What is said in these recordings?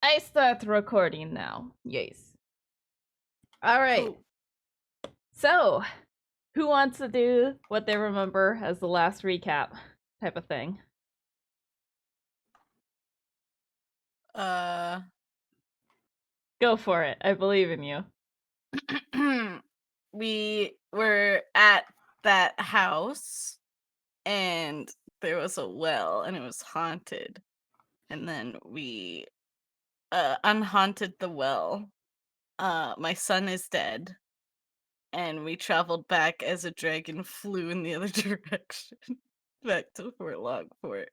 I start recording now. Yes. All right. Cool. So, who wants to do what they remember as the last recap type of thing? Go for it. I believe in you. We were at that house and there was a well and it was haunted. And then we unhaunted the well. My son is dead. And we traveled back as a dragon flew in the other direction. Back to Fort Lockport.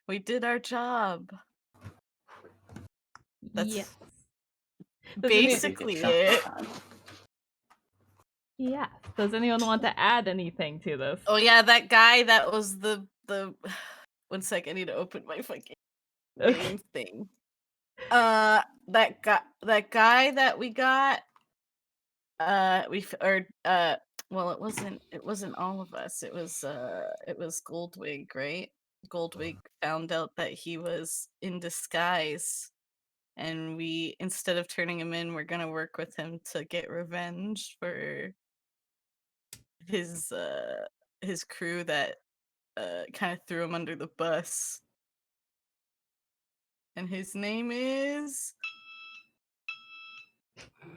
We did our job. That's yes. basically it. Yeah. Does anyone want to add anything to this? Oh yeah, that guy that was the 1 sec, I need to open my fucking name thing. That guy that we got, well, it wasn't all of us. It was Goldwig, right? Goldwig found out that he was in disguise, and we, instead of turning him in, we're gonna work with him to get revenge for his crew that kind of threw him under the bus. And his name is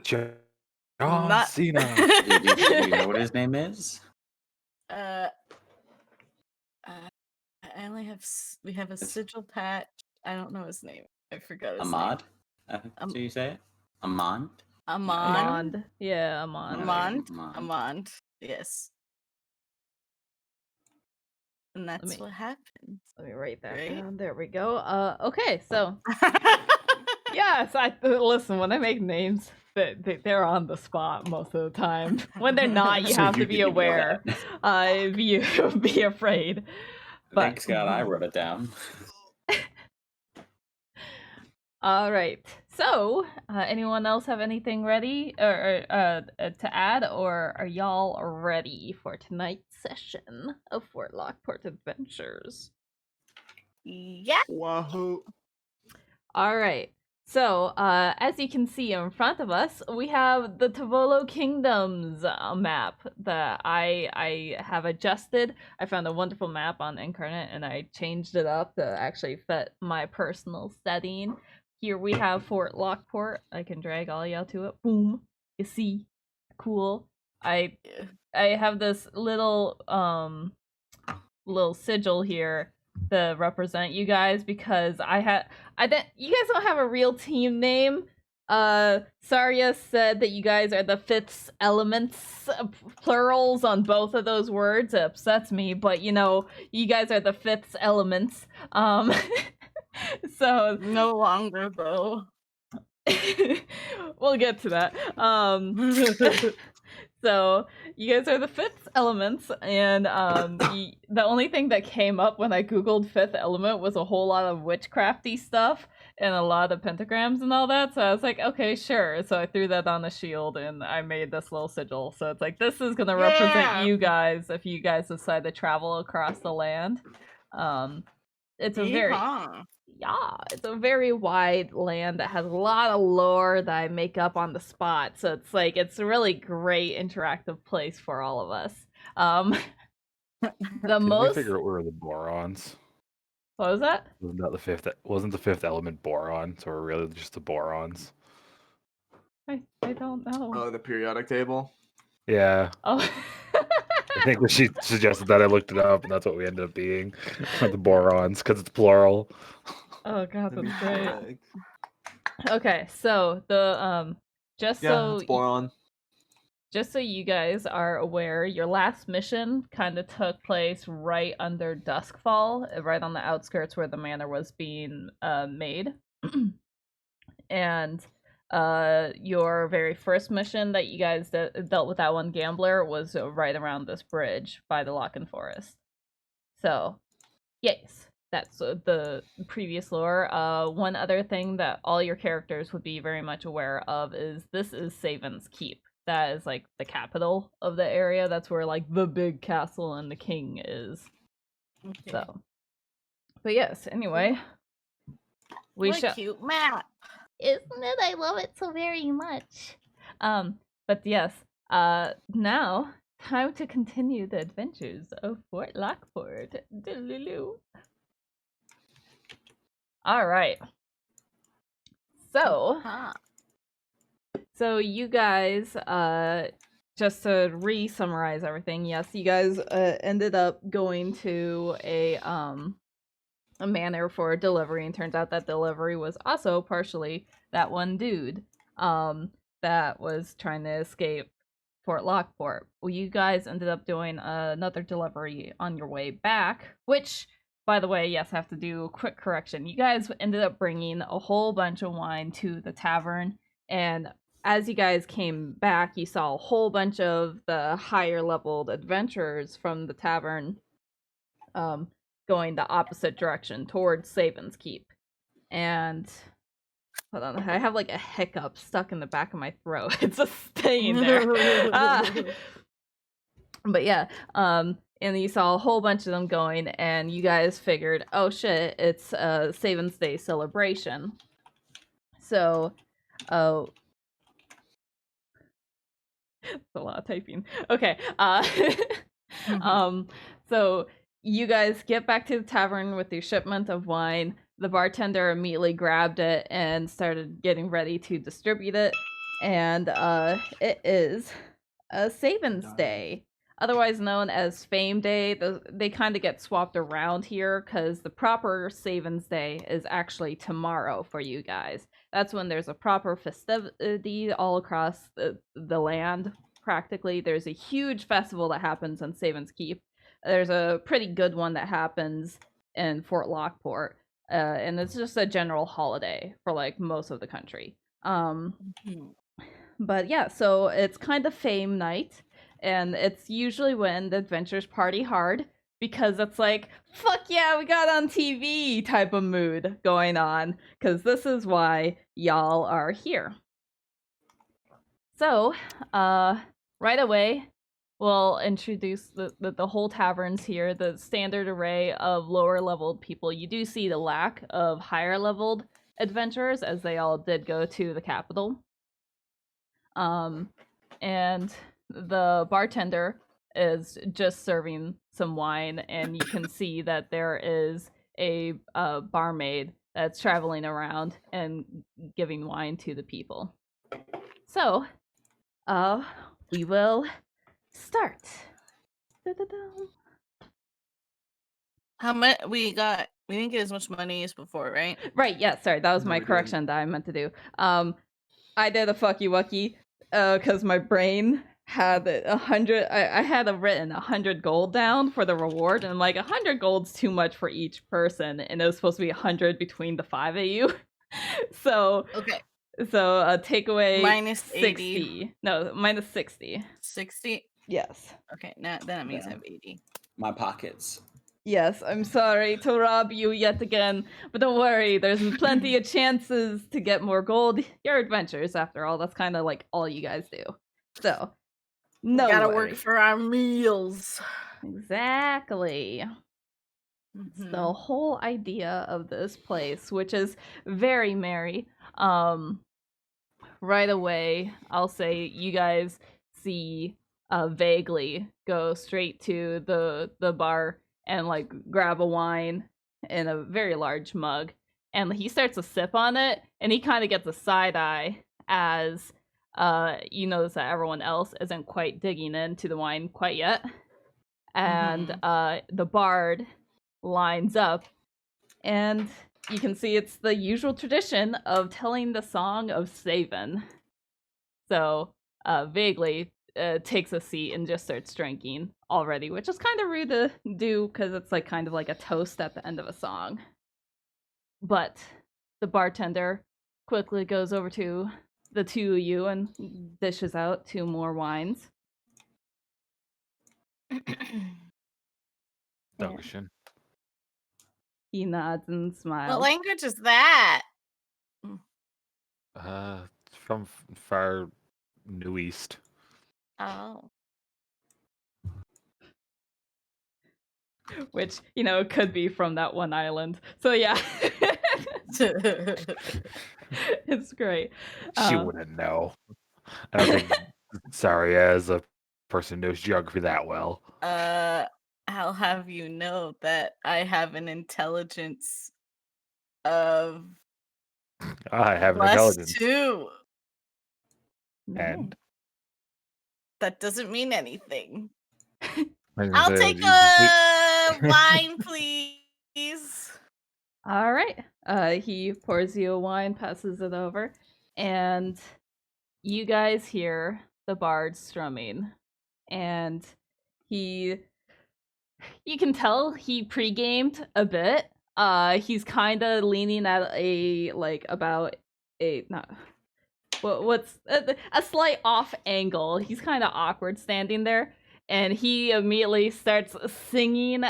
John Not- Cena. Do you know what his name is? I only have we have a sigil patch. I don't know his name. I forgot his Ahmad? Do you say it? Amand? name. Amand. Yeah, Amand. Amand. Yes. And that's what happened. Let me write that Right? down. There we go. Okay, so yes, listen. When I make names, they're on the spot most of the time. When they're not, you So have you to be didn't know aware. Be afraid. But Thanks God I wrote it down. all right. So, anyone else have anything ready or to add, or are y'all ready for tonight's session of Fort Lockport Adventures? Yeah. Wahoo! All right. So, as you can see in front of us, we have the Tavolo Kingdoms map that I have adjusted. I found a wonderful map on Incarnate, and I changed it up to actually fit my personal setting. Here we have Fort Lockport. I can drag all y'all to it. Boom. You see? Cool. I have this little sigil here to represent you guys because you guys don't have a real team name. Saria said that you guys are the fifth elements, plurals on both of those words. It upsets me, but you guys are the fifth elements. So No longer though. we'll get to that. So you guys are the fifth elements, and the only thing that came up when I googled fifth element was a whole lot of witchcrafty stuff and a lot of pentagrams and all that. So I was like, okay, sure. So I threw that on the shield and I made this little sigil. So it's like, this is gonna represent you guys if you guys decide to travel across the land. It's a very wide land that has a lot of lore that I make up on the spot. So it's a really great interactive place for all of us. We figure out where the borons. What was that? Wasn't the fifth element boron? So we're really just the borons. I don't know. Oh, the periodic table. Yeah. Oh. I think when she suggested that, I looked it up, and that's what we ended up being. The borons, because it's plural. Oh god, that's great. Okay, so the just so you guys are aware, your last mission kind of took place right under Duskfall, right on the outskirts where the manor was being made. And your very first mission that you guys dealt with that one gambler was right around this bridge by the Locken Forest. So, yes, that's the previous lore. One other thing that all your characters would be very much aware of is this is Savin's Keep. That is like the capital of the area. That's where like the big castle and the king is. Okay. So, but yes, anyway, cute map. Isn't it? I love it so very much. But yes, now time to continue the adventures of Fort Lockport. Delulu. All right. So, Huh. you guys, just to re-summarize everything, yes, you guys ended up going to a manor for delivery, and turns out that delivery was also partially that one dude that was trying to escape Fort Lockport. Well, you guys ended up doing another delivery on your way back, which, by the way, yes, I have to do a quick correction. You guys ended up bringing a whole bunch of wine to the tavern, and as you guys came back, you saw a whole bunch of the higher leveled adventurers from the tavern going the opposite direction towards Saban's Keep. And hold on, I have like a hiccup stuck in the back of my throat. It's just staying there. But yeah, and you saw a whole bunch of them going, and you guys figured, oh shit, it's a Saban's Day celebration. So, it's a lot of typing. Okay, so you guys get back to the tavern with your shipment of wine. The bartender immediately grabbed it and started getting ready to distribute it. And it is a Saban's Day, otherwise known as Fame Day. They kind of get swapped around here because the proper Saban's Day is actually tomorrow for you guys. That's when there's a proper festivity all across the land, practically. There's a huge festival that happens on Saban's Keep. There's a pretty good one that happens in Fort Lockport, and it's just a general holiday for like most of the country. But yeah, so it's kind of fame night, and it's usually when the adventurers party hard, because it's like, fuck yeah, we got on TV type of mood going on, because this is why y'all are here. So, right away, we'll introduce the whole taverns here, the standard array of lower leveled people. You do see the lack of higher leveled adventurers, as they all did go to the capital. And the bartender is just serving some wine, and you can see that there is a barmaid that's traveling around and giving wine to the people. So, we will start. Da-da-da. How much we got? We didn't get as much money as before, right? Right, yeah, sorry, that was No, my we didn't. correction that I meant to do. I did a fucky wucky, because my brain had 100. I had written 100 gold down for the reward, and like 100 gold's too much for each person, and it was supposed to be 100 between the 5 of you. So Okay. take away Minus 60. 80. No, minus 60. 60. Yes. Okay, now then it means I Yeah. have 80. My pockets. Yes, I'm sorry to rob you yet again, but don't worry, there's plenty of chances to get more gold. Your adventures, after all, that's kind of like all you guys do. So, no We gotta worry. work for our meals. Exactly. It's Mhm. the whole idea of this place, which is very merry. Right away, I'll say you guys see vaguely go straight to the bar and like grab a wine in a very large mug, and he starts to sip on it, and he kind of gets a side eye as you notice that everyone else isn't quite digging into the wine quite yet, and the bard lines up, and you can see it's the usual tradition of telling the song of Saban. So vaguely takes a seat and just starts drinking already, which is kind of rude to do because it's like kind of like a toast at the end of a song. But the bartender quickly goes over to the two of you and dishes out 2 more wines. Dankeschön. He nods and smiles. What language is that? From far New East. Oh. Which, could be from that one island. So yeah. It's great. She Um, wouldn't know. I don't think Saria is a person who knows geography that well. I'll have you know that I have an intelligence of I have an plus intelligence. 2. no. And That doesn't mean anything. I was gonna I'll say, take a wine, please. All right. He pours you a wine, passes it over, and you guys hear the bard strumming. And you can tell he pre-gamed a bit. He's kind of leaning at about a not what's a slight off angle. He's kind of awkward standing there, and he immediately starts singing.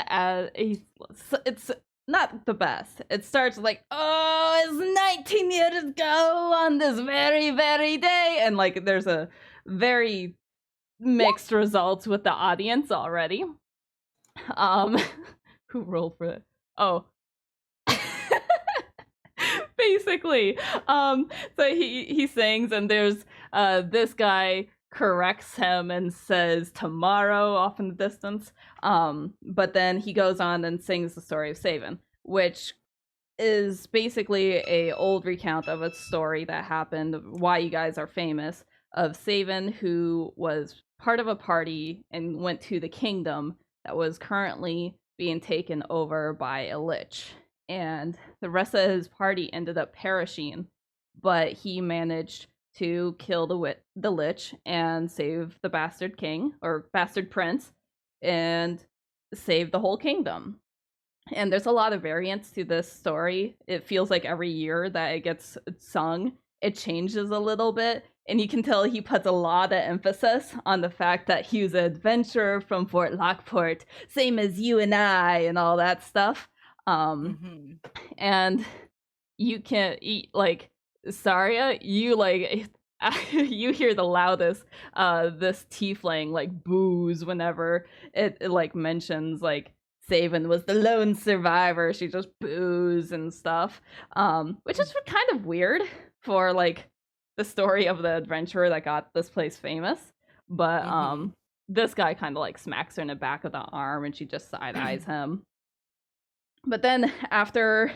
It's not the best. It starts like, "Oh, it's 19 years ago on this very, very day," and like there's a very mixed results with the audience already. Who rolled for it? Oh. Basically. So he sings, and there's this guy corrects him and says tomorrow off in the distance. But then he goes on and sings the story of Savin, which is basically a old recount of a story that happened, why you guys are famous, of Savin, who was part of a party and went to the kingdom that was currently being taken over by a lich. And the rest of his party ended up perishing, but he managed to kill the lich and save the bastard king, or bastard prince, and save the whole kingdom. And there's a lot of variants to this story. It feels like every year that it gets sung, it changes a little bit. And you can tell he puts a lot of emphasis on the fact that he was an adventurer from Fort Lockport, same as you and I, and all that stuff. And you can eat like Saria, you like you hear the loudest this tiefling like boos whenever it like mentions like Savin was the lone survivor. She just boos and stuff, which is kind of weird for like the story of the adventurer that got this place famous. But this guy kind of like smacks her in the back of the arm, and she just side eyes him. But then after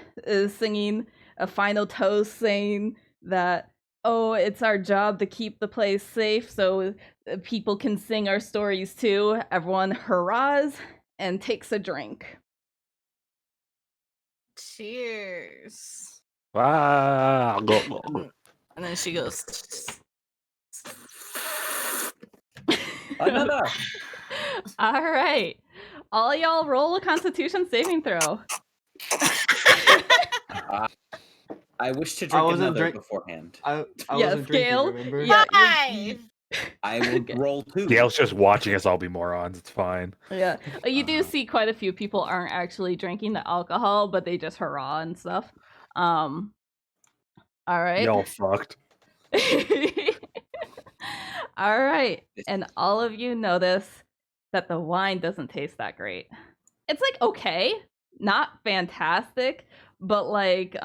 singing a final toast saying that, oh, it's our job to keep the place safe so people can sing our stories too, everyone hurrahs and takes a drink. Cheers. Ah, And then she goes, Another. All right. All y'all roll a constitution saving throw. I wish to drink another beforehand. I Yes, wasn't Gale. drinking, remember? Yeah, 5. I will roll 2. Gail's just watching us all be morons. It's fine. Yeah. You do see quite a few people aren't actually drinking the alcohol, but they just hurrah and stuff. All right. Y'all fucked. All right. And all of you notice that the wine doesn't taste that great. It's like okay, not fantastic, but like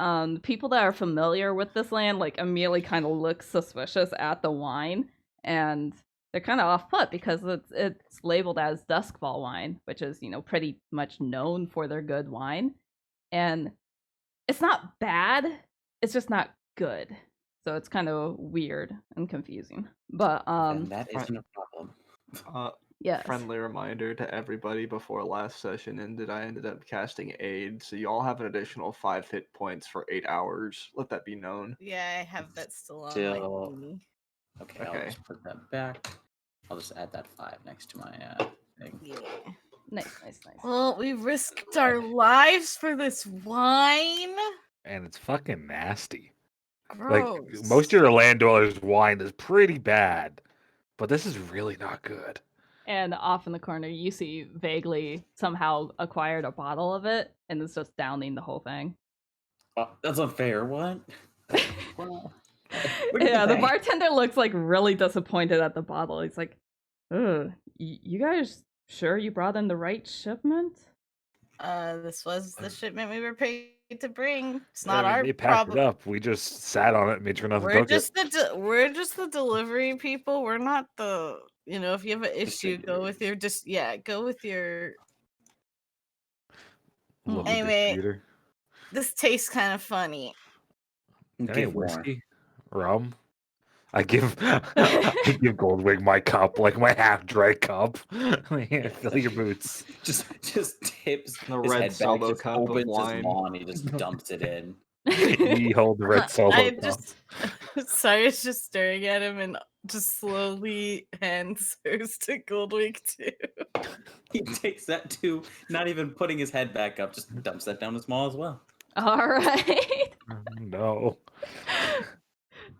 people that are familiar with this land like immediately kind of look suspicious at the wine, and they're kind of off put because it's labeled as Duskfall wine, which is, you know, pretty much known for their good wine. And it's not bad, it's just not good. So it's kind of weird and confusing. But And that isn't a problem. yes. Friendly reminder to everybody before last session ended, I ended up casting aid, so y'all have an additional 5 hit points for 8 hours. Let that be known. Yeah, I have that still on my Still- thingy. Okay, Okay. I'll just put that back. I'll just add that 5 next to my thing. Yeah. Nice. Well, we risked our lives for this wine. And it's fucking nasty. Gross. Like, most of the land dwellers' wine is pretty bad, but this is really not good. And off in the corner, you see vaguely somehow acquired a bottle of it and is just downing the whole thing. That's unfair. What? Well, what do you Yeah, the think? bartender looks like really disappointed at the bottle. He's like, "Ugh, you guys sure you brought in the right shipment?" This was the shipment we were paid to bring. It's not I mean, our they packed it problem. up. We just sat on it and made sure not to We're cook it. just the delivery people. We're not the if you have an issue, go with your go with your. Local Anyway, distributor. this tastes kind of funny. Can I Give get more. whiskey? Rum? I give I give Goldwing my cup, like my half dry cup. Here, fill your boots. Just tips The his red head back, solo just cup of opens his wine. maw and he just dumps it in. Ye hold the red solo I cup. just sorry, it's just staring at him and just slowly hands hers to Goldwing too. He takes that too, not even putting his head back up, just dumps that down his maw as well. All right. No.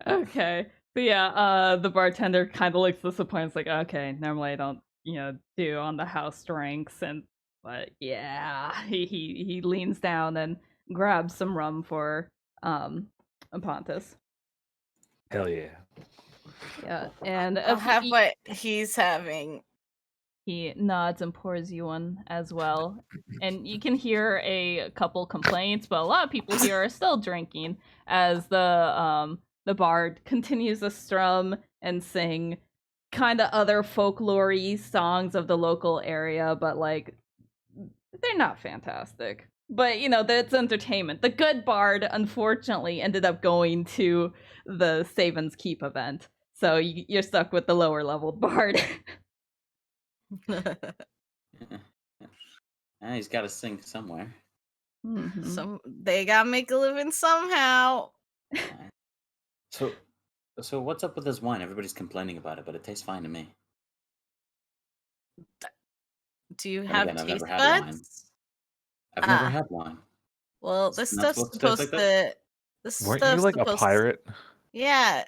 Okay. So yeah, the bartender kind of looks disappointed. It's like, okay, normally I don't, do on the house drinks, but yeah, he leans down and grabs some rum for Pontus. Hell yeah. Yeah, and I'll have what he's having. he nods and pours you one as well. And you can hear a couple complaints, but a lot of people here are still drinking as the bard continues to strum and sing kind of other folklore-y songs of the local area, but like they're not fantastic. But that's entertainment. The good bard unfortunately ended up going to the Saban's Keep event. So you're stuck with the lower level bard. He's got to sing somewhere. Mm-hmm. They gotta make a living somehow. So what's up with this wine? Everybody's complaining about it, but it tastes fine to me. Do you And have again, I've taste never had wine. buds? I've never had wine. Well, It's this not stuff's supposed to taste supposed like to. This Weren't you stuff's like a supposed pirate? Yeah.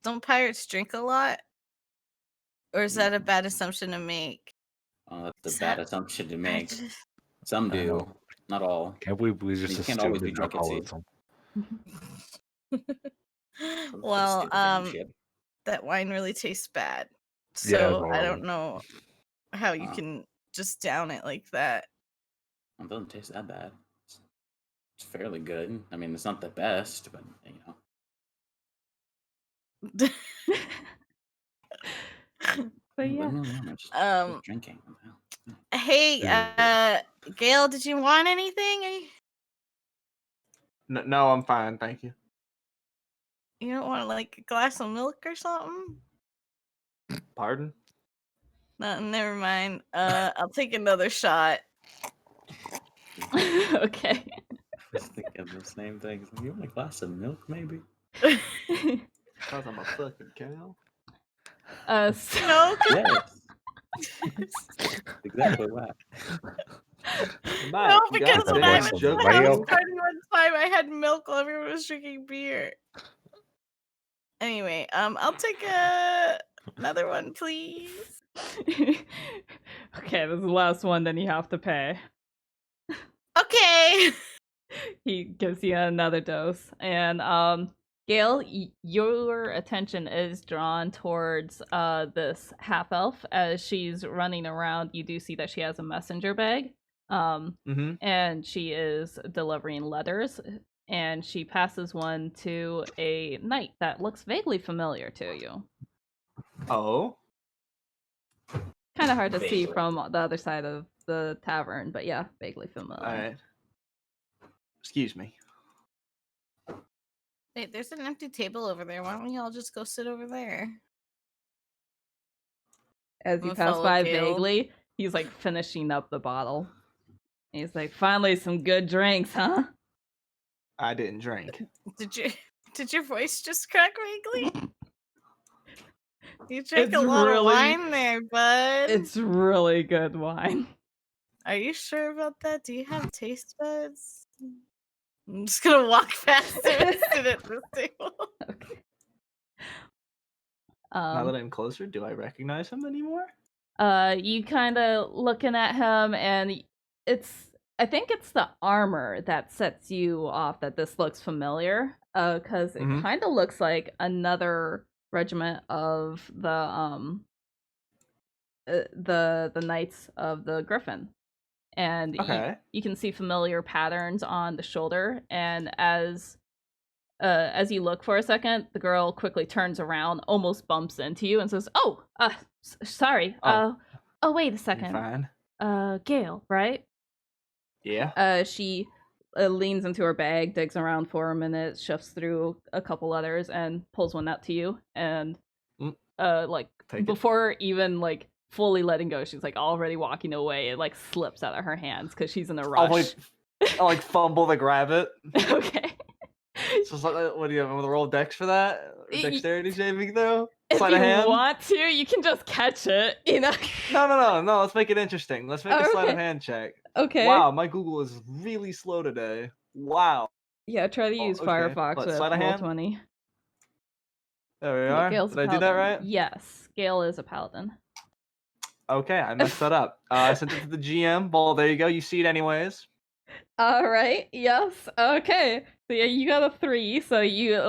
Don't pirates drink a lot? Or is that a bad assumption to make? Oh, that's Is a bad that- assumption to I make. just- Some I do, know. not all. Can't we just You can't always assume be drunk at sea. alcoholism? Well, Damn ship. that wine really tastes bad. Yeah, it's So I don't horrible. know how you Oh. can just down it like that. It doesn't taste that bad. It's fairly good. I mean, it's not the best, but But yeah. I'm just drinking. Hey, Gail, did you want anything? No, I'm fine, thank you. You don't want like a glass of milk or something? Pardon? No, never mind. I'll take another shot. Okay. I was thinking the same thing. You want a glass of milk, maybe? Because I'm a fucking cow. No, Yes. Exactly that. no, because when I Glass was of at the house milk? party one time, I had milk while everyone was drinking beer. Anyway, I'll take another one, please. Okay, this is the last one, then you have to pay. Okay. He gives you another dose. And Gail, your attention is drawn towards this half elf as she's running around. You do see that she has a messenger bag. And she is delivering letters. And she passes one to a knight that looks vaguely familiar to you. Oh? Kind of hard to see Vaguely. from the other side of the tavern, but yeah, vaguely familiar. Alright. Excuse me. Wait, there's an empty table over there. Why don't we all just go sit over there? As you I'll pass follow by Gail. vaguely, he's like finishing up the bottle. He's like, finally some good drinks, huh? I didn't drink. Did your voice just crack vaguely? You drank It's a lot of really- wine there, bud. It's really good wine. Are you sure about that? Do you have taste buds? I'm just gonna walk past him and sit at this table. Okay. Now that I'm closer, do I recognize him anymore? You kind of looking at him, and I think it's the armor that sets you off that this looks familiar. Because it kind of looks like another regiment of the Knights of the Griffin, and Okay. you can see familiar patterns on the shoulder. And as you look for a second, the girl quickly turns around, almost bumps into you, and says, "Oh, sorry. Oh. Oh, wait a You second. fine? Gail, right?" Yeah. She leans into her bag, digs around for a minute, shifts through a couple others, and pulls one out to you. And Mm. like Take it. before even like fully letting go, she's like already walking away. It like slips out of her hands because she's in a rush. I'll like fumble to grab it. Okay. It's just like, what do you have to roll dex for that? Or dexterity saving throw? If Sleight of you hand? want to, you can just catch it, you know? No. Let's make it interesting. Let's make a sleight of Okay. hand check. Okay. Wow, my Google is really slow today. Wow. Yeah, try to Oh, use okay. Firefox What, with sleight of roll hand? 20. There we Yeah, are. Gale's Did a I do that paladin. right? Yes, Gale is a paladin. Okay, I messed that up. I sent it to the GM. Well, there you go. You see it anyways. All right. Yes. Okay. So yeah, you got a 3. So you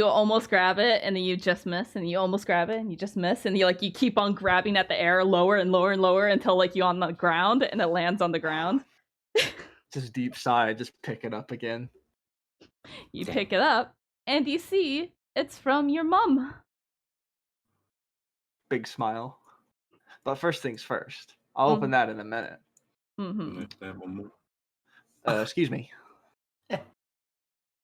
almost grab it, and then you just miss, and you almost grab it, and you just miss, and you keep on grabbing at the air, lower and lower and lower until you're on the ground, and it lands on the ground. Just deep sigh. Just pick it up again. You pick it up, and you see it's from your mom. Big smile. But first things first. I'll open that in a minute. Mm-hmm. Excuse me.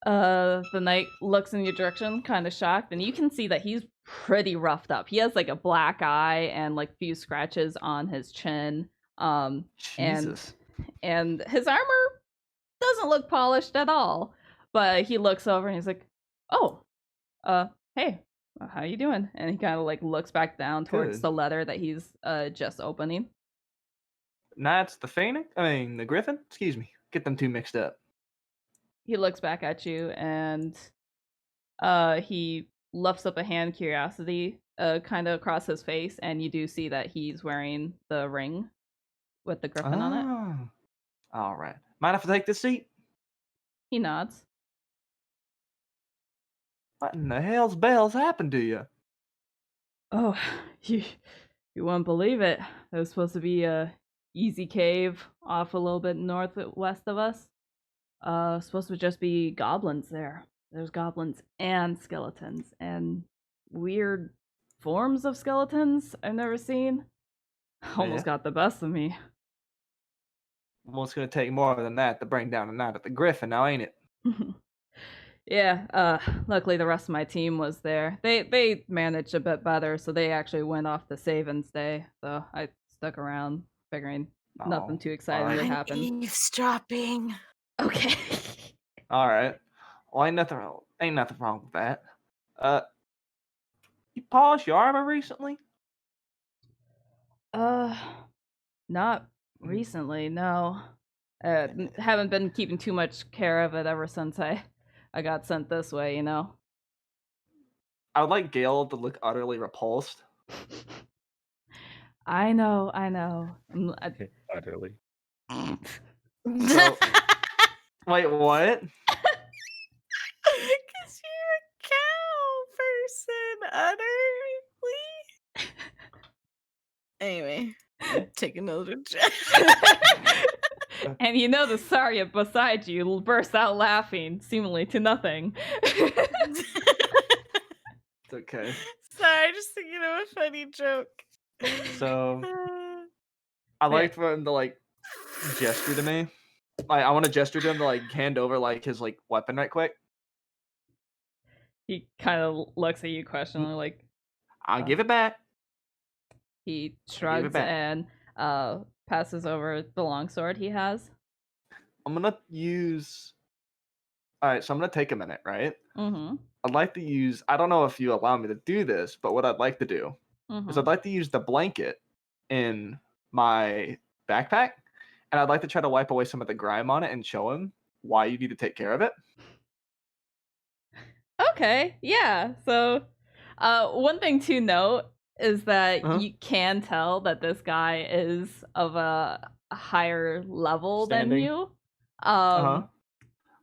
The knight looks in your direction, kind of shocked, and you can see that he's pretty roughed up. He has a black eye and few scratches on his chin. Jesus. And his armor doesn't look polished at all. But he looks over and he's like, "Oh, hey, how you doing?" And he kind of looks back down towards Good. the letter that he's just opening. That's the phoenix? The griffin? Excuse me. Get them two mixed up. He looks back at you and he lifts up a hand, curiosity, kind of across his face, and you do see that he's wearing the ring with the griffin on it. All right. Mind if I take this seat? He nods. What in the hell's bells happened to you? Oh, you wouldn't believe it. There's supposed to be a easy cave off a little bit northwest of us. Supposed to just be goblins there. There's goblins and skeletons and weird forms of skeletons I've never seen. Almost got the best of me. Well, it's going to take more than that to bring down a night at the griffin now, ain't it? Yeah, luckily the rest of my team was there. They managed a bit better, so they actually went off to save and stay. So I stuck around, figuring nothing too exciting would happen. Eavesdropping. Okay. All right. Well, ain't nothing wrong with that. You polished your armor recently? Not recently, no. Haven't been keeping too much care of it ever since I got sent this way, you know. I would like Gale to look utterly repulsed. I know. Utterly. So, wait, what? Because you're a cow person, utterly. Anyway, take another check. And the Saria beside you bursts out laughing, seemingly to nothing. It's okay. Sorry, just thinking of a funny joke. So, I like for him to gesture to me. I want to gesture to him to hand over his weapon right quick. He kind of looks at you questioningly, I'll give it back. He shrugs and passes over the longsword he has. I'm gonna use. All right, so I'm gonna take a minute, right? Mm-hmm. I'd like to use. I don't know if you allow me to do this, but what I'd like to do is I'd like to use the blanket in my backpack, and I'd like to try to wipe away some of the grime on it and show him why you need to take care of it. Okay, yeah. So, one thing to note is that you can tell that this guy is of a higher level than you. Well,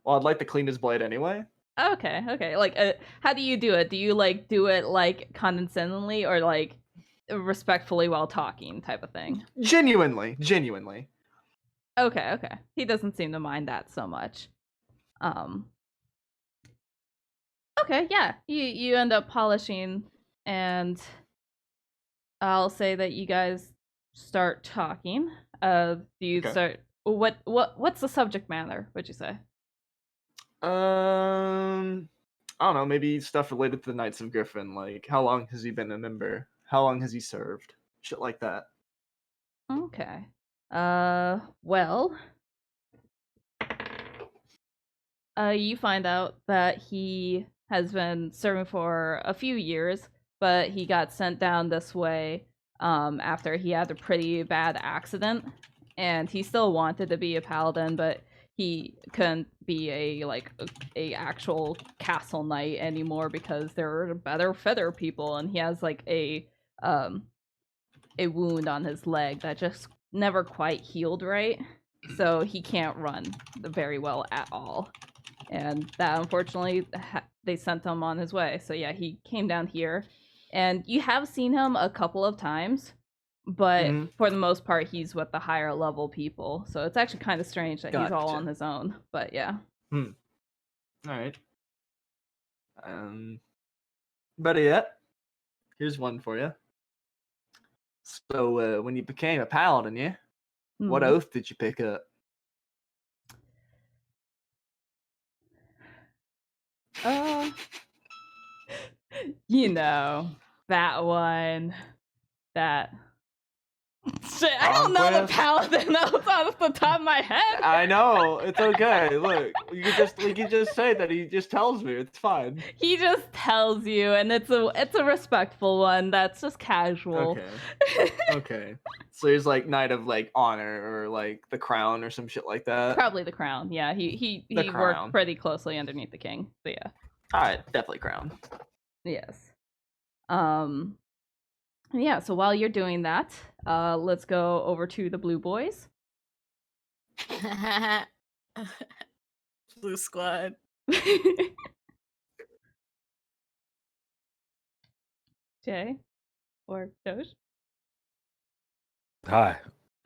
I'd like to clean his blade anyway. Okay. How do you do it? Do you do it condescendingly or respectfully while talking type of thing? Genuinely. Okay, okay. He doesn't seem to mind that so much. Okay, yeah. You end up polishing, and I'll say that you guys start talking. Do you Okay. start? What's the subject matter? Would you say? I don't know, maybe stuff related to the Knights of Griffin, like how long has he been a member? How long has he served? Shit like that. Okay. Well, you find out that he has been serving for a few years, but he got sent down this way after he had a pretty bad accident, and he still wanted to be a paladin, but he couldn't be a actual castle knight anymore because there are better feather people, and he has like a wound on his leg that just never quite healed right, so he can't run very well at all. And that unfortunately they sent him on his way. So yeah, he came down here, and you have seen him a couple of times, but for the most part he's with the higher level people, so it's actually kind of strange that he's all Gotcha. on his own, but yeah. All right. Better yet, here's one for you. So, when you became a paladin, yeah, what Mhm. oath did you pick up? You know, that one, that shit, I don't know the Conquest? paladin oath off the top of my head. I know, it's okay. Look, you can just say that he just tells me. It's fine. He just tells you, and it's a respectful one that's just casual. Okay. Okay. So he's like Knight of like Honor or like the Crown or some shit like that. Probably the crown. Yeah, he The worked crown. pretty closely underneath the king. So yeah. Alright, definitely Crown. Yes. Yeah, so while you're doing that, let's go over to the blue boys. Blue squad. Jay or Doge? Hi.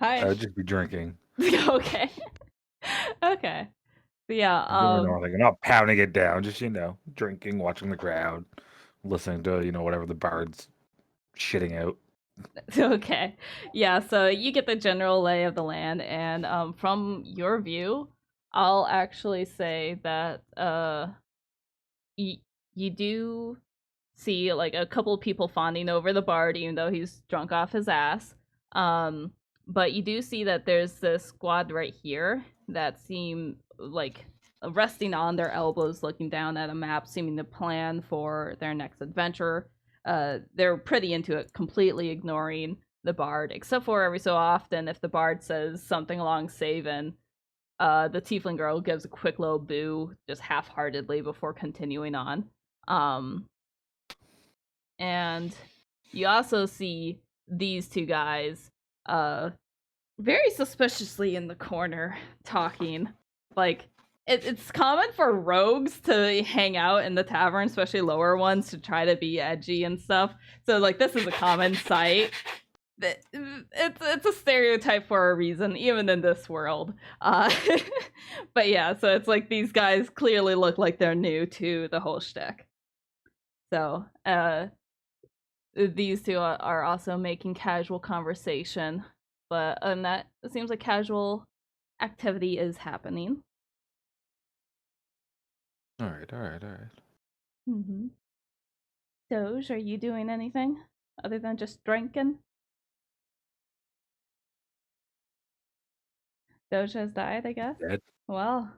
Hi. I would just be drinking. Okay. Okay. So yeah, I'm not pounding it down, just drinking, watching the crowd, listening to whatever the bard's shitting out. okay. Yeah, so you get the general lay of the land, and from your view, I'll actually say that you do see like a couple of people fawning over the bard, even though he's drunk off his ass. But you do see that there's this squad right here that seem like resting on their elbows, looking down at a map, seeming to plan for their next adventure. They're pretty into it, completely ignoring the bard, except for every so often if the bard says something along Saven, the tiefling girl gives a quick little boo, just half-heartedly, before continuing on. And you also see these two guys very suspiciously in the corner talking. Like, it's common for rogues to hang out in the tavern, especially lower ones, to try to be edgy and stuff. So like, this is a common sight. It's a stereotype for a reason, even in this world. But yeah, so it's like these guys clearly look like they're new to the whole shtick. So these two are also making casual conversation, but that it seems like casual activity is happening. All right. Mm-hmm. Doge, are you doing anything other than just drinking? Doge has died, I guess. Dead. Well,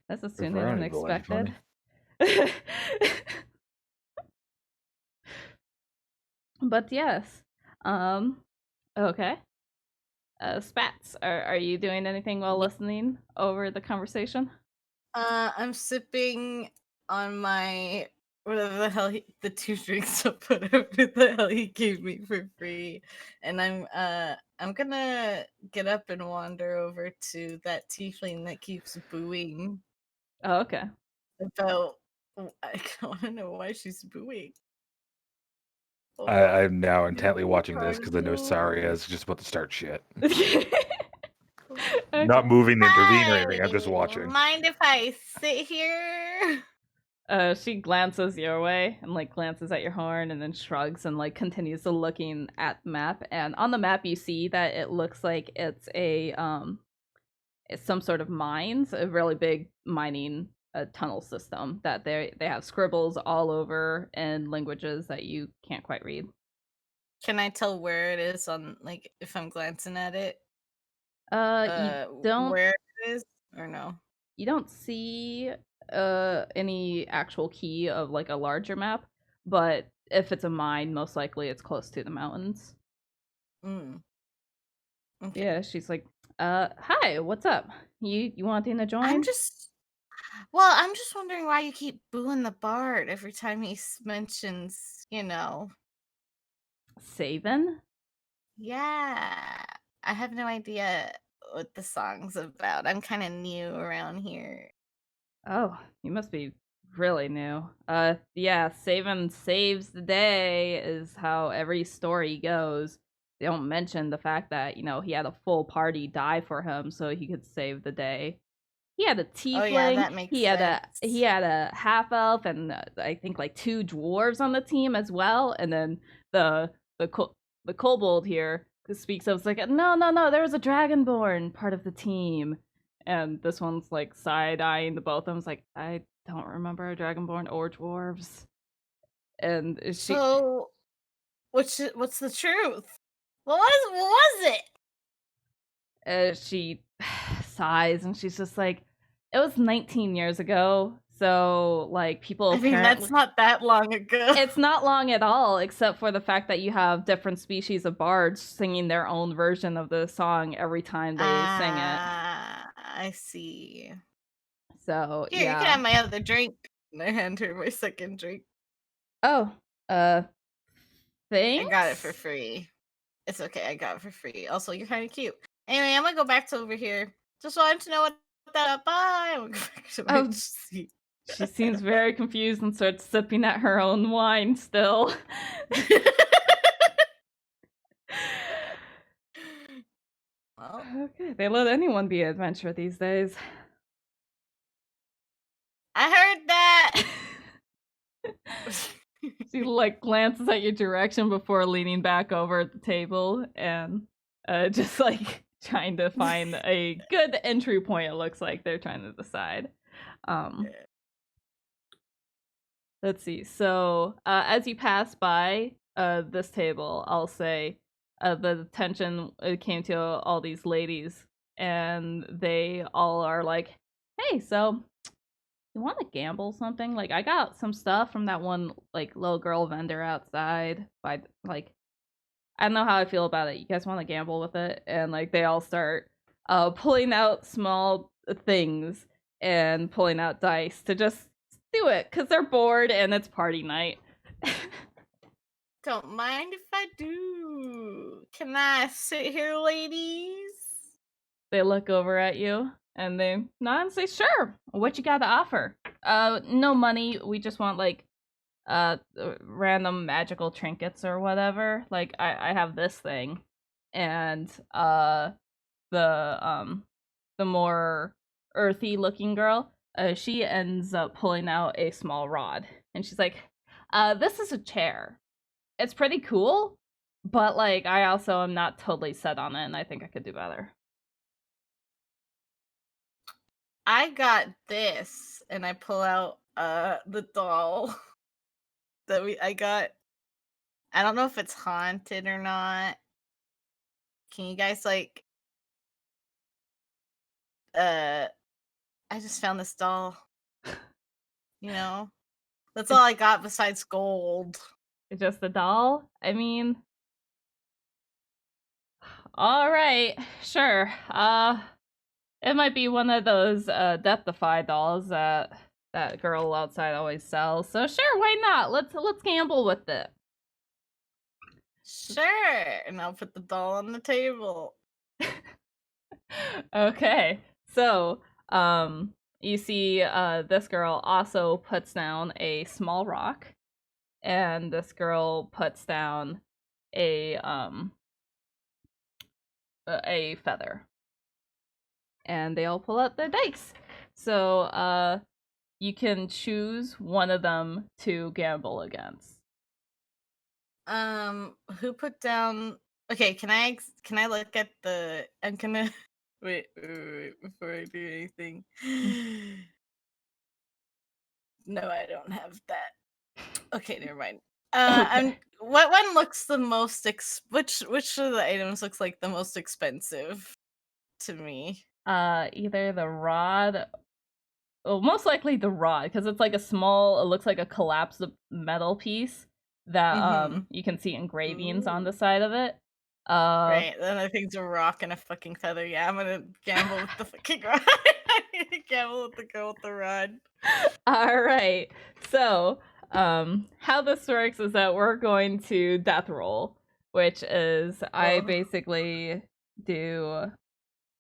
that's as sooner Veronica than like expected. But yes. Okay. Spats, are you doing anything while listening over the conversation? I'm sipping on my whatever the hell the 2 drinks of whatever the hell he gave me for free, and I'm gonna get up and wander over to that tiefling that keeps booing Oh, okay. about. I want to know why she's booing. I'm now intently Really watching this because I know cardinal. Saria is just about to start shit. Okay. not moving to intervene or Hi, anything. I'm just watching. mind if I sit here? She glances your way and like glances at your horn and then shrugs and like continues to looking at the map. And on the map, you see that it looks like it's it's some sort of mines, a really big mining tunnel system that they have scribbles all over in languages that you can't quite read. Can I tell where it is on, like, if I'm glancing at it? You don't Where it is, or no? you don't see any actual key of like a larger map, but if it's a mine, most likely it's close to the mountains. Mm. Okay. Yeah, she's like, hi, what's up? You wanting to join? I'm just wondering why you keep booing the bard every time he mentions, Savin? Yeah. I have no idea what the song's about. I'm kind of new around here. Oh, you must be really new. Yeah, Savin saves the day is how every story goes. They don't mention the fact that, he had a full party die for him so he could save the day. He had a tiefling. Oh yeah, that makes he had a half elf and I think like 2 dwarves on the team as well. And then the kobold here who speaks up is like, no, there was a dragonborn part of the team. And this one's like side eyeing the both of them. It's like, I don't remember a dragonborn or dwarves. And she So, what's the truth? What was it? she sighs and she's just like, it was 19 years ago, so like people I mean, apparently that's not that long ago. it's not long at all, except for the fact that you have different species of bards singing their own version of the song every time they sing it. I see. So Here, you yeah. can have my other drink. And I hand her my second drink. Oh, thanks. I got it for free. It's okay, I got it for free. Also, you're kind of cute. Anyway, I'm gonna go back to over here. Just wanted to know what that. Bye. I'm gonna go back to my seat. She seems very confused and starts sipping at her own wine still. Well, Okay, they let anyone be an adventurer these days. I heard that. She like glances at your direction before leaning back over at the table and just like trying to find a good entry point. It looks like they're trying to decide. Let's see. So as you pass by this table, I'll say the attention came to all these ladies, and they all are like, "Hey, so you want to gamble something? Like, I got some stuff from that one like little girl vendor outside. By like, I don't know how I feel about it. You guys want to gamble with it?" And like they all start pulling out small things and pulling out dice to just do it because they're bored and it's party night. Don't mind if I do. Can I sit here, ladies? They look over at you and they nod and say, "Sure. What you got to offer?" No money. We just want like random magical trinkets or whatever. Like I have this thing, and the more earthy looking girl, she ends up pulling out a small rod, and she's like, "This is a chair. It's pretty cool, but like I also am not totally set on it, and I think I could do better." I got this, and I pull out the doll that I got. I don't know if it's haunted or not. Can you guys like I just found this doll. That's all I got besides gold. Just a doll? I mean, all right, sure. It might be one of those Death-defy dolls that girl outside always sells. So sure, why not? Let's gamble with it. Sure, and I'll put the doll on the table. Okay, so you see this girl also puts down a small rock, and this girl puts down a feather. and they all pull out their dice. So you can choose one of them to gamble against. Who put down? Okay, can I look at the? I'm gonna wait before I do anything. No, I don't have that. Okay, never mind. Okay. What one looks the most which of the items looks like the most expensive to me? Either the rod, well, most likely the rod, because it's like it looks like a collapsed metal piece that Mhm. you can see engravings on Ooh. the side of it. Right, then I think it's a rock and a fucking feather. Yeah, I'm gonna gamble with the fucking rod. I'm gonna gamble with the girl with the rod. All right. So, how this works is that we're going to death roll, which is I Oh. basically do,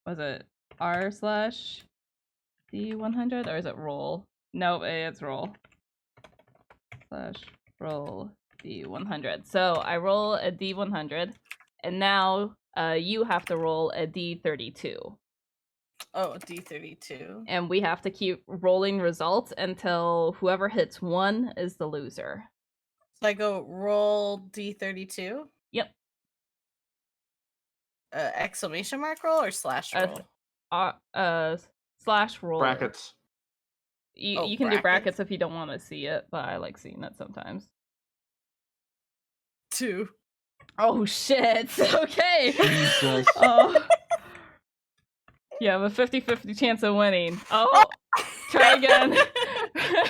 was it r/d100 or is it roll? No, it's roll / roll d100. So I roll a d100, and now you have to roll a d32. Oh, D32. And we have to keep rolling results until whoever hits 1 is the loser. So I go roll D32. Yep. Exclamation mark roll or slash roll? Slash roll. Brackets. You can do brackets if you don't want to see it, but I like seeing it sometimes. 2. Oh shit! Okay. Jesus. Oh. You have a 50-50 chance of winning. Oh, try again. Fuck.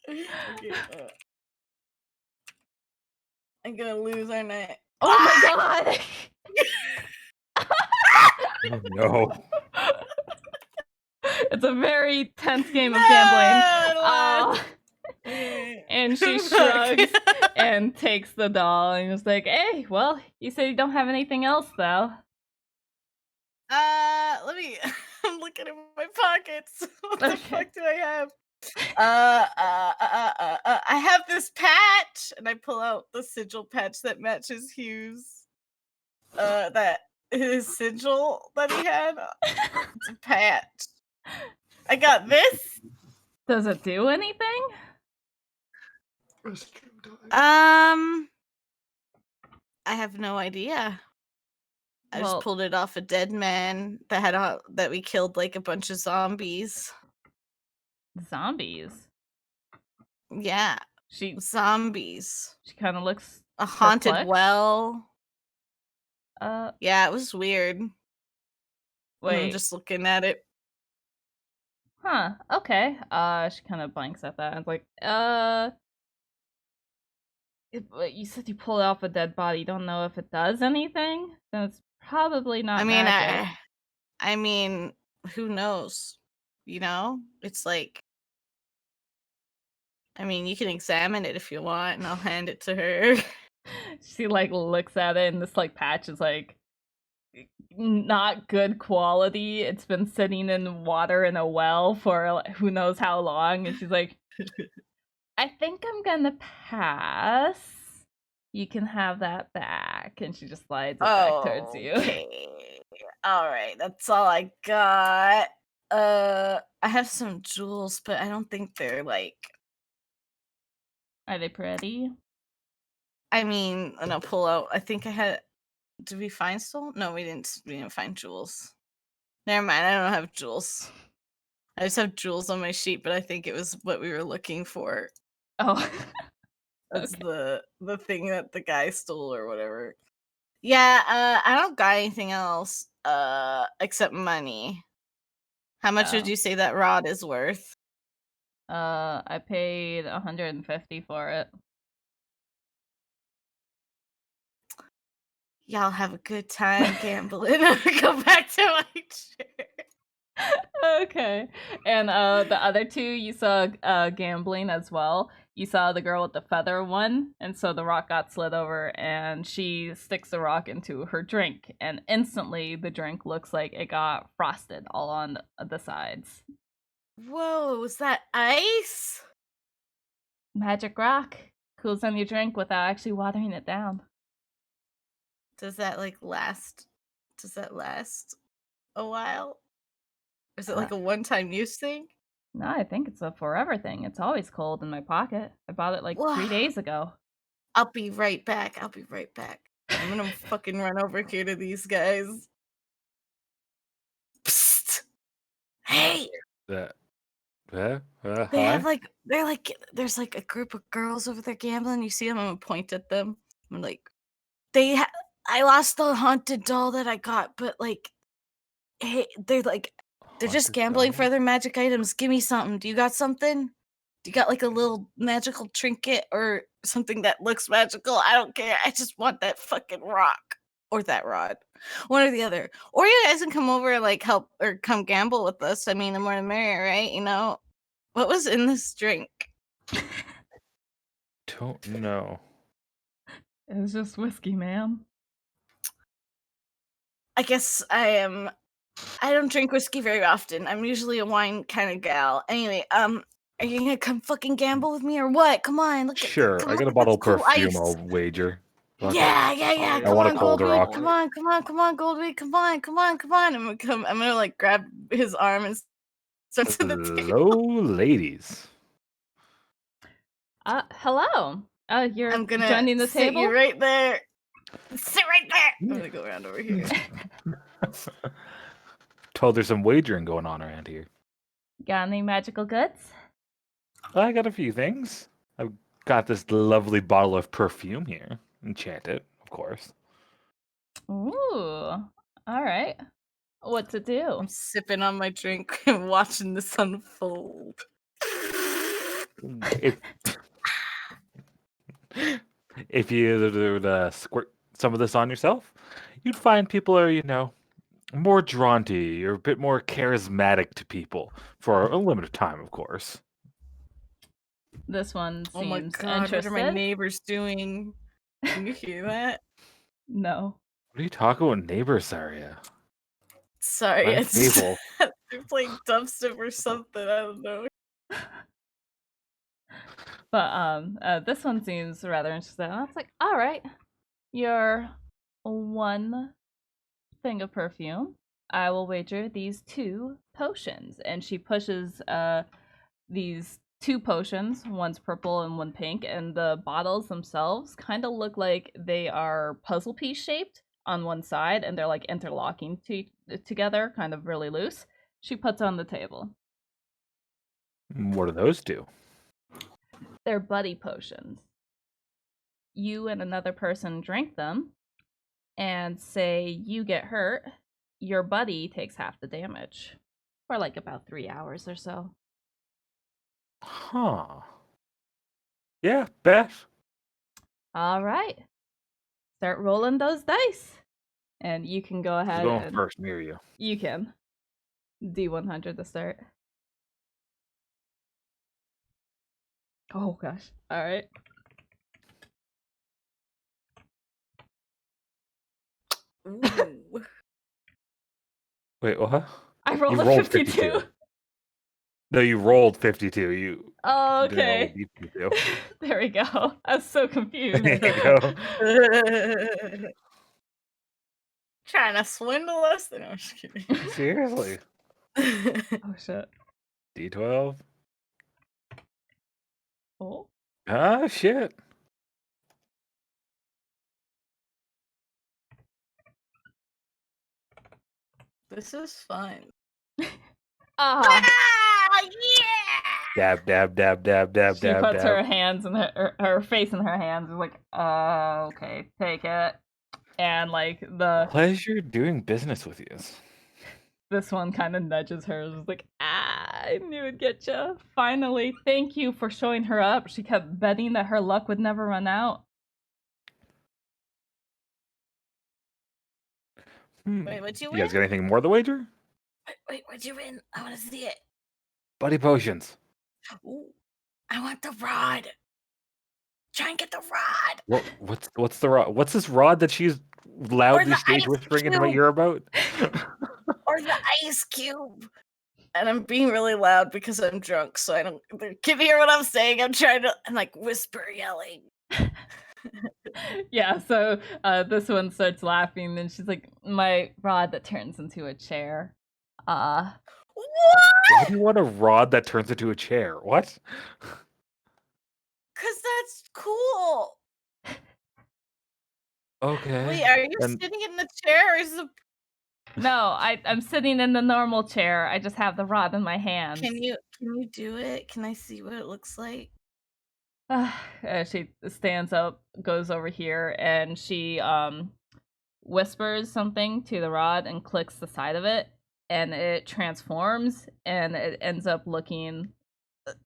Okay, I'm gonna lose, aren't I? Oh my god! Oh, no. It's a very tense game of No, gambling. I lost. And she Fuck. shrugs and takes the doll and was like, "Hey, well, you said you don't have anything else, though." Let me. I'm looking at my pockets. What the Okay. fuck do I have? I have this patch, and I pull out the sigil patch that matches Hugh's. That his sigil that he had. It's a patch. I got this. Does it do anything? I have no idea. I Well- just pulled it off a dead man that had that we killed like a bunch of zombies. Zombies. Yeah, She zombies. kind of looks A haunted perplexed. well. Uh, Yeah, it was weird. wait. I'm just looking at it. Huh. Okay. She kind of blanks at that and is like, but you said you pulled off a dead body. You don't know if it does anything? Then it's probably not magic. I mean, who knows? You know, it's like, I mean, you can examine it if you want, and I'll hand it to her. She like looks at it, and this like patch is like not good quality. It's been sitting in water in a well for like, who knows how long, and she's like, I think I'm gonna pass. You can have that back. And she just slides it back towards you. Okay. All right, that's all I got. I have some jewels, but I don't think they're like. Are they pretty? I mean, and I'll pull out. I think I had. Did we find still? No, we didn't. We didn't find jewels. Never mind. I don't have jewels. I just have jewels on my sheet, but I think it was what we were looking for. Oh. That's Okay. the thing that the guy stole or whatever. Yeah, I don't got anything else except money. How much would Oh. you say that rod is worth? I paid 150 for it. Y'all have a good time gambling. Go back to my chair. Okay. And the other two you saw gambling as well. You saw the girl with the feather one, and so the rock got slid over and she sticks the rock into her drink, and instantly the drink looks like it got frosted all on the sides. Whoa, was that ice? Magic rock cools down your drink without actually watering it down. Does that like last? Does that last a while? Is it Uh, like a one-time use thing? No, I think it's a forever thing. It's always cold in my pocket. I bought it like 3 Wha- days ago. I'll be right back. I'll be right back. I'm gonna fucking run over here to these guys. Psst. Hey, That. they have Hi. there's like a group of girls over there gambling. You see them? I'm gonna point at them. I'm like, I lost the haunted doll that I got, but like, hey, they're just Haunted gambling for doll? their magic items. Give me something. Do you got something? Do you got like a little magical trinket or something that looks magical? I don't care. I just want that fucking rock or that rod, one or the other. Or you guys can come over and like help or come gamble with us. I mean, the more the merrier, right? You know, what was in this drink? Don't know. It's just whiskey, ma'am. I guess I don't drink whiskey very often. I'm usually a wine kind of gal. Anyway, are you gonna come fucking gamble with me or what? Come on, look at Sure, come I got a on, bottle that's of cool perfume. ice. I'll wager. Fuck it. Yeah. I Come want a on, cold Goldweed. rock. Come on, Goldweed. Come on. I'm gonna like grab his arm and start to the table. Hello, ladies. Hello. You're I'm gonna joining the sit table? you right there. Sit right there. I'm gonna go around over here. Told there's some wagering going on around here. Got any magical goods? I got a few things. I've got this lovely bottle of perfume here. Enchanted, of course. Ooh. All right. What to do? I'm sipping on my drink and watching this unfold. If if you would squirt some of this on yourself, you'd find people are, more drawn to you. You're a bit more charismatic to people for a limited time, of course. This one Oh my seems god, what are my interested. neighbors doing? Can you hear that? No. What are you talking about, neighbors, Arya? Sorry, My it's just table. they're playing dubstep or something. I don't know. But this one seems rather interesting. I was like, all right, you're one thing of perfume. I will wager these 2 potions. And she pushes these 2 potions, one's purple and one pink, and the bottles themselves kind of look like they are puzzle piece shaped on one side, and they're like interlocking together, kind of really loose. She puts on the table. What do those do? They're buddy potions. You and another person drink them, and say you get hurt, your buddy takes half the damage for like about 3 hours or so. Huh. Yeah, bet. All right. Start rolling those dice. And you can go Who's ahead going and first, me or you? you can. D100 to start. Oh gosh. All right. Ooh. Wait, what? I rolled You a rolled 52. No, you rolled 52. You Oh, didn't roll a okay. D52. There we go. I was so confused. There you go. Trying to swindle us? No, I'm just kidding. Seriously. Oh shit. D12. Oh. Ah, shit. This is fun. Ah. Ah, yeah! Dab, dab, dab, dab, dab, She dab, puts her dab. hands in her face in her hands. Is like, okay, take it. And like Pleasure doing business with you. this one kind of nudges her. Is like, I knew it'd get you. Finally, thank you for showing her up. She kept betting that her luck would never run out. Wait, what'd you You win? guys got anything more to wager? Wait, what'd you win? I want to see it. Buddy potions. Ooh, I want the rod. Try and get the rod. What's the rod? What's this rod that she's loudly the stage ice whispering into my cube. ear about? Or the ice cube. And I'm being really loud because I'm drunk, so I don't. They can hear what I'm saying. I'm like whisper yelling. Yeah, so this one starts laughing, and she's like, "My rod that turns into a chair." Why What? do you want a rod that turns into a chair? What? Because that's cool. Okay. Wait, are you And sitting in the chair or is the No, I'm sitting in the normal chair. I just have the rod in my hands. can you do it? Can I see what it looks like? She stands up, goes over here, and she whispers something to the rod and clicks the side of it, and it transforms, and it ends up looking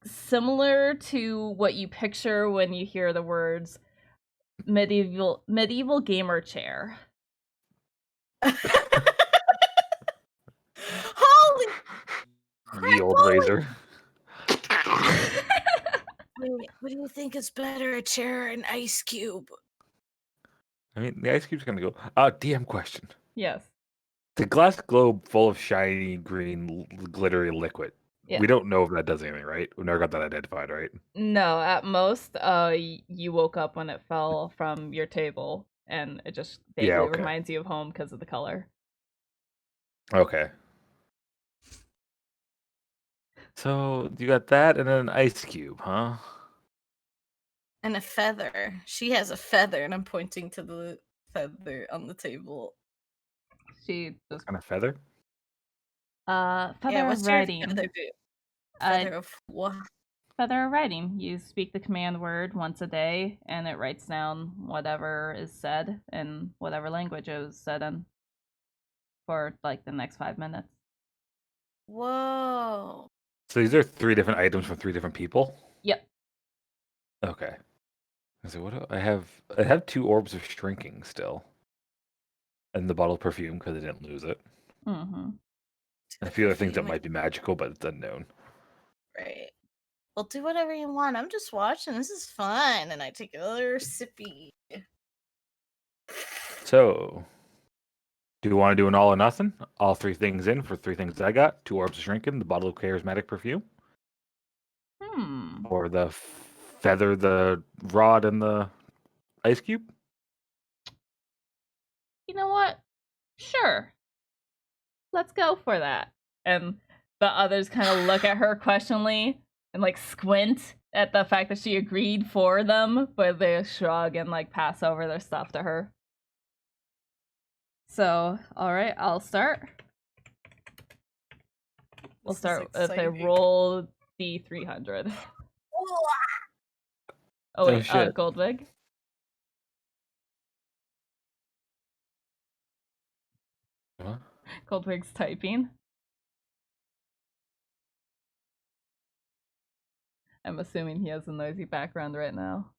similar to what you picture when you hear the words medieval gamer chair. Holy the old Holy- razor. Wait, what do you think is better, a chair or an ice cube? I mean, the ice cube's gonna go. DM question. Yes. The glass globe full of shiny green glittery liquid. Yeah. We don't know if that does anything, right? We never got that identified, right? No, at most, you woke up when it fell from your table, and it just vaguely okay. reminds you of home because of the color. Okay. So you got that and then an ice cube, huh? And a feather. She has a feather, and I'm pointing to the feather on the table. She just And a feather? feather Yeah, of what's your writing. feather do? Uh, Feather of what? Feather of writing. You speak the command word once a day, and it writes down whatever is said in whatever language it was said in for like the next 5 minutes. Whoa. So these are 3 different items from 3 different people? Yep. Okay. So what do I have? I have 2 orbs of shrinking still. And the bottle of perfume because I didn't lose it. Mm-hmm. And a few other things that might be magical, but it's unknown. Right. Well, do whatever you want. I'm just watching. This is fun. And I take another sippy. So, do you want to do an all or nothing? All 3 things in for 3 things I got: 2 orbs of shrinking, the bottle of charismatic perfume, or the feather, the rod, and the ice cube. You know what? Sure. Let's go for that. And the others kind of look at her questioningly and like squint at the fact that she agreed for them, but they shrug and like pass over their stuff to her. So, alright, I'll start. We'll This is start with a exciting. roll D300. Oh wait, shit. Goldwig. Huh? Goldwig's typing. I'm assuming he has a noisy background right now.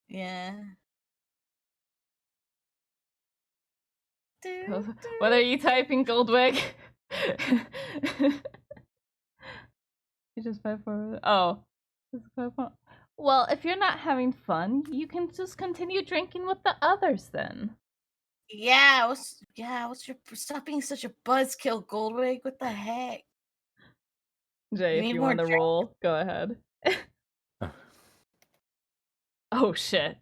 Yeah. What are you typing, Goldwig? You just 5-4. Oh. Just 5-4. Well, if you're not having fun, you can just continue drinking with the others then. Yeah, what's your stop being such a buzzkill, Goldwig? What the heck? Jay, You if need you more want to drink? roll, go ahead. Oh shit.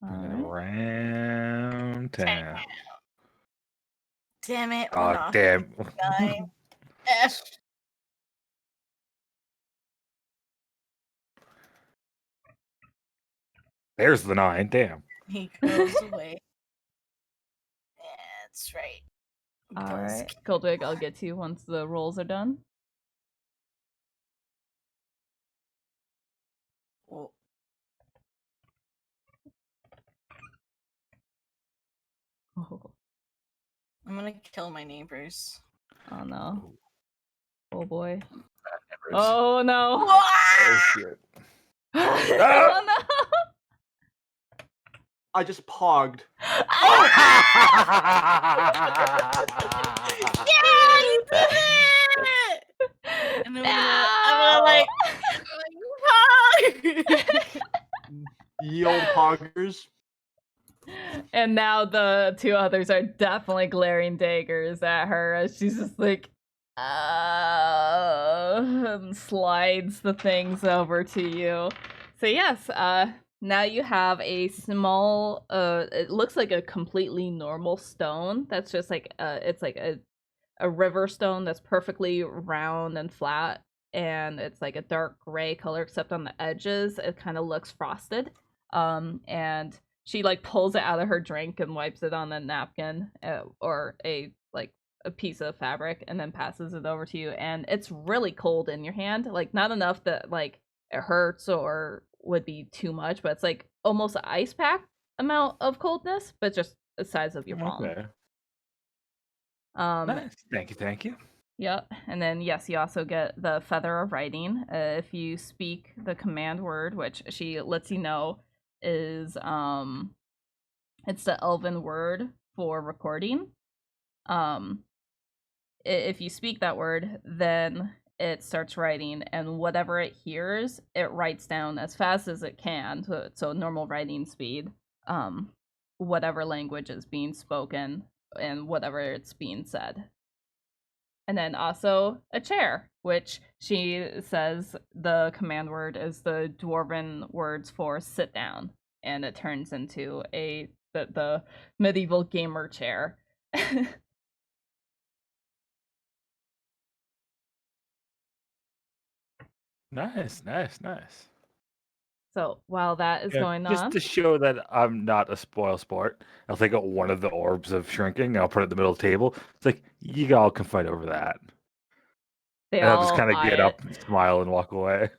Alright. Around town. Damn it. Oh, damn. Guy. F. There's the 9. Damn. He goes away. That's right. Alright. Goldwig, I'll get to you once the rolls are done. Well, Oh, I'm gonna kill my neighbors. oh no. Oh boy. Neighbors. Oh no. Oh, shit. Oh no. I just pogged. Yeah, you did it! And then I'm like, Ye old poggers. And now the 2 others are definitely glaring daggers at her as she's just like, slides the things over to you. So yes, now you have a small, it looks like a completely normal stone. That's just like, it's like a river stone that's perfectly round and flat, and it's like a dark gray color, except on the edges it kind of looks frosted. And she like pulls it out of her drink and wipes it on a napkin, or a piece of fabric, and then passes it over to you. And it's really cold in your hand, like not enough that like it hurts or would be too much, but it's like almost an ice pack amount of coldness, but just the size of your palm. Okay. Nice. Thank you. Yep. And then yes, you also get the feather of writing. If you speak the command word, which she lets you know is it's the elven word for recording. If you speak that word, then it starts writing, and whatever it hears, it writes down as fast as it can, so normal writing speed, whatever language is being spoken and whatever it's being said. And then also a chair, which she says the command word is the dwarven words for sit down, and it turns into the medieval gamer chair. Nice. So while that is going just on, to show that I'm not a spoil sport, I'll take out one of the orbs of shrinking. I'll put it in the middle of the table. It's like you all can fight over that, they and I'll just all kind of eye get it. up, and smile, and walk away.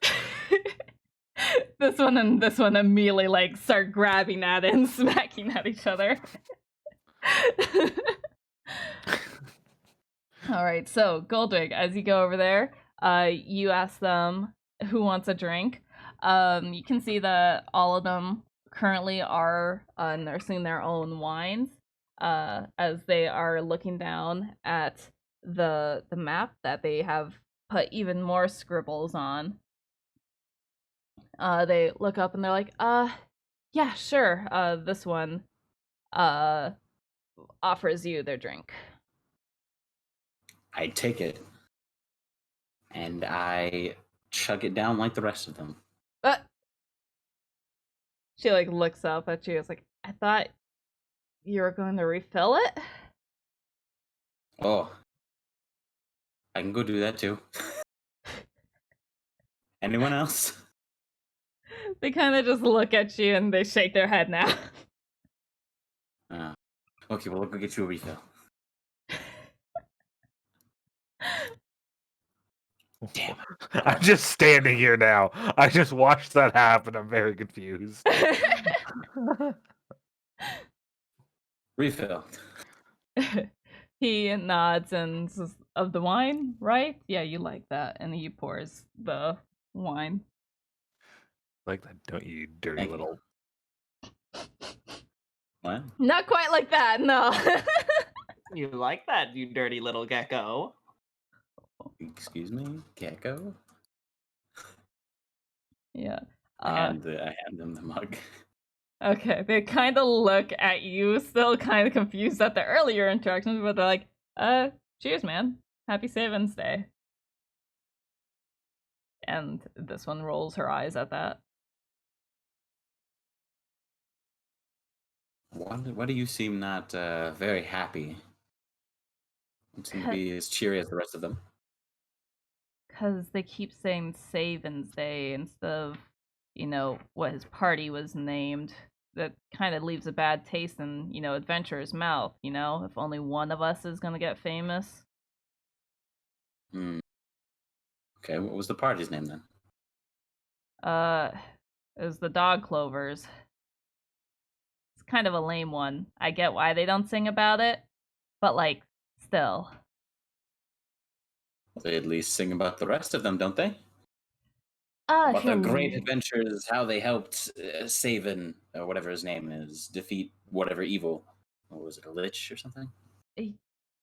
This one and this one immediately like start grabbing at it and smacking at each other. All right, so Goldwig, as you go over there, you ask them who wants a drink. You can see that all of them currently are nursing their own wines, as they are looking down at the map that they have put even more scribbles on. They look up and they're like, yeah, sure. This one offers you their drink. I take it and I chug it down like the rest of them. She like looks up at you. It's like, I thought you were going to refill it. Oh, I can go do that too. Anyone else? They kind of just look at you and they shake their head now. Okay, well, I'll go get you a refill. Damn it. I'm just standing here now. I just watched that happen. I'm very confused. Refill. He nods and says, of the wine, right? Yeah, you like that. And he pours the wine. Like that, don't you dirty Thank you. little. What? Not quite like that, no. You like that, you dirty little gecko? Excuse me, gecko? Yeah. I hand them the mug. Okay, they kind of look at you, still kind of confused at the earlier interactions, but they're like, cheers, man. Happy Savings Day. And this one rolls her eyes at that. Why do you seem not very happy? You seem to be as cheery as the rest of them. Because they keep saying Savings Day instead of, what his party was named. That kind of leaves a bad taste in, Adventurer's mouth, if only one of us is going to get famous. Okay, what was the party's name then? It was the Dog Clovers. It's kind of a lame one. I get why they don't sing about it, but, still. They at least sing about the rest of them, don't they? About their great adventures, how they helped Saven, or whatever his name is, defeat whatever evil. Or was it a lich or something?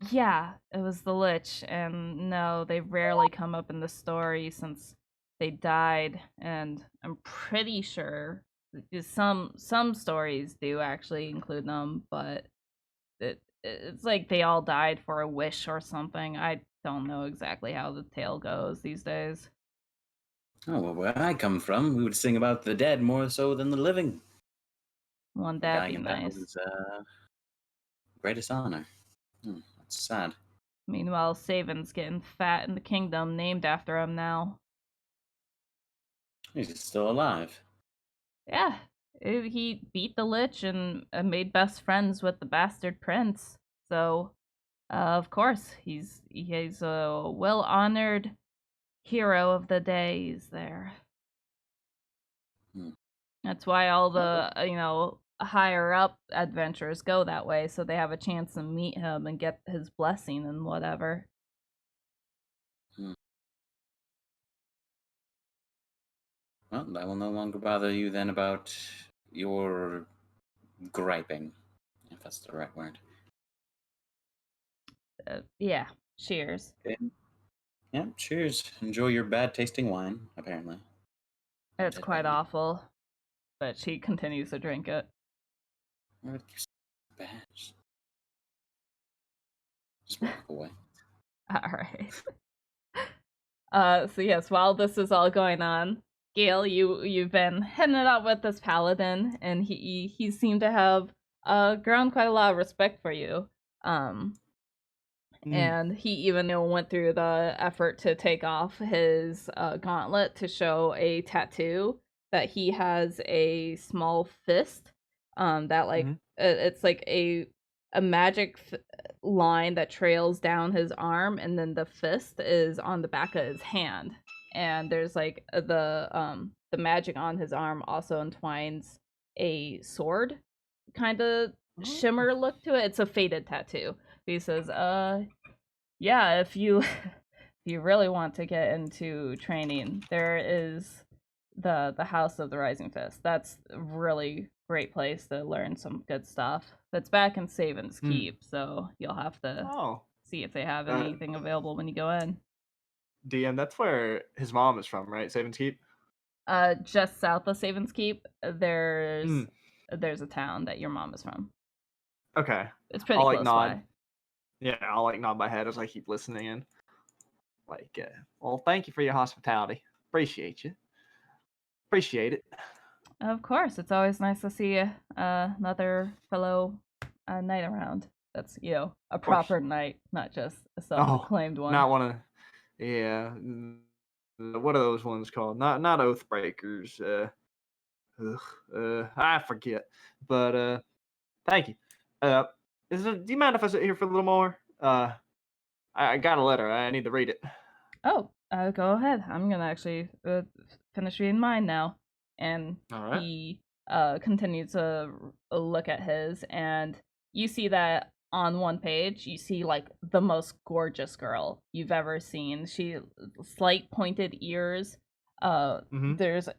Yeah, it was the Lich, and no, they rarely come up in the story since they died, and I'm pretty sure some stories do actually include them, but it's like they all died for a wish or something. I don't know exactly how the tale goes these days. Oh, well, where I come from, we would sing about the dead more so than the living. Wouldn't that Dying be in battle nice? is greatest honor. That's sad. Meanwhile, Savin's getting fat in the kingdom named after him now. He's still alive. Yeah, he beat the Lich and made best friends with the bastard prince. So, of course, he's a well-honored hero of the days there. That's why all the, higher up adventurers go that way, so they have a chance to meet him and get his blessing and whatever. Well, I will no longer bother you then about your griping, if that's the right word. Yeah, cheers. Okay. Yeah, cheers. Enjoy your bad tasting wine, apparently. It's quite awful, but she continues to drink it. It's bad. Just walk away. Alright. So yes, while this is all going on, Gale, you've been hitting it up with this paladin, and he seemed to have grown quite a lot of respect for you. And he even went through the effort to take off his gauntlet to show a tattoo that he has a small fist. That like it's like a magic line that trails down his arm, and then the fist is on the back of his hand. And there's like the magic on his arm also entwines a sword kind of shimmer look to it. It's a faded tattoo. He says, yeah, if you if you really want to get into training, there is the House of the Rising Fist. That's a really great place to learn some good stuff. That's back in Savin's Keep, so you'll have to see if they have anything available when you go in. DM, that's where his mom is from, right? Savin's Keep? Just south of Savin's Keep, there's a town that your mom is from. Okay. It's pretty close by. Yeah, I'll like nod my head as I keep listening in. Like, well, thank you for your hospitality. Appreciate you. Appreciate it. Of course, it's always nice to see another fellow knight around. That's, a proper knight, not just a self-proclaimed one. Not one of, yeah. What are those ones called? Not oath breakers. I forget. But thank you. Do you mind if I sit here for a little more? I got a letter. I need to read it. Oh, go ahead. I'm gonna actually finish reading mine now. And he continues to look at his, and you see that on one page, you see like the most gorgeous girl you've ever seen. She slight pointed ears. There's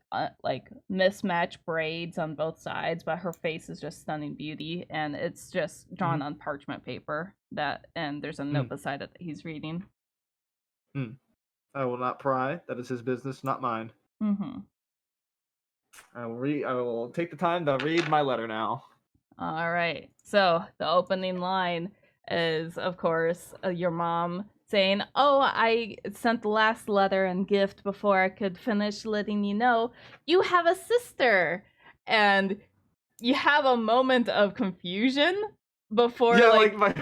like mismatched braids on both sides, but her face is just stunning beauty, and it's just drawn on parchment paper. And there's a note beside it that he's reading. I will not pry. That is his business, not mine. I will take the time to read my letter now. All right. So the opening line is, of course, your mom saying, "Oh, I sent the last letter and gift before I could finish letting you know you have a sister." And you have a moment of confusion before, like my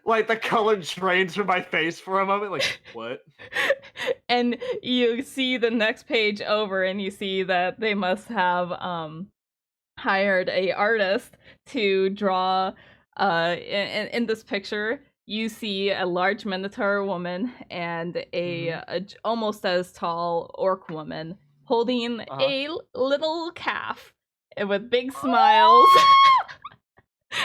like the color drains from my face for a moment. Like, what? And you see the next page over, and you see that they must have hired a artist to draw. In this picture, you see a large minotaur woman and a almost as tall orc woman holding a little calf with big smiles.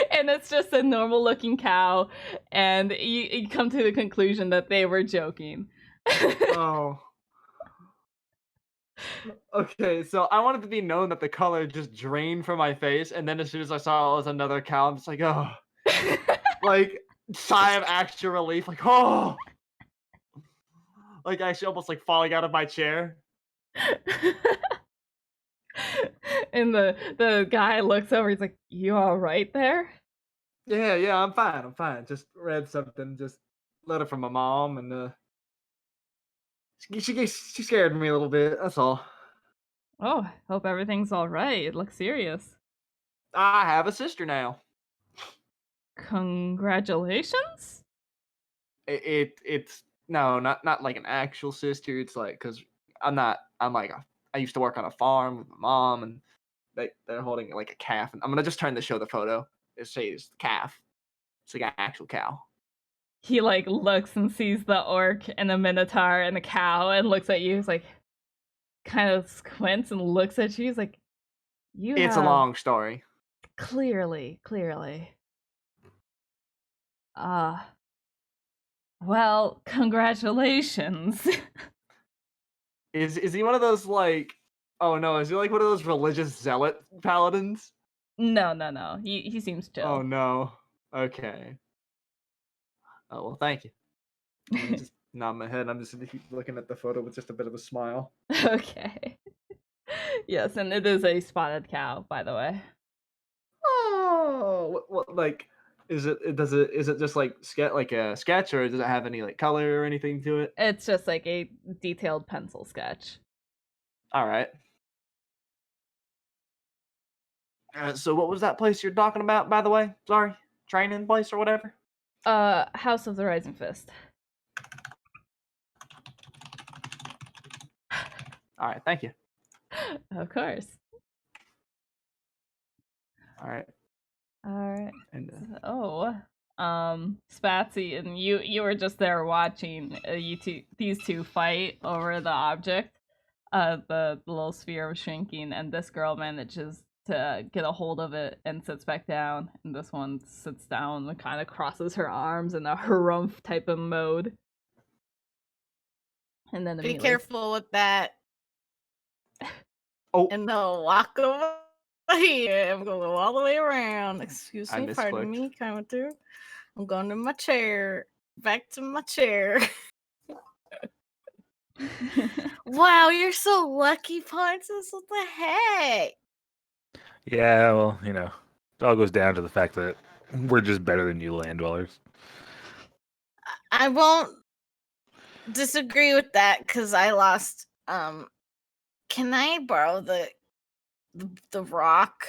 And it's just a normal looking cow, and you come to the conclusion that they were joking. Oh. Okay, so I wanted to be known that the color just drained from my face, and then as soon as I saw it was another cow, I'm just like, oh. Like, sigh of actual relief, like, oh. Like, actually almost like falling out of my chair. And the guy looks over, he's like, "You all right there?" Yeah, I'm fine. Just read something, just letter from my mom, and She scared me a little bit. That's all. Oh, hope everything's all right. It looks serious. I have a sister now. Congratulations. It's no, not like an actual sister. It's like because I'm like I used to work on a farm with my mom, and they're holding like a calf. And I'm gonna just turn to show the photo. It says calf. It's like an actual cow. He like looks and sees the orc and the minotaur and the cow and looks at you. He's like, kind of squints and looks at you. He's like, It's a long story. Clearly. Well, congratulations. Is he one of those like? Oh no, is he like one of those religious zealot paladins? No. He seems chill. Oh no. Okay. Oh well, thank you. I just nod my head. I'm just looking at the photo with just a bit of a smile. Okay. Yes, and it is a spotted cow, by the way. Oh, what like? Is it just like a sketch, or does it have any like color or anything to it? It's just like a detailed pencil sketch. All right. So what was that place you're talking about, by the way? Sorry, training place or whatever. House of the Rising Fist. All right, thank you. Of course. All right. And Spatsy, and you were just there watching these two fight over the object. The little sphere was shrinking, and this girl manages to get a hold of it and sits back down, and this one sits down and kind of crosses her arms in a harumph type of mode. And then be careful with that. Oh, and they'll walk over here. I'm gonna go all the way around. Excuse me, pardon me, coming through. I'm going to my chair. Back to my chair. Wow, you're so lucky, Pontus. What the heck? Yeah, well, you know, it all goes down to the fact that we're just better than you land dwellers. I won't disagree with that because I lost. Can I borrow the rock?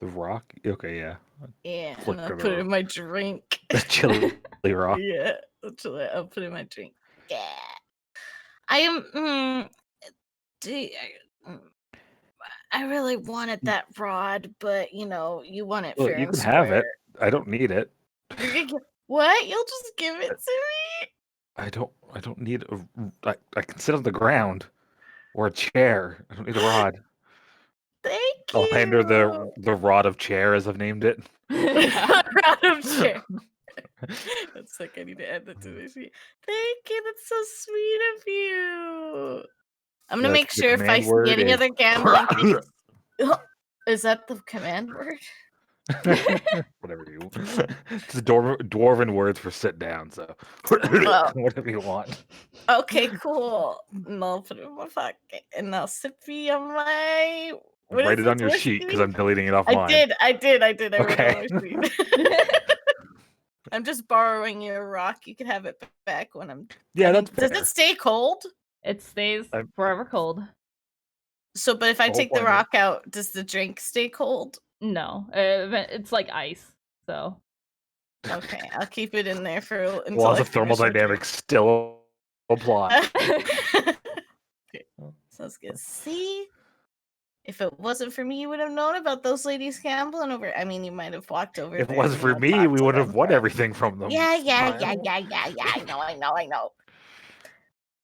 The rock? Okay, yeah. Yeah, and I'll put it in my drink. The chili rock. Yeah, I'll put it in my drink. Yeah. I am. I really wanted that rod, but you know, you want it fair. You can have it. I don't need it. What? You'll just give it to me? I don't need I can sit on the ground or a chair. I don't need a rod. Thank you. I'll hand her the rod of chair, as I've named it. Rod of chair. That's like I need to add that to the sheet. Thank you. That's so sweet of you. I'm gonna make sure if I see any other gambling things. Is that the command word? Whatever you want. It's dwarven words for sit down, so whatever you want. Okay, cool. And I'll put it in my pocket and I'll sip me on my write it on your sheet because I'm deleting it off mine. I did. I okay. wrote it on my sheet. I'm just borrowing your rock. You can have it back when I'm. Yeah, that's fair. Does it stay cold? It stays forever cold. So, but if I take the rock out, does the drink stay cold? No, it's like ice. So. Okay, I'll keep it in there for. Laws of thermodynamics still apply. Okay. Sounds good. See, if it wasn't for me, you would have known about those ladies gambling over. I mean, you might have walked over. If it wasn't for me, we would have won everything from them. Yeah. I know.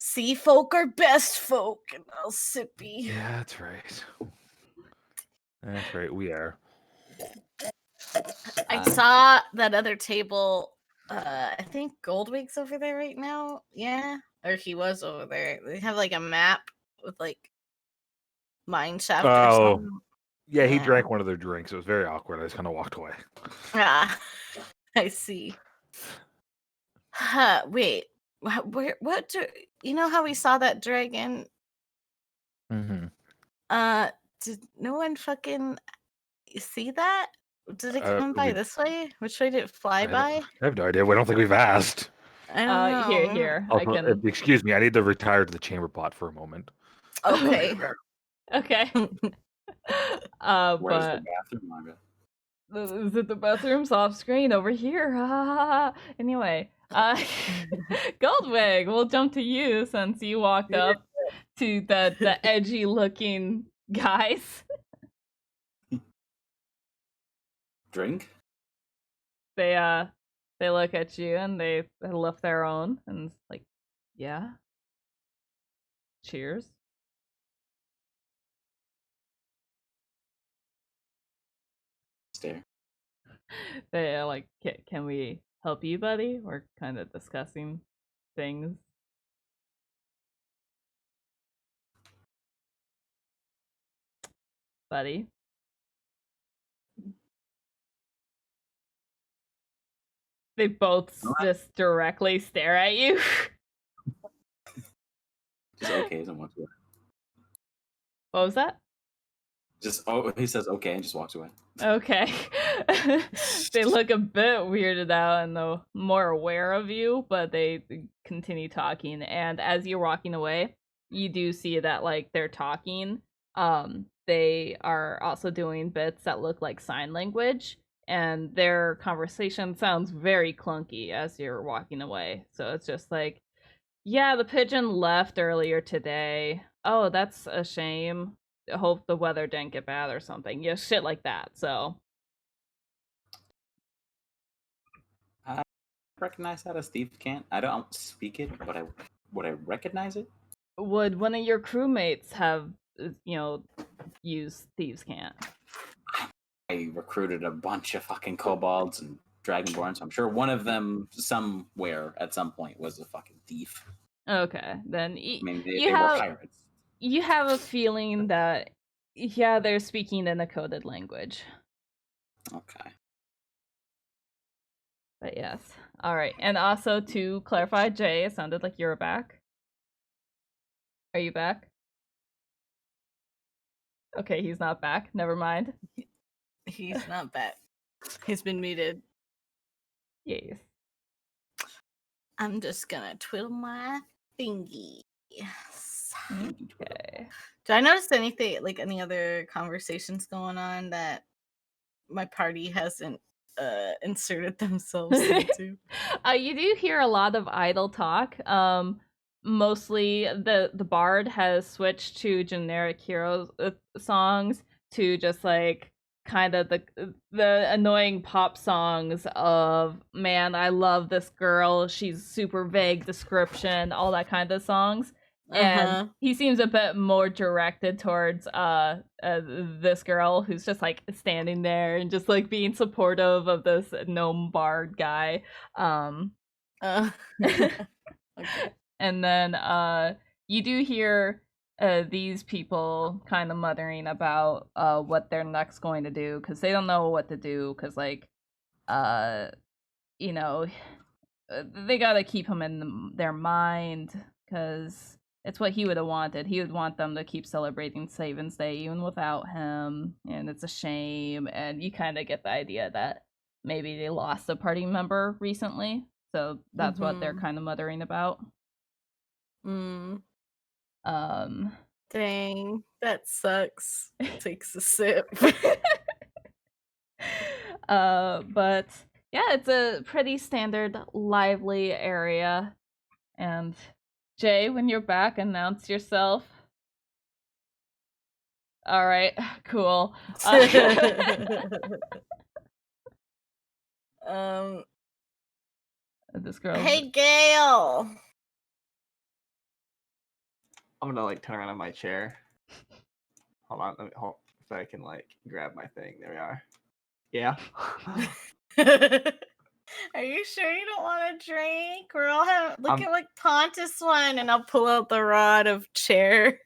Sea folk are best folk, and I'll sippy. Yeah, that's right. That's right. We are. I saw that other table. I think Goldwig's over there right now. Yeah, or he was over there. They have like a map with like mine shaft. Oh, yeah. He drank one of their drinks. It was very awkward. I just kind of walked away. Ah, I see. Wait. What? You know how we saw that dragon? Mm-hmm. Did no one fucking see that? Did it come by this way? Which way did it fly by? I have no idea. I don't think we've asked. I don't know. Here. I Also, can. excuse me, I need to retire to the chamber pot for a moment. Okay. Okay. Where's But the bathroom, Marga? is it the bathroom's off screen over here? Anyway, Goldwig, we'll jump to you since you walked up to the edgy looking guys. Drink? They look at you and they lift their own and it's like, yeah. Cheers. Stare. They like, can we help you, buddy? We're kind of discussing things. Buddy. They both just directly stare at you. Just okay and walks away. What was that? He says okay and just walks away. Okay. They look a bit weirded out and though more aware of you, but they continue talking. And as you're walking away, you do see that like they're talking. They are also doing bits that look like sign language, and their conversation sounds very clunky as you're walking away. So it's just like, yeah, the pigeon left earlier today. Oh, that's a shame. I hope the weather didn't get bad or something. Yeah, shit like that. So I recognize that as Steve can't. I don't speak it, but would I recognize it? would one of your crewmates have, used Thieves' Cant? I recruited a bunch of fucking kobolds and dragonborns. So I'm sure one of them somewhere at some point was a fucking thief. Okay, then I mean, they were pirates. You have a feeling that, yeah, they're speaking in a coded language. Okay. But yes. All right. And also to clarify, Jay, it sounded like you're back. Are you back? Okay, he's not back. Never mind. He's not back. He's been muted. Yes. I'm just gonna twiddle my thingy. Yes. Okay. Did I notice anything, like any other conversations going on that my party hasn't inserted themselves into? You do hear a lot of idle talk. Mostly the bard has switched to generic hero songs to just like kind of the annoying pop songs of, man, I love this girl, she's super vague description, all that kind of songs. And he seems a bit more directed towards this girl who's just like standing there and just like being supportive of this gnome bard guy. Okay. And then you do hear these people kind of muttering about what they're next going to do, because they don't know what to do, because like they gotta keep him in their mind, because it's what he would have wanted. He would want them to keep celebrating Savings Day even without him, and it's a shame. And you kind of get the idea that maybe they lost a party member recently, so that's what they're kind of muttering about. Dang, that sucks. Takes a sip. But yeah, it's a pretty standard lively area. And Jay, when you're back, announce yourself. All right, cool. This girl. Hey, Gail. I'm gonna like turn around in my chair. Hold on, so I can like grab my thing. There we are. Yeah. Are you sure you don't want to drink? We're all look at like Pontus one, and I'll pull out the rod of chair.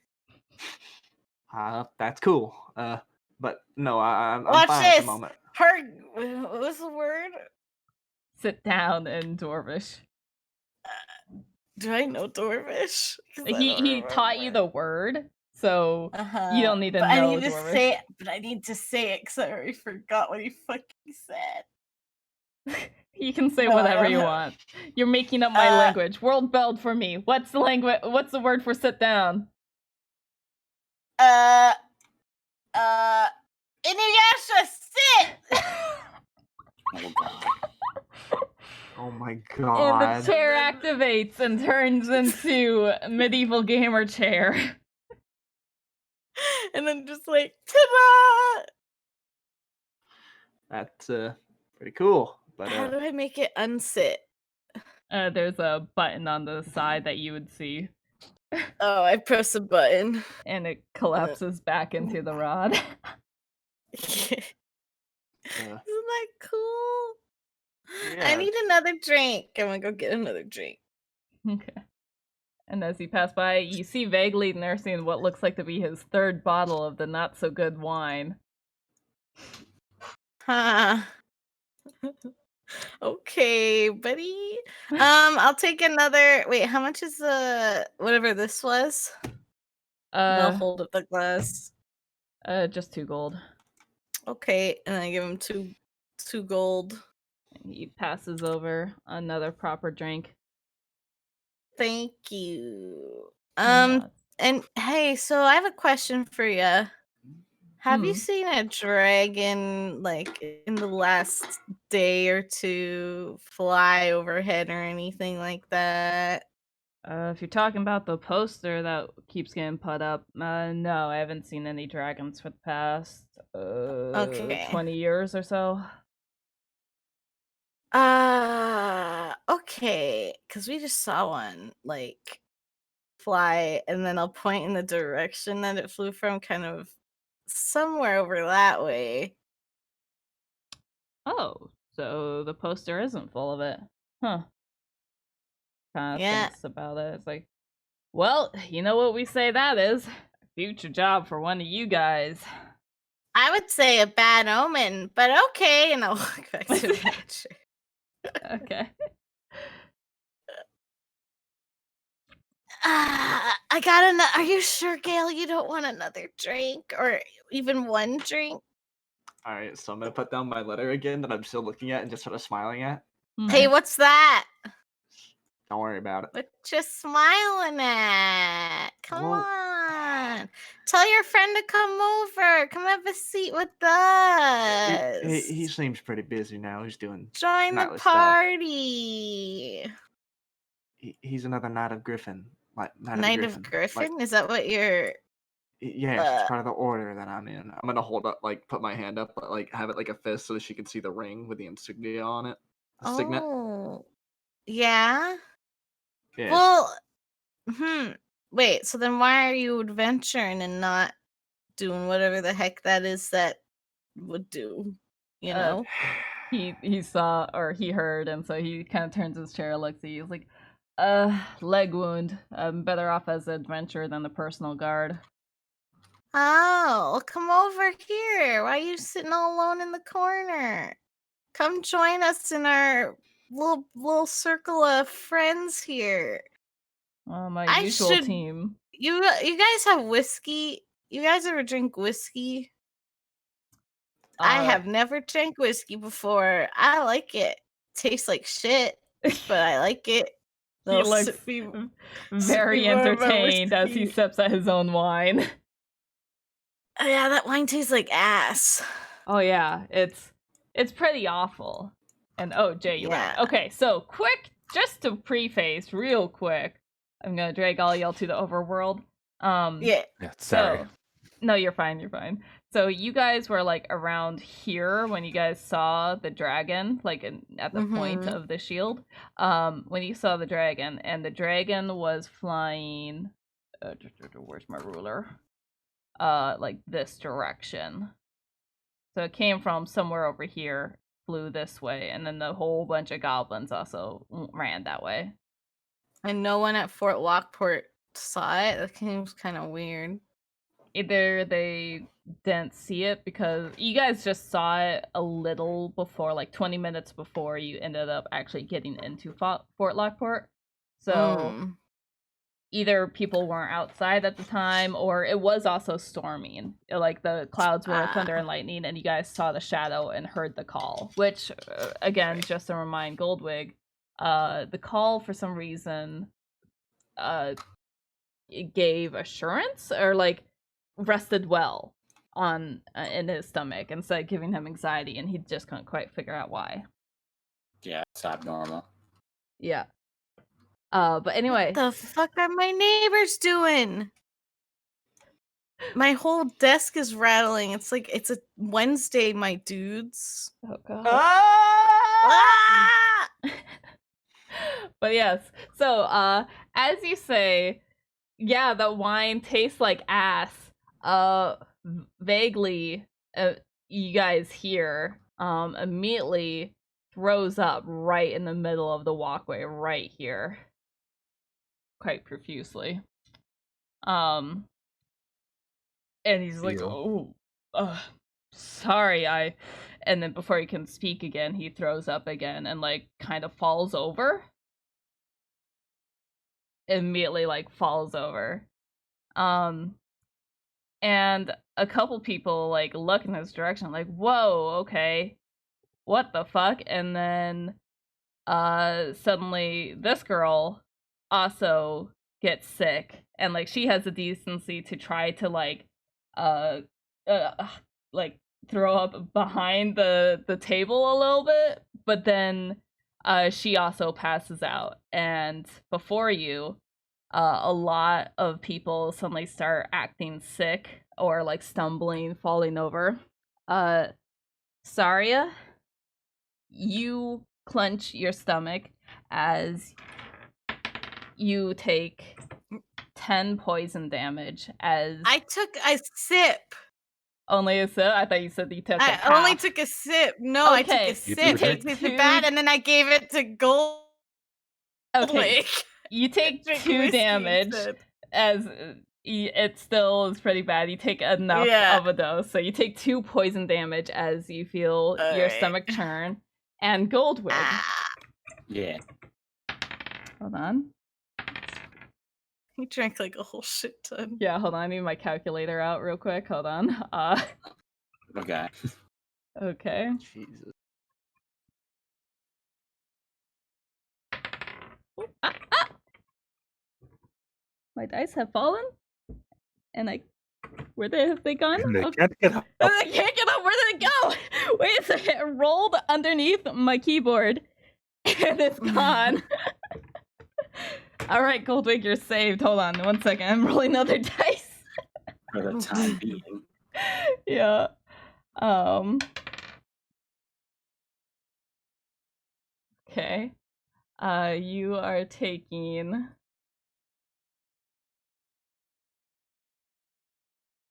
That's cool. But no, I'm Watch fine this. at the moment. What's the word? Sit down in Dwarvish. Do I know Dwarvish? He taught you the word, so you don't need to know Dwarvish. But I need to say it because I already forgot what he fucking said. You can say No, I whatever don't you know. want. You're making up my language. World build for me. What's the language? What's the word for sit down? Inuyasha, sit! Oh god. Oh my And god. the chair activates and turns into medieval gamer chair. And then just like, ta-da! That's pretty cool. But How do I make it unsit? There's a button on the side that you would see, Oh, I press a button. and it collapses back into the rod. Isn't uh, that cool? I Yeah. need another drink. I'm gonna go get another drink. Okay. And as you pass by, you see vaguely nursing what looks like to be his third bottle of the not-so-good wine. Huh. Okay, buddy. I'll take another. Wait, how much is the whatever this was? I'll hold up the glass. Just 2 gold. Okay, and I give him two gold. And he passes over another proper drink. Thank you. Yeah. And hey, so I have a question for you. Have you seen a dragon like in the last day or two fly overhead or anything like that? If you're talking about the poster that keeps getting put up, no, I haven't seen any dragons for the past 20 years or so. Okay, because we just saw one like fly, and then I'll point in the direction that it flew from, kind of somewhere over that way. Oh, so the poster isn't full of it. Huh. Kind of Yeah. thinks about it. It's like, well, you know what we say that is? A future job for one of you guys. I would say a bad omen, but okay, and I'll walk back to the chair. Okay. I got Are you sure, Gail, you don't want another drink or even one drink? All right, so I'm gonna put down my letter again that I'm still looking at and just sort of smiling at. Hey, what's that? Don't worry about it. What you smiling at? Come Well- on. Tell your friend to come over. Come have a seat with us. He seems pretty busy now. He's doing. Join the nightly stuff. party. He's another Knight of Griffin. Knight of Griffin? Is that what you're... Yeah, it's part of the order that I'm in. I'm gonna hold up, put my hand up, have it like a fist so that she can see the ring with the insignia on it. The signet. Oh. Yeah? Yeah. Well, wait, so then why are you adventuring and not doing whatever the heck that is that would do, you know? He saw or he heard, and so he kind of turns his chair, looks at you, he's like, leg wound. I'm better off as an adventurer than a personal guard. Oh, come over here. Why are you sitting all alone in the corner? Come join us in our little circle of friends here. My usual team. You guys have whiskey? You guys ever drink whiskey? I have never drank whiskey before. I like it. Tastes like shit, but I like it. He looks very entertained as he sips at his own wine. Yeah, that wine tastes like ass. Oh yeah, it's pretty awful. And oh, Jay, you're right. Okay, so quick, just to preface, real quick, I'm gonna drag all y'all to the overworld. Yeah, sorry. So, no, you're fine. You're fine. So you guys were like around here when you guys saw the dragon, like at the point of the shield. When you saw the dragon, and the dragon was flying. Where's my ruler? Like this direction. So it came from somewhere over here, flew this way, and then the whole bunch of goblins also ran that way. And no one at Fort Lockport saw it. That seems kind of weird. Either they didn't see it because you guys just saw it a little before, like 20 minutes before you ended up actually getting into Fort Lockport. So either people weren't outside at the time, or it was also storming. Like the clouds were thunder and lightning, and you guys saw the shadow and heard the call. Which, again, just to remind Goldwig, the call for some reason, it gave assurance or like rested well on in his stomach instead of giving him anxiety, and he just couldn't quite figure out why. Yeah, it's abnormal. Yeah. But anyway. What the fuck are my neighbors doing? My whole desk is rattling. It's like it's a Wednesday, my dudes. Oh god. Ah! But yes. So as you say, yeah, the wine tastes like ass. Vaguely you guys hear immediately throws up right in the middle of the walkway right here. Quite profusely. And he's like, oh, sorry, and then before he can speak again, he throws up again and like kind of falls over. Immediately like falls over. And a couple people like look in his direction like, whoa, okay, what the fuck? And then suddenly this girl also gets sick, and like she has the decency to try to like like throw up behind the table a little bit, but then she also passes out. And before you, a lot of people suddenly start acting sick or like stumbling, falling over. Saria, you clench your stomach as you take 10 poison damage. As I took a sip. Only a sip? I thought you said you took I half. only took a sip. No, I took a Okay, sip. you It take tasted bad, and then I gave it to Goldwig. Okay, you take Drink 2 whiskey damage instead. as it still is pretty bad. You take enough Yeah. of a dose, so you take 2 poison damage as you feel your Alright. stomach churn. And Goldwig, Yeah. hold on. He drank like a whole shit ton. Yeah, hold on. I need my calculator out real quick. Hold on. Okay. Okay. Jesus. My dice have fallen, and where have they gone? And they Okay. can't get up. I can't get up. Where did it go? Wait a second. It rolled underneath my keyboard, and it's gone. All right, Goldwig, you're saved. Hold on 1 second. I'm rolling another dice. For the time being. Yeah. Okay. You are taking.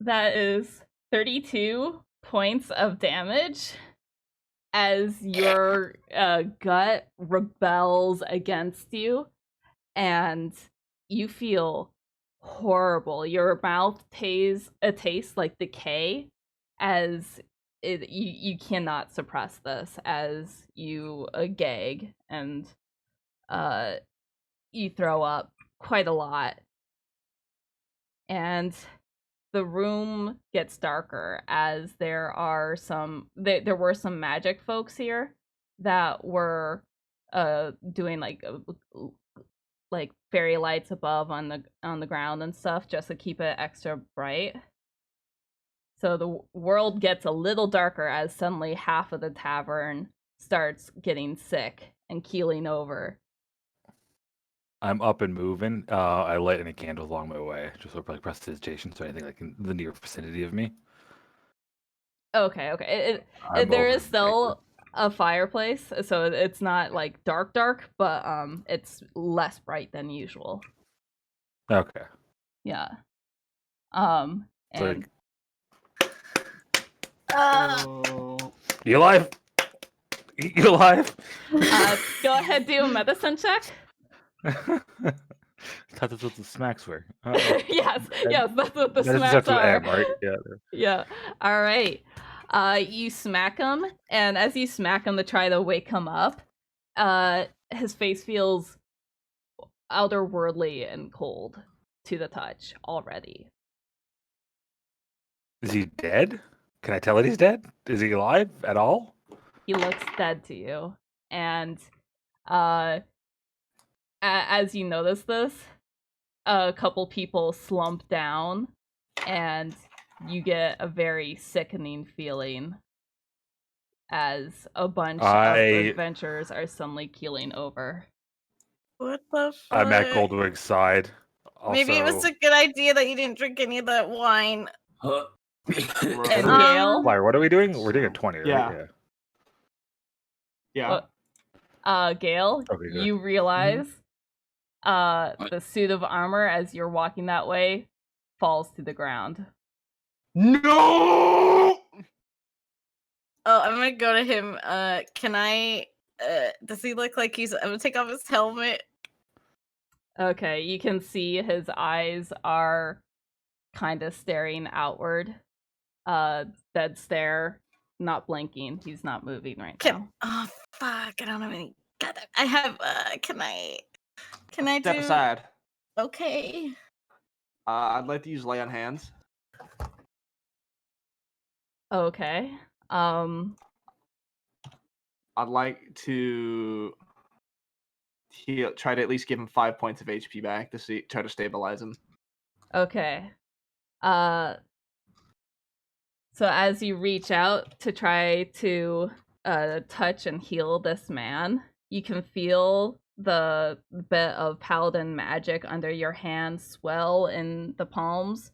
That is 32 points of damage as your gut rebels against you, and you feel horrible. Your mouth tastes like decay, as you cannot suppress this as you gag, and you throw up quite a lot, and the room gets darker as there were some magic folks here that were doing like fairy lights above on the ground and stuff just to keep it extra bright. So the world gets a little darker as suddenly half of the tavern starts getting sick and keeling over. I'm up and moving. I light any candles along my way, just so like prestidigitation, so anything like in the near vicinity of me. Okay. I'm There over is still a fireplace, so it's not like dark, but it's less bright than usual. Okay. Yeah. So, And you alive? You alive? go ahead, do a medicine check. I thought that's what the smacks were. Yes, that's what the That smacks starts with are. M, right? Yeah. Yeah. All right. You smack him, and as you smack him to try to wake him up, his face feels outerworldly and cold. to the touch already. Is he dead? Can I tell that he's dead? Is he alive at all? He looks dead to you, and as you notice this, a couple people slump down, and you get a very sickening feeling as a bunch of adventurers are suddenly keeling over. What the fuck? I'm at Goldwig's side. Also... Maybe it was a good idea that you didn't drink any of that wine. Huh? And Gale? Why, what are we doing? We're doing a 20, right? Yeah. Gale, Okay, good. you realize the suit of armor, as you're walking that way, falls to the ground. No! Oh, I'm gonna go to him. Can I? Does he look like he's? I'm gonna take off his helmet. Okay, you can see his eyes are kind of staring outward. Dead stare, not blinking. He's not moving right now. Oh fuck! I don't have any. God, I have. Can I Step do? aside. Okay. I'd like to use lay on hands. Okay. I'd like to try to at least give him 5 points of HP back to try to stabilize him. Okay. So as you reach out to try to touch and heal this man, you can feel the bit of paladin magic under your hand swell in the palms,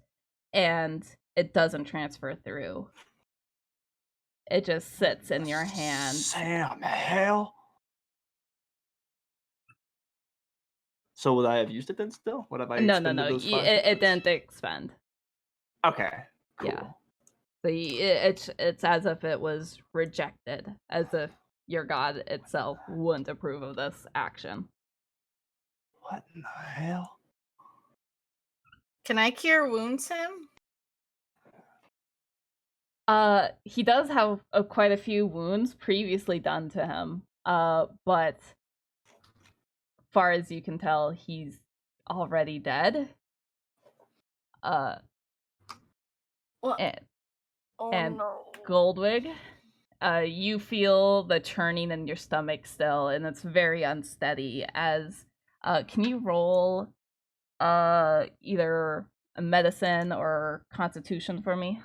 and it doesn't transfer through. It just sits in your hand. Sam, hell. So would I have used it then still? What have I No. those It didn't expend. Okay. Cool. Yeah. So it's as if it was rejected, as if your god itself wouldn't approve of this action. What in the hell? Can I cure wounds him? He does have quite a few wounds previously done to him. But far as you can tell, he's already dead. What? And no. Goldwig, you feel the churning in your stomach still, and it's very unsteady. As can you roll either a medicine or constitution for me?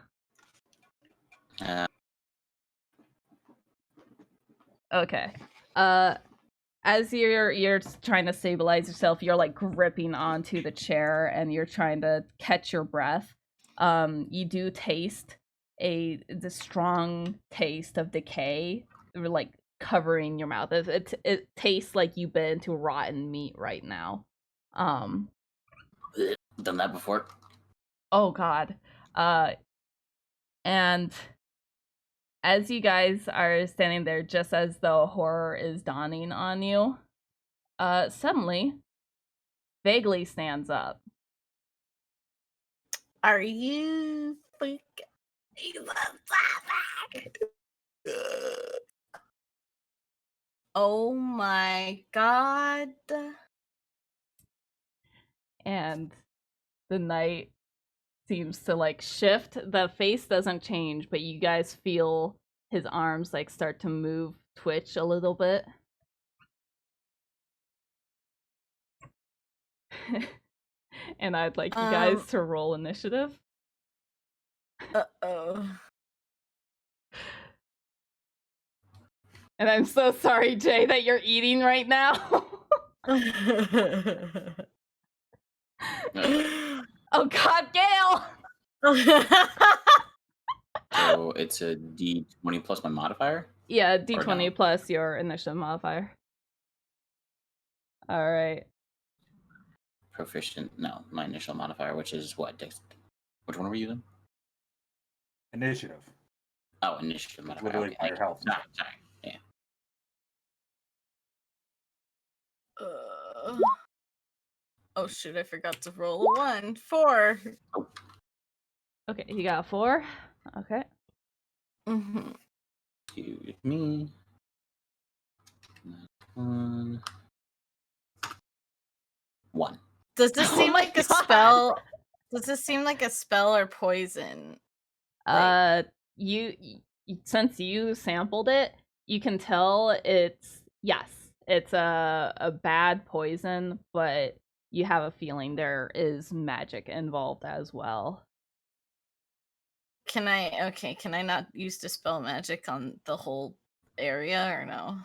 Okay. As you're trying to stabilize yourself, you're like gripping onto the chair and you're trying to catch your breath. You do taste the strong taste of decay, like covering your mouth. It tastes like you bit into rotten meat right now. Done that before. Oh God. And as you guys are standing there, just as the horror is dawning on you, suddenly, Vaguely stands up. Are you freaking? Oh my god. And the night seems to like shift. The face doesn't change, but you guys feel his arms like start to move, twitch a little bit. And I'd like you guys to roll initiative. Uh-oh. And I'm so sorry, Jay, that you're eating right now. Oh God, Gale! So it's a D20 plus my modifier? Yeah, D20 no? plus your initiative modifier. All right. Proficient. No, my initial modifier, which is what? Which one were you using? Initiative. Oh, initiative modifier. Literally Okay. your health. Sorry. Yeah. Oh shoot, I forgot to roll a 1. 4. Oh. Okay, you got 4. Okay. Mm-hmm. Excuse me. 1. Does this Oh seem my like a God. spell? Does this seem like a spell or poison? You since you sampled it, you can tell it's a bad poison, but you have a feeling there is magic involved as well. Can I not use dispel magic on the whole area or no?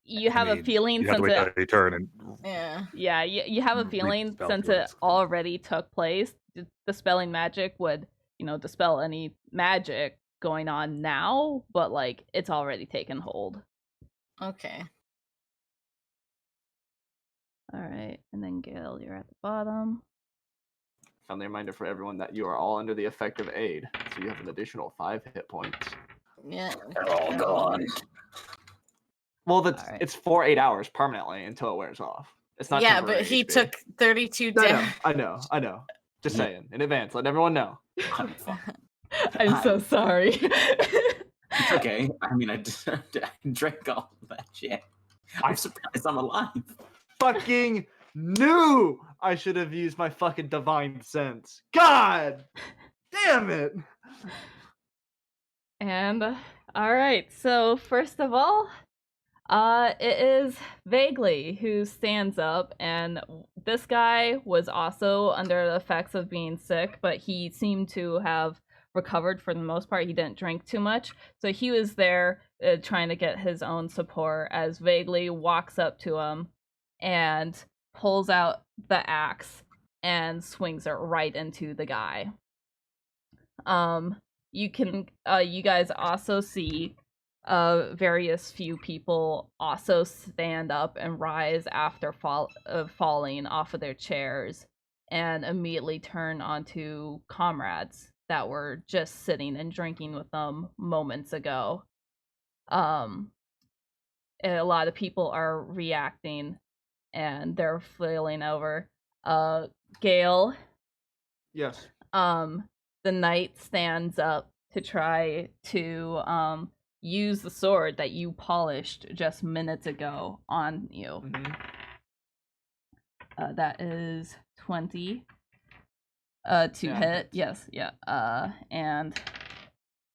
You have a feeling you have to since wait it till they turn and Yeah. you have a feeling Re-spell since through it it. already took place, dispelling magic would, dispel any magic going on now, but like it's already taken hold. Okay. All right, and then Gale, you're at the bottom. Friendly reminder for everyone that you are all under the effect of aid, so you have an additional 5 hit points. Yeah. They're all gone. Well, Alright. it's for 8 hours permanently until it wears off. It's not Yeah, temporary but he HP. took 32 No, damage. I know. Just saying in advance, let everyone know. I'm fine. I'm so sorry. It's okay. I mean, I drank all of that shit. I'm surprised I'm alive. Fucking knew I should have used my fucking divine sense. God damn it. And all right, so first of all, it is Vaguely who stands up, and this guy was also under the effects of being sick, but he seemed to have recovered for the most part. He didn't drink too much, so he was there trying to get his own support as Vaguely walks up to him and pulls out the axe and swings it right into the guy. You guys also see various few people also stand up and rise after falling off of their chairs and immediately turn onto comrades that were just sitting and drinking with them moments ago. A lot of people are reacting and they're flailing over. Gale. Yes. The knight stands up to try to use the sword that you polished just minutes ago on you. Mm-hmm. That is 20 to hit. Yes, yeah. And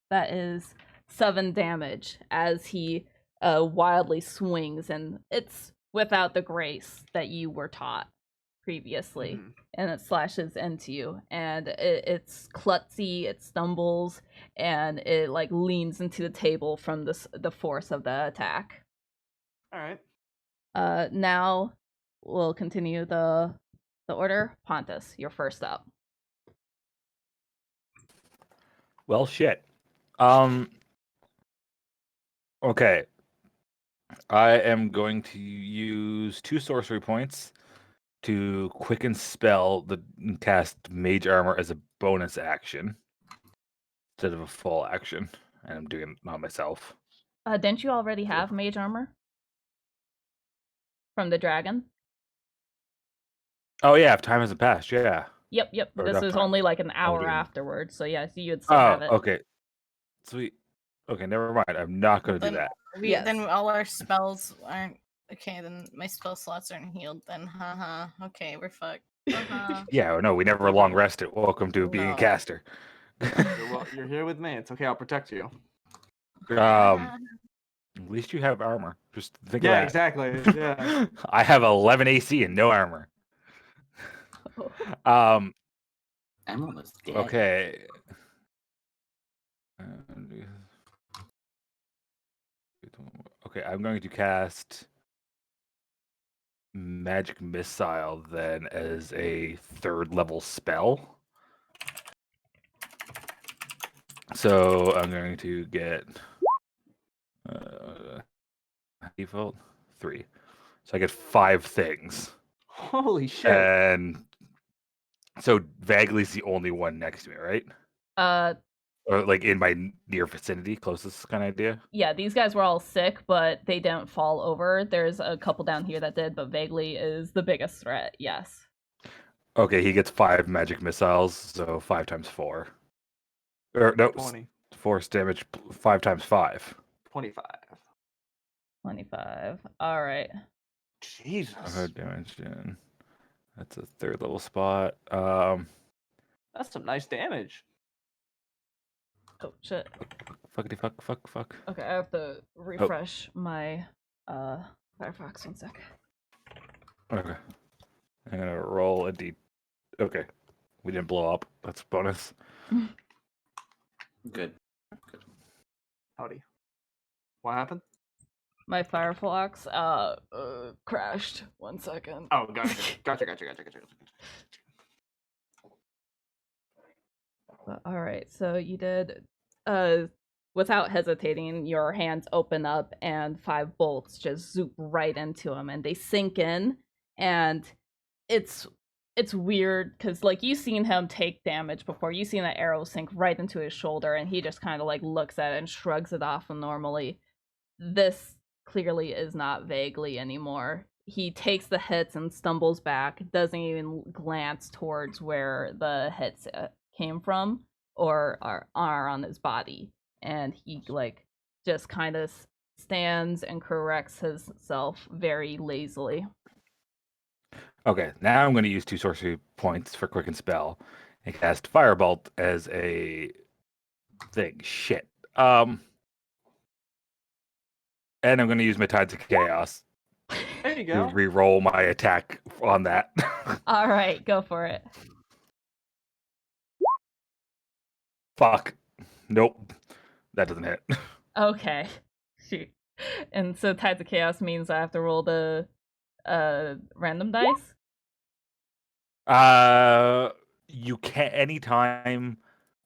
that is 7 damage as he wildly swings, and it's without the grace that you were taught previously. Mm-hmm. And it slashes into you, and it's klutzy, it stumbles, and it like leans into the table from the force of the attack. All right. Now we'll continue the order. Pontus, you're first up. Well, shit. Okay. I am going to use 2 sorcery points to quicken spell and cast Mage Armor as a bonus action instead of a full action, and I'm doing it on myself. Didn't you already have Mage Armor from the dragon? Oh yeah, if time hasn't passed, yeah. Yep. Or This enough was time. only like an hour doing- afterwards, so yeah, you would still have it. Okay. Sweet. Okay, never mind. I'm not going to do that. Yes. Then all our spells aren't okay. Then my spell slots aren't healed. Then, haha. Okay, we're fucked. Yeah, no, we never long rested. Welcome to being a No. caster. You're here with me. It's okay. I'll protect you. At least you have armor. Just think of that. Yeah, exactly. Yeah. I have 11 AC and no armor. I'm almost dead. Okay. Okay, I'm going to cast Magic Missile then as a 3rd level spell. So I'm going to get default 3. So I get 5 things. Holy shit. And so Vaguely's the only one next to me, right? Or like in my near vicinity, closest kind of idea. Yeah, these guys were all sick, but they didn't fall over. There's a couple down here that did, but Vaguely is the biggest threat, yes. Okay, he gets 5 magic missiles, so 5 times 4. Or no, 20. force damage 5 times 5. 25. 25. All right. Jesus. Hard damage. Yeah. That's a 3rd level spot. That's some nice damage. Oh shit. Fuck. Okay, I have to refresh my Firefox 1 sec. Okay. I'm gonna roll a D. Okay. We didn't blow up. That's a bonus. Good. Howdy. What happened? My Firefox crashed. 1 second. Oh, gotcha. All right, so you did without hesitating, your hands open up and 5 bolts just zoop right into him and they sink in, and it's weird because like you've seen him take damage before. You've seen that arrow sink right into his shoulder and he just kind of like looks at it and shrugs it off normally. This clearly is not vaguely anymore. He takes the hits and stumbles back, doesn't even glance towards where the hits came from or are on his body, and he like just kind of stands and corrects himself very lazily. Okay, now I'm going to use 2 sorcery points for Quicken Spell and cast Firebolt as a thing. Shit. And I'm going to use my Tides of Chaos There you to go. re-roll my attack on that. All right, go for it. Fuck. Nope. That doesn't hit. Okay. Shoot. And so Tides of Chaos means I have to roll the random dice? You can't, anytime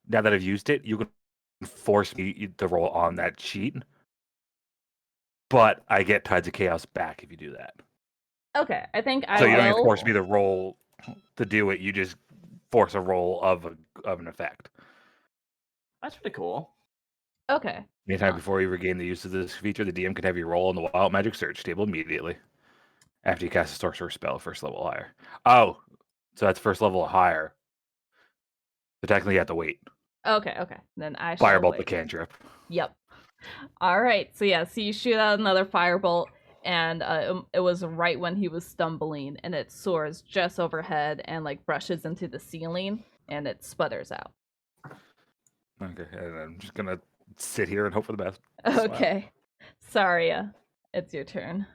now that I've used it, you can force me to roll on that sheet. But I get Tides of Chaos back if you do that. Okay, I think I So you will. don't even force me to roll to do it. You just force a roll of an effect. That's pretty cool. Okay. Anytime before you regain the use of this feature, the DM can have you roll on the Wild Magic search table immediately after you cast a sorcerer spell 1st level or higher. Oh, so that's 1st level or higher. So technically you have to wait. Okay. Then I shall Firebolt the wait. cantrip. Yep. All right. So yeah, so you shoot out another firebolt, and it was right when he was stumbling, and it soars just overhead and like brushes into the ceiling, and it sputters out. Okay, and I'm just gonna sit here and hope for the best. Okay. Saria, it's your turn.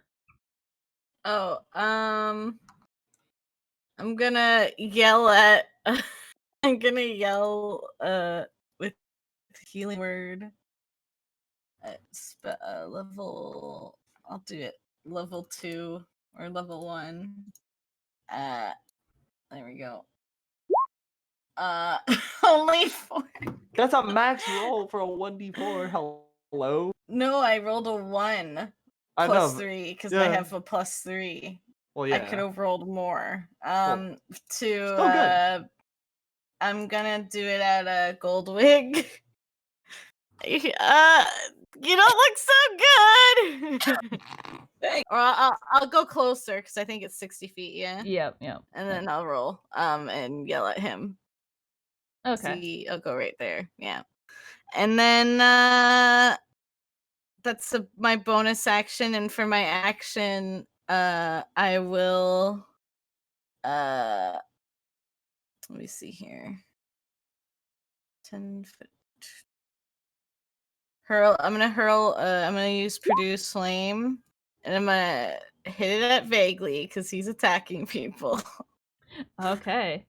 Oh, I'm gonna yell at. I'm gonna yell with healing word. Level. I'll do it. Level 2 or level 1. There we go. Only 4. That's a max roll for a 1d4. Hello? No, I rolled a 1 I plus know. 3 because yeah. I have a plus 3. Well, yeah. I could have rolled more. Well, To still good. I'm gonna do it at a Goldwig. You don't look so good. Or I'll go closer because I think it's 60 feet. Yeah. Yep. And then I'll roll and yell at him. Okay. See, I'll go right there. Yeah. And then that's my bonus action, and for my action, I will let me see here. 10 foot. I'm gonna use Produce Flame, and I'm gonna hit it at Vaguely because he's attacking people. Okay.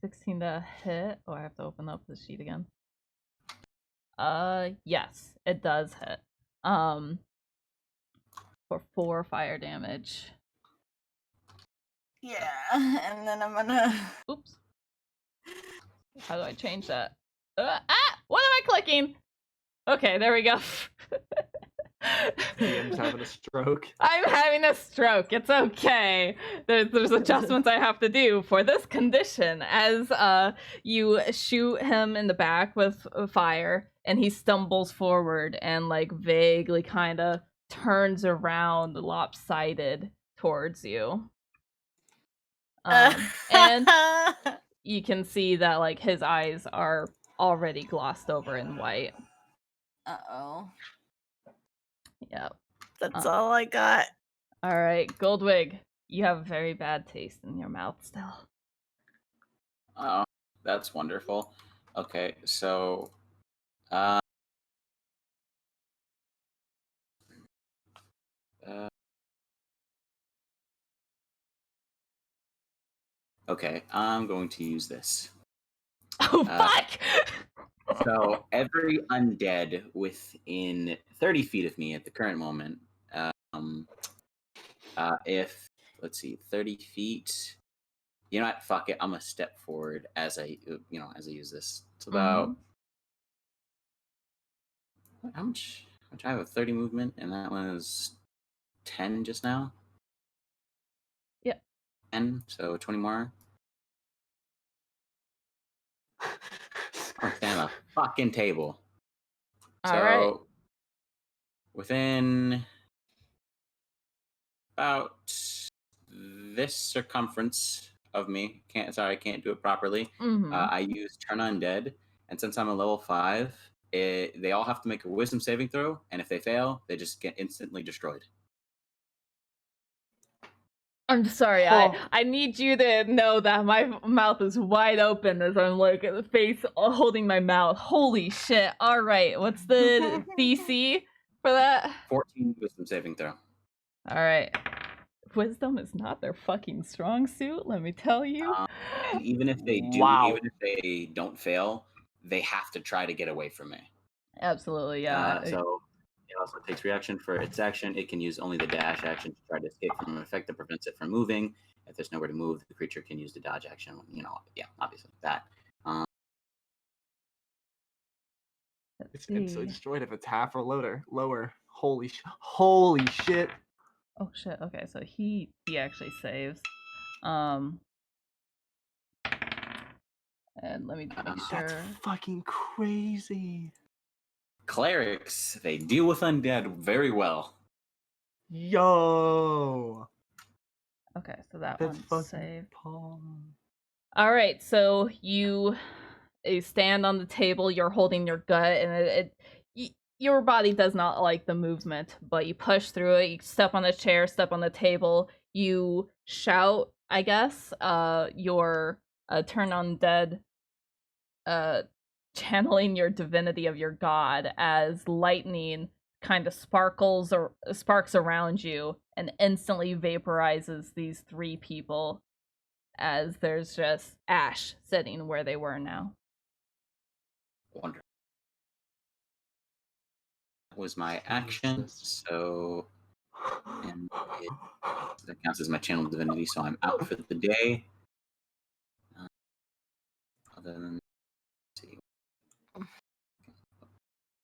16 to hit. Oh, I have to open up the sheet again. Yes, it does hit. For 4 fire damage. Yeah, and then I'm gonna. Oops. How do I change that? What am I clicking? Okay, there we go. DM's having a stroke. I'm having a stroke. It's okay. There's adjustments I have to do for this condition. As you shoot him in the back with fire, and he stumbles forward and like vaguely kind of turns around lopsided towards you. And you can see that like his eyes are already glossed over in white. Uh-oh. Yep. That's all I got. All right, Goldwig, you have very bad taste in your mouth still. Oh, that's wonderful. Okay, so okay, I'm going to use this. Oh, fuck! So every undead within 30 feet of me at the current moment, if, let's see, 30 feet, you know what, fuck it, I'm gonna step forward as I use this. It's about, how much I have? A 30 movement, and that was 10 just now? Yep. 10, so 20 more. I'm standing on a fucking table. All right. Within about this circumference of me, I can't do it properly. I use Turn Undead, and since I'm a level 5, they all have to make a Wisdom saving throw, and if they fail, they just get instantly destroyed. I'm sorry, I need you to know that my mouth is wide open as I'm like face holding my mouth. Holy shit. All right, what's the DC for that? 14 Wisdom saving throw. All right. Wisdom is not their fucking strong suit, let me tell you. And even if they do, even if they don't fail, they have to try to get away from me. Absolutely, yeah. So it also takes reaction for its action. It can use only the dash action to try to escape from an effect that prevents it from moving. If there's nowhere to move, the creature can use the dodge action. Obviously that. It's instantly destroyed if it's half or lower. Holy shit. Oh shit. Okay, so he actually saves. And let me make sure. That's fucking crazy. Clerics, they deal with undead very well. Yo. Okay, so that one's saved. Palm. All right, so you stand on the table. You're holding your gut, and your body does not like the movement, but you push through it. You step on the chair, step on the table. You shout, I guess, your turn undead, channeling your divinity of your god as lightning kind of sparks around you and instantly vaporizes these 3 people as there's just ash sitting where they were now. Wonderful. That was my action, so and that counts as my channel divinity, so I'm out for the day. Other than, let's see.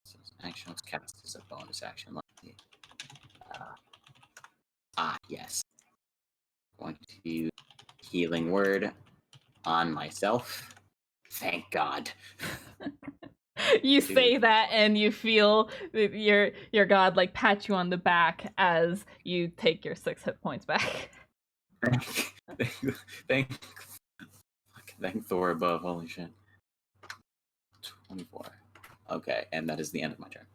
So action, let's cast as a bonus action. Yes. Going to use healing word on myself. Thank God. You say that and you feel your god like pat you on the back as you take your 6 hit points back. Thank Thor above. Holy shit. 24. Okay, and that is the end of my turn.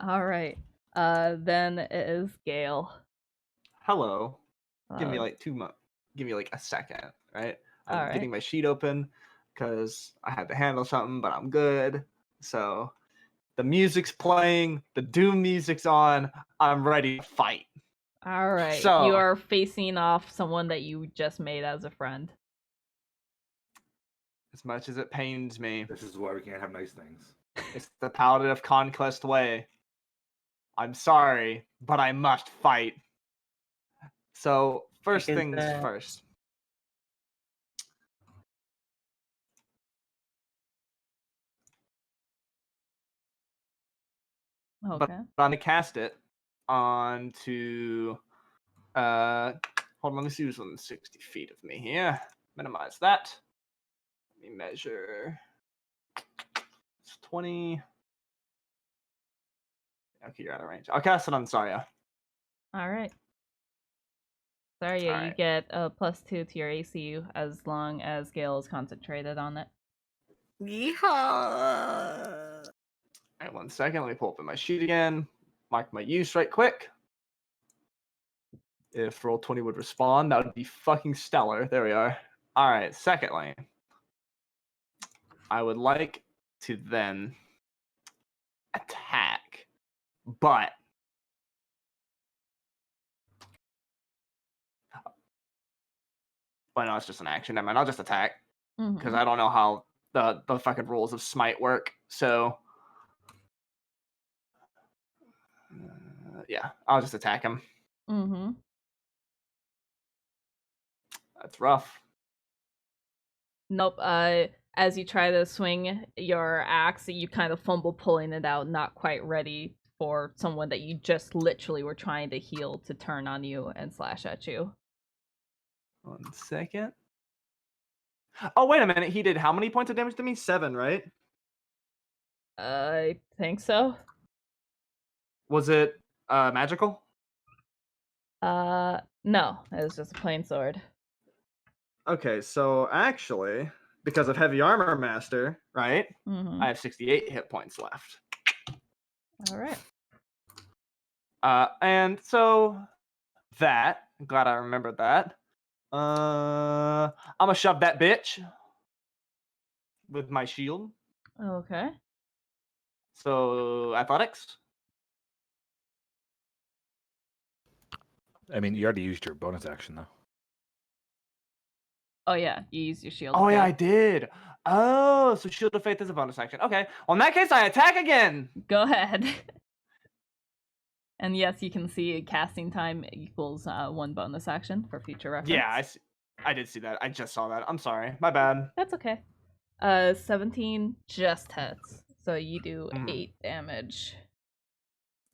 All right. Then it is Gale. Hello. Give me like give me like a second, right? I'm getting my sheet open because I had to handle something, but I'm good. So the music's playing, the Doom music's on. I'm ready to fight. All right. So, you are facing off someone that you just made as a friend. As much as it pains me, this is why we can't have nice things. It's the Paladin of Conquest way. I'm sorry, but I must fight. So, first things first. Okay. But I'm gonna cast it onto hold on, let me see who's within 60 feet of me here. Minimize that. Let me measure. It's 20. Okay, you're out of range. I'll cast it on Zarya. All right. Zarya, you get a +2 to your AC as long as Gale is concentrated on it. Yeehaw! right, 1 second. Let me pull up my sheet again. Mark my use right quick. If Roll20 would respond, that would be fucking stellar. There we are. All right, secondly, I would like to then attack, but no, it's just an action. Never mind, I'll just attack because I don't know how the fucking rules of smite work. So yeah, I'll just attack him. That's rough. Nope. As you try to swing your axe, you kind of fumble pulling it out, not quite ready for someone that you just literally were trying to heal to turn on you and slash at you. 1 second. Oh, wait a minute. He did how many points of damage to me? 7, right? I think so. Was it magical? No. It was just a plain sword. Okay, so actually, because of Heavy Armor Master, right? I have 68 hit points left. All right. And so that, I'm glad I remembered that. I'm gonna shove that bitch with my shield. Okay. So athletics. I mean, you already used your bonus action though. Oh yeah, you used your shield. Oh yeah, I did. Oh, so Shield of Faith is a bonus action. Okay. Well, in that case, I attack again. Go ahead. And yes, you can see casting time equals 1 bonus action for future reference. Yeah, I did see that. I just saw that. I'm sorry. My bad. That's okay. 17 just hits, so you do 8 damage.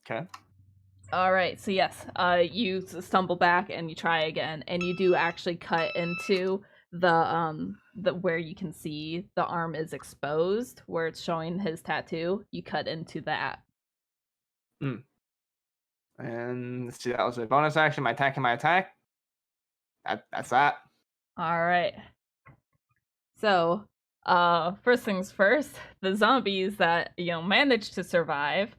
Okay. All right, so yes, you stumble back and you try again, and you do actually cut into the where you can see the arm is exposed, where it's showing his tattoo. You cut into that. And let's see, that was a bonus action. My attack and my attack. That's that. All right. So, first things first, the zombies that managed to survive.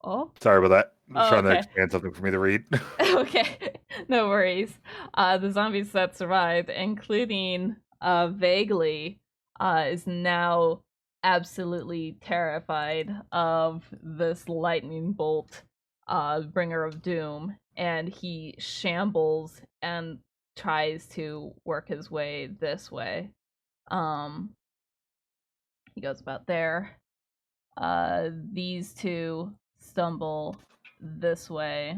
Oh, sorry about that. I'm trying okay. to expand something for me to read. Okay, no worries. The zombies that survived, including Vaguely, is now absolutely terrified of this lightning bolt, bringer of doom, and he shambles and tries to work his way this way. He goes about there. These two stumble this way,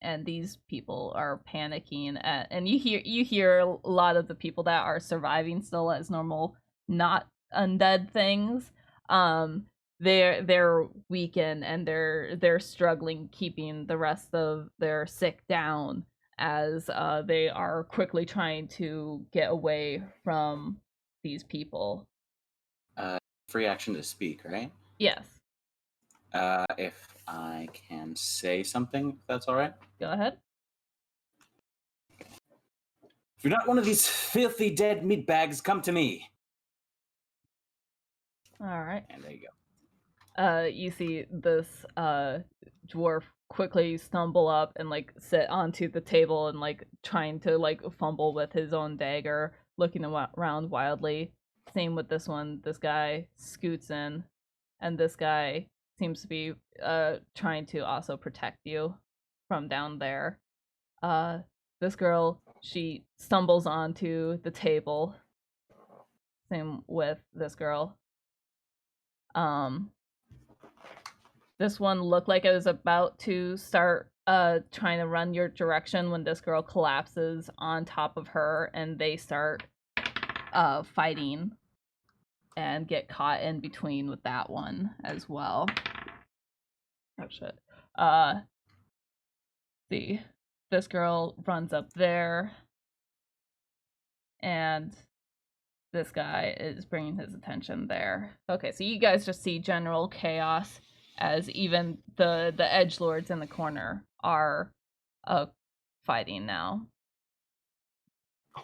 and these people are panicking and you hear a lot of the people that are surviving still as normal, not undead things. They're weakened and they're struggling keeping the rest of their sick down as they are quickly trying to get away from these people. Free action to speak, right? Yes. If I can say something, if that's all right. Go ahead. If you're not one of these filthy dead meat bags, come to me. All right. And there you go. You see this dwarf quickly stumble up and sit onto the table and trying to fumble with his own dagger, looking around wildly. Same with this one. This guy scoots in, and this guy seems to be trying to also protect you from down there. This girl, she stumbles onto the table. Same with this girl. This one looked like it was about to start trying to run your direction when this girl collapses on top of her, and they start fighting and get caught in between with that one as well. Oh shit. See, this girl runs up there, and this guy is bringing his attention there. Okay, so you guys just see general chaos as even the edgelords in the corner are fighting now.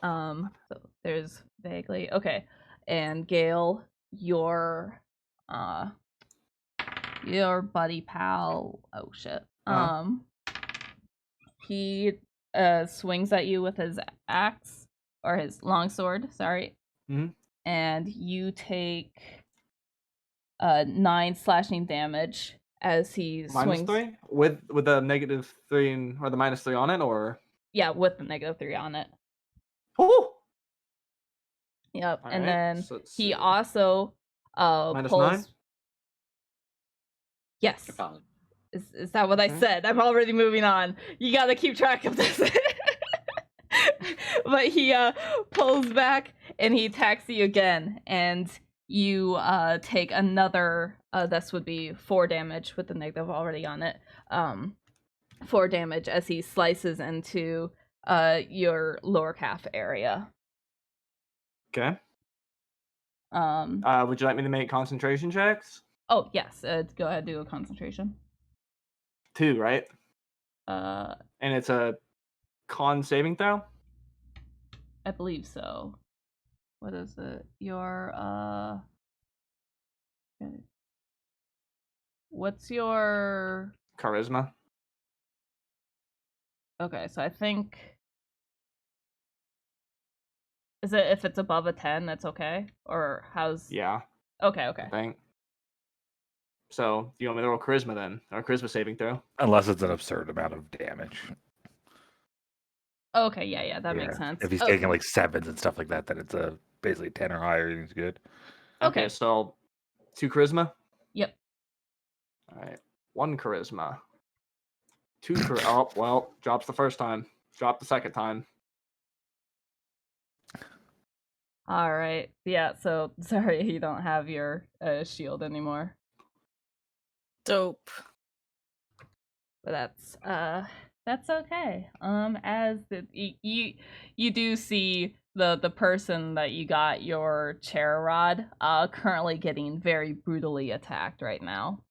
So there's Vaguely. Okay. and Gale, your buddy pal. Oh shit. He swings at you with his axe or his longsword. Sorry. Mhm. And you take 9 slashing damage as he swings. -3 with the -3 or the -3 on it, or Yeah, with the -3 on it. oh, Yep. all And right, then so let's he see. also -9? pulls. Yes. Apologies. Is that what I Okay. said? I'm already moving on. You gotta keep track of this. But he pulls back and he attacks you again, and you take another. This would be 4 damage with the negative already on it. 4 damage as he slices into your lower calf area. Okay. Would you like me to make concentration checks? Oh yes. Go ahead, do a concentration. 2, right? And it's a con saving throw. I believe so. What is it? Your what's your Charisma. Okay, so I think is it if it's above a 10, that's okay? Or how's Yeah. Okay. I think. So, do you want me to roll charisma then? Or charisma saving throw? Unless it's an absurd amount of damage. Okay, yeah, that makes sense. If he's taking like 7s and stuff like that, then it's basically 10 or higher. He's good. Okay. So 2 charisma? Yep. All right. 1 charisma. 2 charisma. Oh, well, drops the first time. Drop the second time. All right. Yeah, so sorry you don't have your shield anymore. Dope. But that's okay. As you do see the person that you got your chair rod currently getting very brutally attacked right now.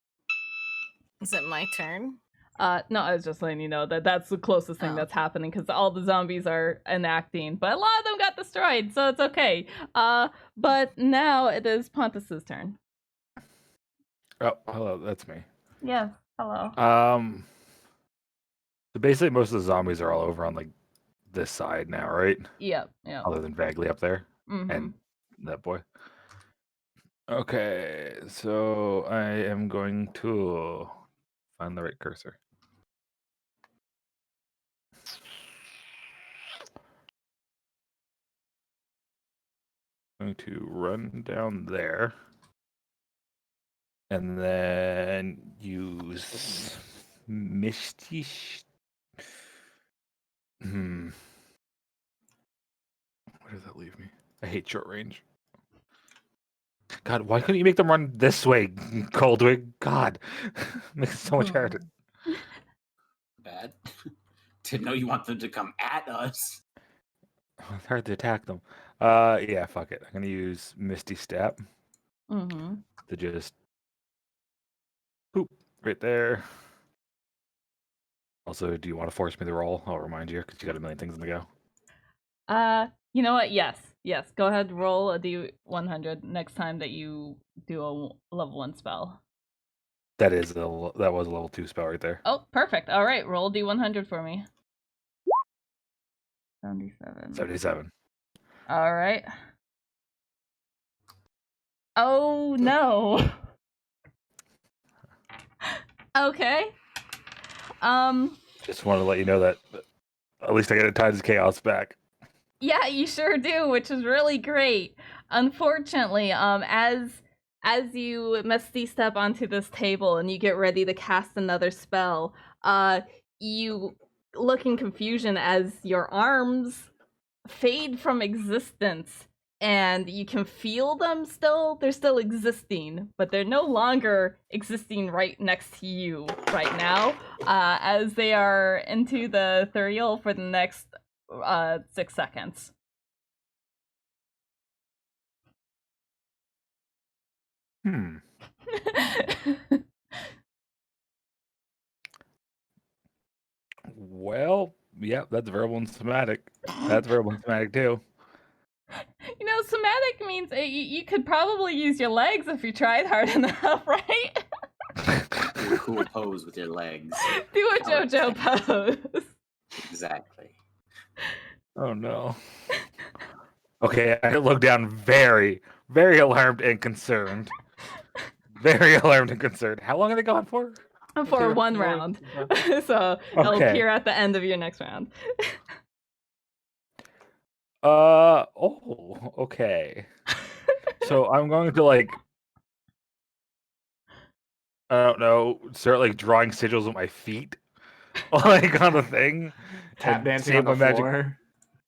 Is it my turn? No, I was just letting you know that that's the closest thing that's happening because all the zombies are enacting, but a lot of them got destroyed, so it's okay. But now it is Pontus's turn. Oh, hello, that's me. Yes, hello. So basically, most of the zombies are all over on like this side now, right? Yep. Other than vaguely up there Mm-hmm. and that boy. Okay, so I am going to find the right cursor. I'm going to run down there and then use Misty. Where does that leave me? I hate short range. God, why couldn't you make them run this way, Coldwig? God, makes it so much harder. Bad. Didn't know you want them to come at us. It's hard to attack them. Yeah, fuck it. I'm gonna use Misty Step to just poop right there. Also, do you want to force me to roll? I'll remind you because you got a million things in the go. You know what? Yes. Go ahead, roll a D100 next time that you do a level 1 spell. That was a level 2 spell right there. Oh, perfect. All right, roll D100 for me. 77. All right. Oh no. Okay. Just wanted to let you know that at least I got a Tides of Chaos back. Yeah, you sure do, which is really great. Unfortunately, as you Misty step onto this table and you get ready to cast another spell, you look in confusion as your arms fade from existence, and you can feel them still. They're still existing, but they're no longer existing right next to you right now, as they are into the ethereal for the next 6 seconds. Well, yeah, that's verbal and somatic. That's verbal and somatic too. Somatic means you could probably use your legs if you tried hard enough, right? Do a cool pose with your legs. Do a JoJo pose. Exactly. Oh no. Okay, I look down very, very alarmed and concerned. Very alarmed and concerned. How long are they going for? For one round. So it'll appear at the end of your next round. Okay. So I'm going to I don't know, start drawing sigils with my feet. On the thing. Tap dancing on the floor.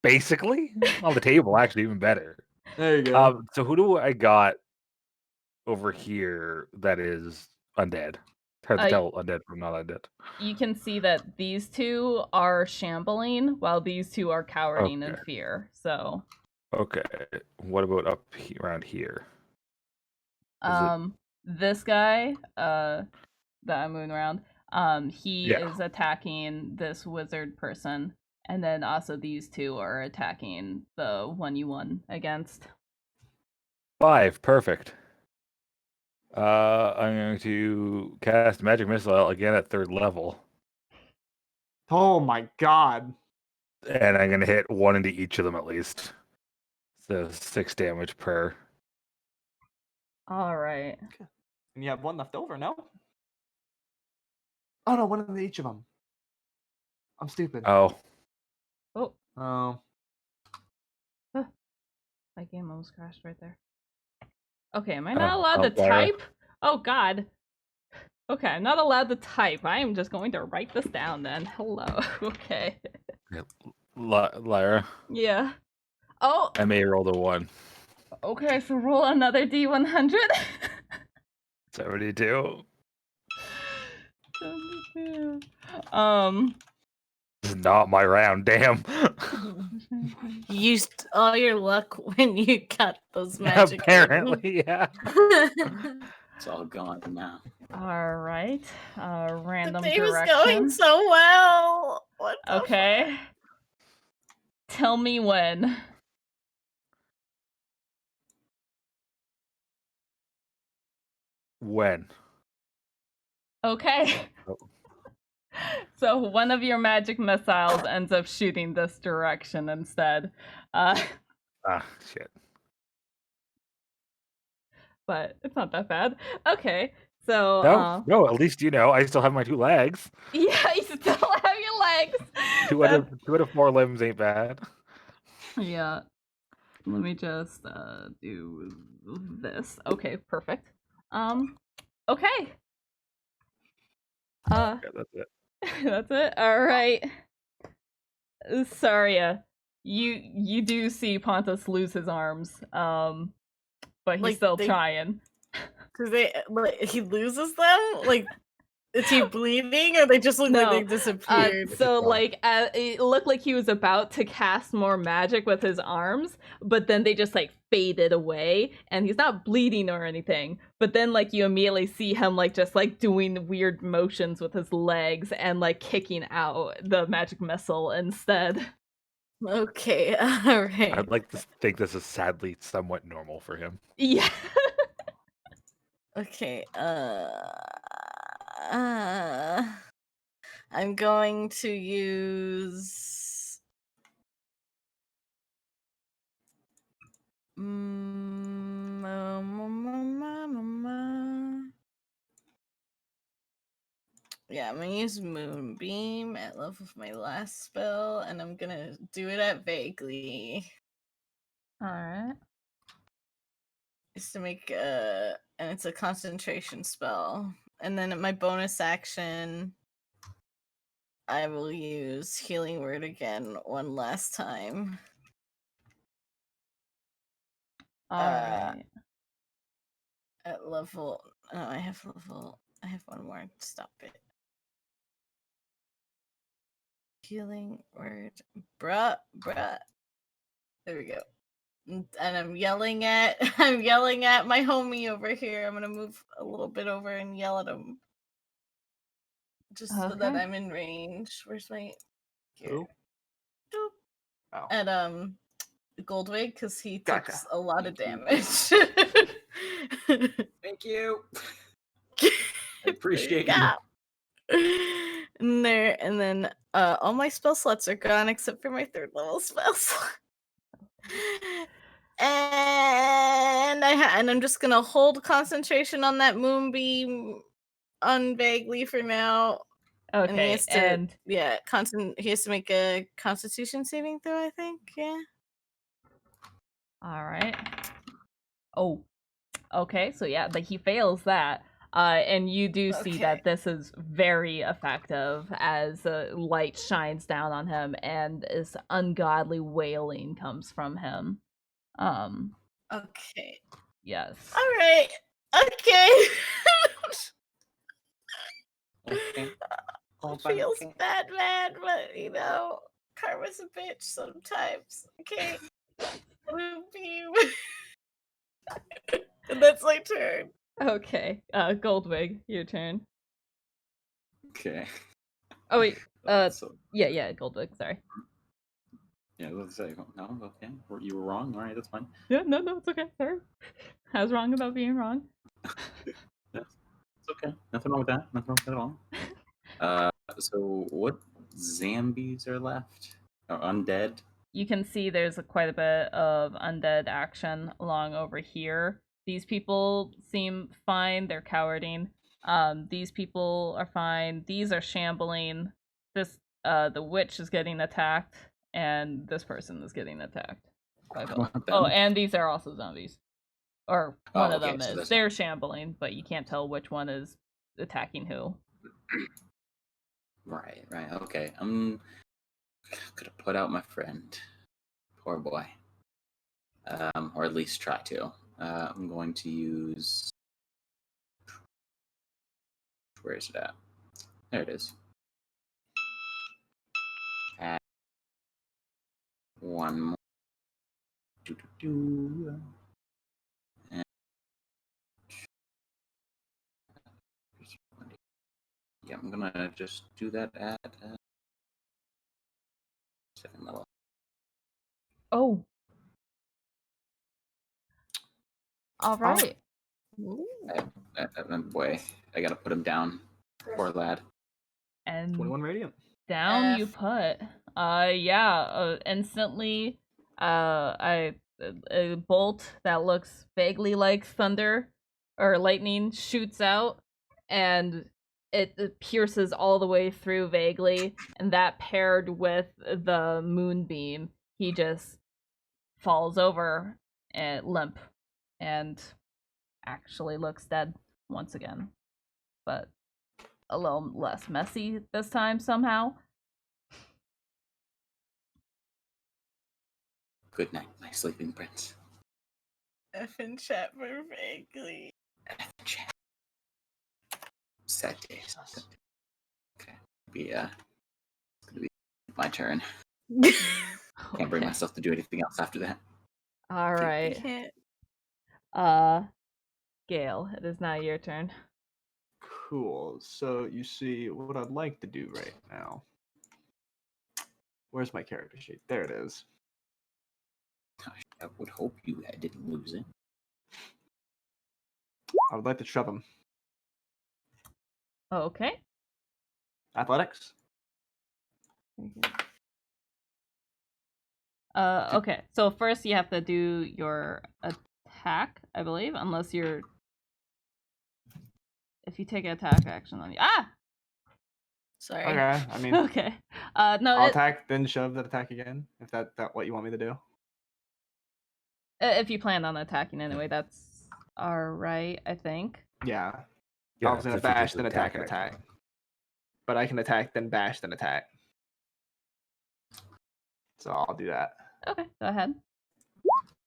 Basically. On the table, actually, even better. There you go. So who do I got over here that is undead? Hard to tell undead from not undead. You can see that these two are shambling while these two are cowering in fear. So. Okay. What about around here? This guy, that I'm moving around, he is attacking this wizard person, and then also these two are attacking the one you won against. 5, perfect. I'm going to cast Magic Missile again at 3rd level. Oh my god. And I'm going to hit 1 into each of them at least. So 6 damage per. Alright. Okay. And you have 1 left over, no? Oh no, 1 in each of them. I'm stupid. Oh. My game almost crashed right there. Okay, am I not allowed to type? Oh god. Okay, I'm not allowed to type. I am just going to write this down then. Hello. Okay. Lyra. Yeah. Oh. I may roll the 1. Okay, so roll another D100. 72. 72. This is not my round, damn. You used all your luck when you got those magic. Apparently, yeah. It's all gone now. Alright. Random the day direction. was going so well. What the Okay. Tell me when. When? Okay. Oh. So one of your magic missiles ends up shooting this direction instead. Shit. But it's not that bad. Okay, so... No, at least I still have my 2 legs. Yeah, you still have your legs! 2 out of 4 limbs ain't bad. Yeah. Let me just do this. Okay, perfect. Okay. Yeah, that's it. That's it? Alright. Saria, you do see Pontus lose his arms, but he's still trying. Because he loses them? Is he bleeding, or they just look like they disappeared? It looked like he was about to cast more magic with his arms, but then they just faded away, and he's not bleeding or anything. But then you immediately see him just doing weird motions with his legs and kicking out the magic missile instead. Okay, all right. I'd like to think this is sadly somewhat normal for him. Yeah. Okay, I'm going to use yeah, I'm gonna use Moonbeam at level of my last spell, and I'm gonna do it at vaguely. Alright. It's to make and it's a concentration spell. And then at my bonus action, I will use Healing Word again one last time. Alright. At level... Oh, I have one more. Stop it. Healing Word. Bruh. There we go. And I'm yelling at my homie over here. I'm gonna move a little bit over and yell at him. Just so that I'm in range. Where's my gear? Oh. And Goldwig because he Gotcha. takes a lot of Thank damage. Thank you. I appreciate you. Yeah. And then all my spell slots are gone except for my 3rd level spell slot. And I'm just gonna hold concentration on that moonbeam on Vaguely for now. And he Okay, has to, he has to make a Constitution saving throw, I think. Yeah. all right. Oh, okay. So yeah, he fails that. And you do see Okay. that this is very effective as light shines down on him and this ungodly wailing comes from him. Okay. Yes. All right. Okay. Okay. Feels bad, but karma's a bitch sometimes. Okay. Moonbeam. And that's my turn. Okay. Goldwig, your turn. Okay. Oh wait. So, Yeah, Goldwig, sorry. yeah, let's say no. Okay, you were wrong. All right, that's fine. Yeah, no, it's okay. Sorry. I was wrong about being wrong. Yes, it's okay. Nothing wrong with that. Nothing wrong with that at all. So what zombies are left? Or undead? You can see there's quite a bit of undead action along over here. These people seem fine. They're cowarding. These people are fine. These are shambling. The witch is getting attacked, and this person is getting attacked. Oh, and these are also zombies. Or one of them is. They're shambling, but you can't tell which one is attacking who. Right. Okay. I'm gonna put out my friend. Poor boy. Or at least try to. I'm going to use. Where is it at? There it is. Add one more. And yeah, I'm gonna just do that at 7th level. Oh. All right. Boy, I gotta put him down. Poor lad. And 21 radiant. down you put. Instantly, a bolt that looks vaguely like thunder or lightning shoots out, and it pierces all the way through vaguely, and that paired with the moonbeam, he just falls over and limp, and actually looks dead once again, but a little less messy this time somehow. Good night, my sleeping prince. F in chat for Vaguely. Chat. Sad days. Okay. It's gonna be my turn. Can't bring myself to do anything else after that. All right. Gale, it is now your turn. Cool. So you see what I'd like to do right now. Where's my character sheet? There it is. I would hope you didn't lose it. I would like to shove him. Okay. Athletics. Okay. So first you have to do your attack, I believe, unless you're. If you take an attack action on you. Sorry. Okay. I mean. Okay. No. I'll attack, then shove that attack again. If that what you want me to do. If you plan on attacking anyway, that's all right, I think. Yeah. I was gonna bash, then attack and attack. But I can attack, then bash, then attack. So I'll do that. Okay, go ahead.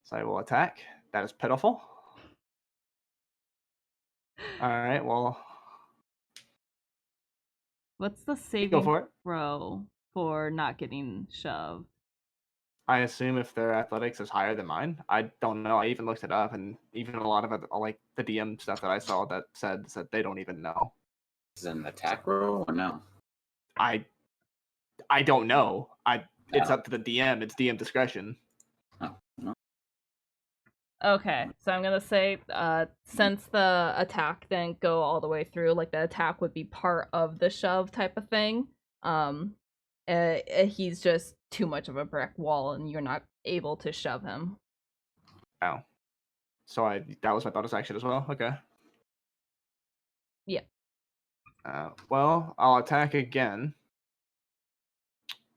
So I will attack. That is pitiful. Alright, well. What's the saving Go for it. throw for not getting shoved? I assume if their athletics is higher than mine. I don't know. I even looked it up, and even a lot of it, like the DM stuff that I saw that said they don't even know. Is it an attack roll or no? I don't know. It's up to the DM. It's DM discretion. Oh, Okay, so I'm gonna say, since the attack didn't go all the way through, like the attack would be part of the shove type of thing. He's just too much of a brick wall, and you're not able to shove him. Oh, so that was my bonus action as well. Okay. Yeah. Well, I'll attack again.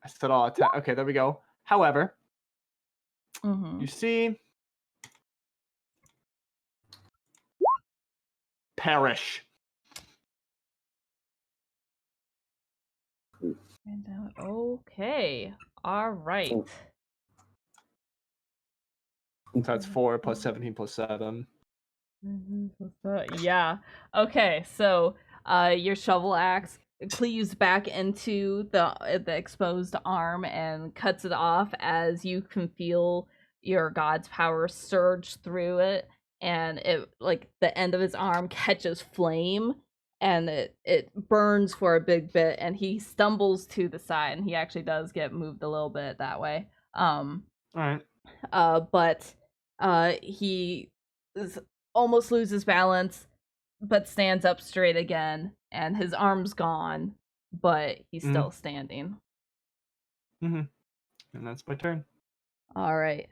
I said I'll attack. Okay, there we go. However, you see, perish. Okay. All right. Cool. So that's 4 plus 17 plus 7. Yeah. Okay. So, your shovel axe cleaves back into the exposed arm and cuts it off as you can feel your god's power surge through it, and it like the end of his arm catches flame, and it burns for a big bit, and he stumbles to the side, and he actually does get moved a little bit that way. All right. But he almost loses balance, but stands up straight again, and his arm's gone, but he's still standing. And that's my turn. All right.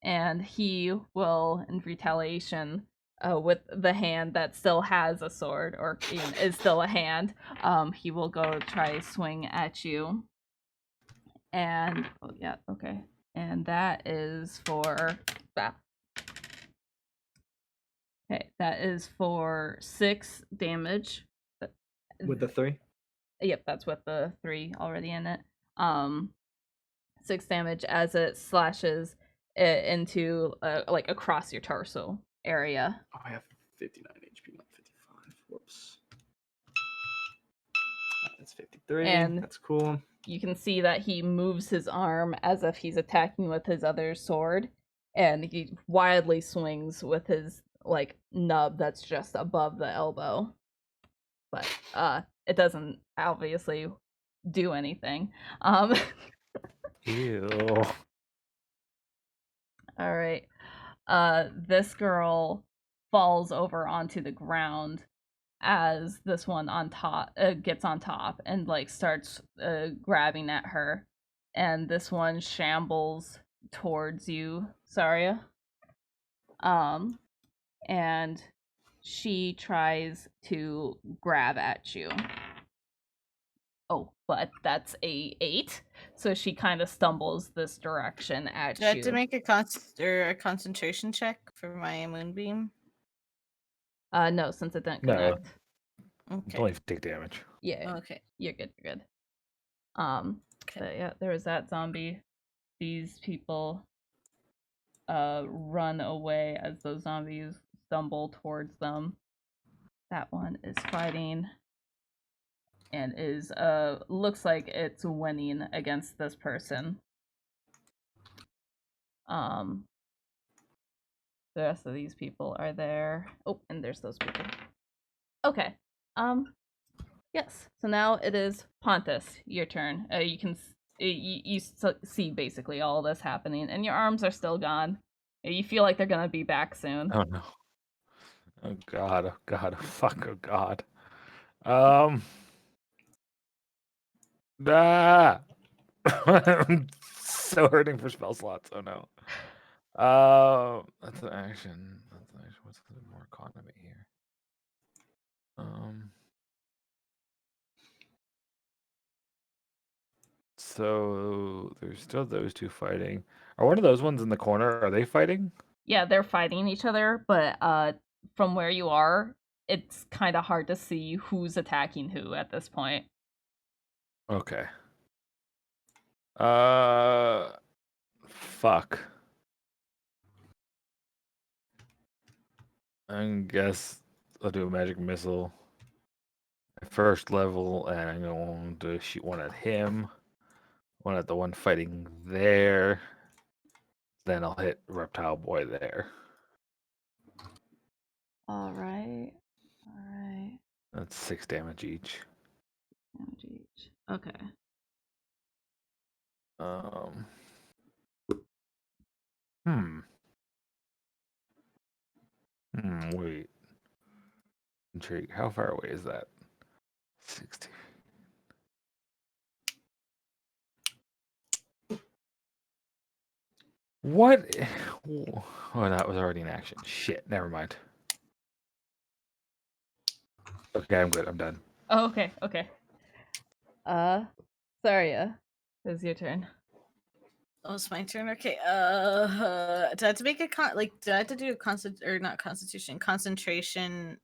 And he will, in retaliation, with the hand that still has a sword, or even is still a hand, he will go try swing at you. And okay. And that is for that. Okay, that is for 6 damage. With the 3? Yep, that's with the 3 already in it. 6 damage as it slashes it into like across your torso area. Oh, I have 59 HP, not 55. Whoops. That's 53. And that's cool. You can see that he moves his arm as if he's attacking with his other sword, and he wildly swings with his like nub that's just above the elbow. But it doesn't obviously do anything. Ew. All right. This girl falls over onto the ground as this one on top gets on top and like starts grabbing at her, and this one shambles towards you, Saria. And she tries to grab at you. Oh, but that's a 8, so she kind of stumbles this direction at Do I you. have to make a concentration check for my moonbeam? No, since it didn't connect. Okay. Don't even take damage. Yeah. Okay. You're good. You're good. But yeah, there was that zombie. These people run away as those zombies stumble towards them. That one is fighting and is looks like it's winning against this person. The rest of these people are there. Oh, and there's those people. Okay. Yes. So now it is Pontus, your turn. You can you see basically all this happening, and your arms are still gone. You feel like they're gonna be back soon. Oh no. Oh god. Oh god. Oh fuck. Oh god. Ah. I'm so hurting for spell slots. Oh no. That's an action. That's an action. What's more economy here? So there's still those two fighting. Are one of those ones in the corner? Are they fighting? Yeah, they're fighting each other, but from where you are, it's kind of hard to see who's attacking who at this point. Okay. Fuck. I guess I'll do a magic missile at first level, and I'm going to shoot one at him, one at the one fighting there. Then I'll hit Reptile Boy there. All right. That's 6 damage each. Okay. Hmm. Wait. Intrigue. How far away is that? 60. What? Oh, that was already in action. Shit. Never mind. Okay, I'm good. I'm done. Oh, okay, okay. Saria, it's your turn. Oh, it's my turn. Okay. Do I have to make a do I have to do a concentration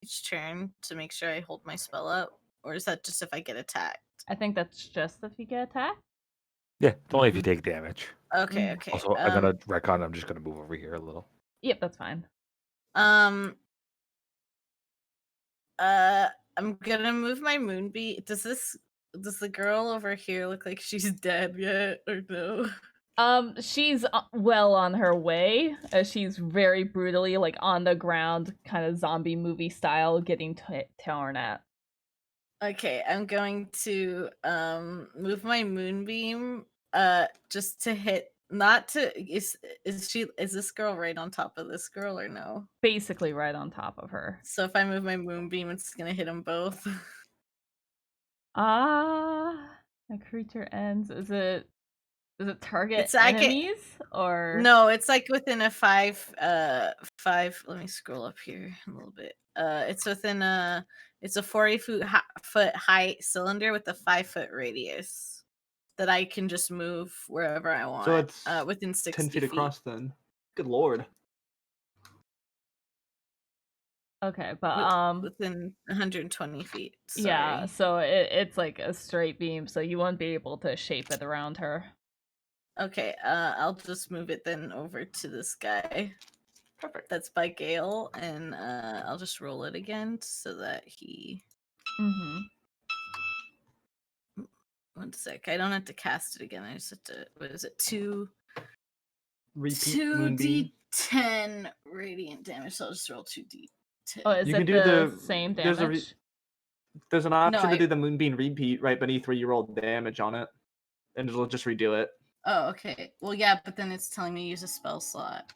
each turn to make sure I hold my spell up, or is that just if I get attacked? I think that's just if you get attacked. Yeah, it's only if you take damage. Okay. Okay. Also, I'm gonna retcon. I'm just gonna move over here a little. Yep, that's fine. I'm gonna move my moonbeam. Does the girl over here look like she's dead yet, or no? She's well on her way. She's very brutally, like, on the ground, kind of zombie movie style, getting torn at. Okay, I'm going to move my moonbeam just to hit. Not to is this girl right on top of this girl or no? Basically right on top of her. So if I move my moonbeam, it's gonna hit them both. A creature ends. Is it target It's like enemies or no? It's like within a five. Let me scroll up here a little bit. It's within it's a 40 foot height cylinder with a 5 foot radius that I can just move wherever I want. So it's within 60 10 feet across then. Good lord. Okay, but within 120 feet. Sorry. Yeah, so it's like a straight beam, so you won't be able to shape it around her. Okay, I'll just move it then over to this guy. Perfect. That's by Gale, and I'll just roll it again so that he. Mm-hmm. 1 sec. I don't have to cast it again. I just have to. What is it? Repeat moonbeam. 2d10 radiant damage. So I'll just roll 2d10. Oh, is You it can do the the- same there's damage? There's an option No, to do the moonbeam repeat right beneath where you roll damage on it, and it'll just redo it. Oh, okay. Well, yeah, but then it's telling me to use a spell slot.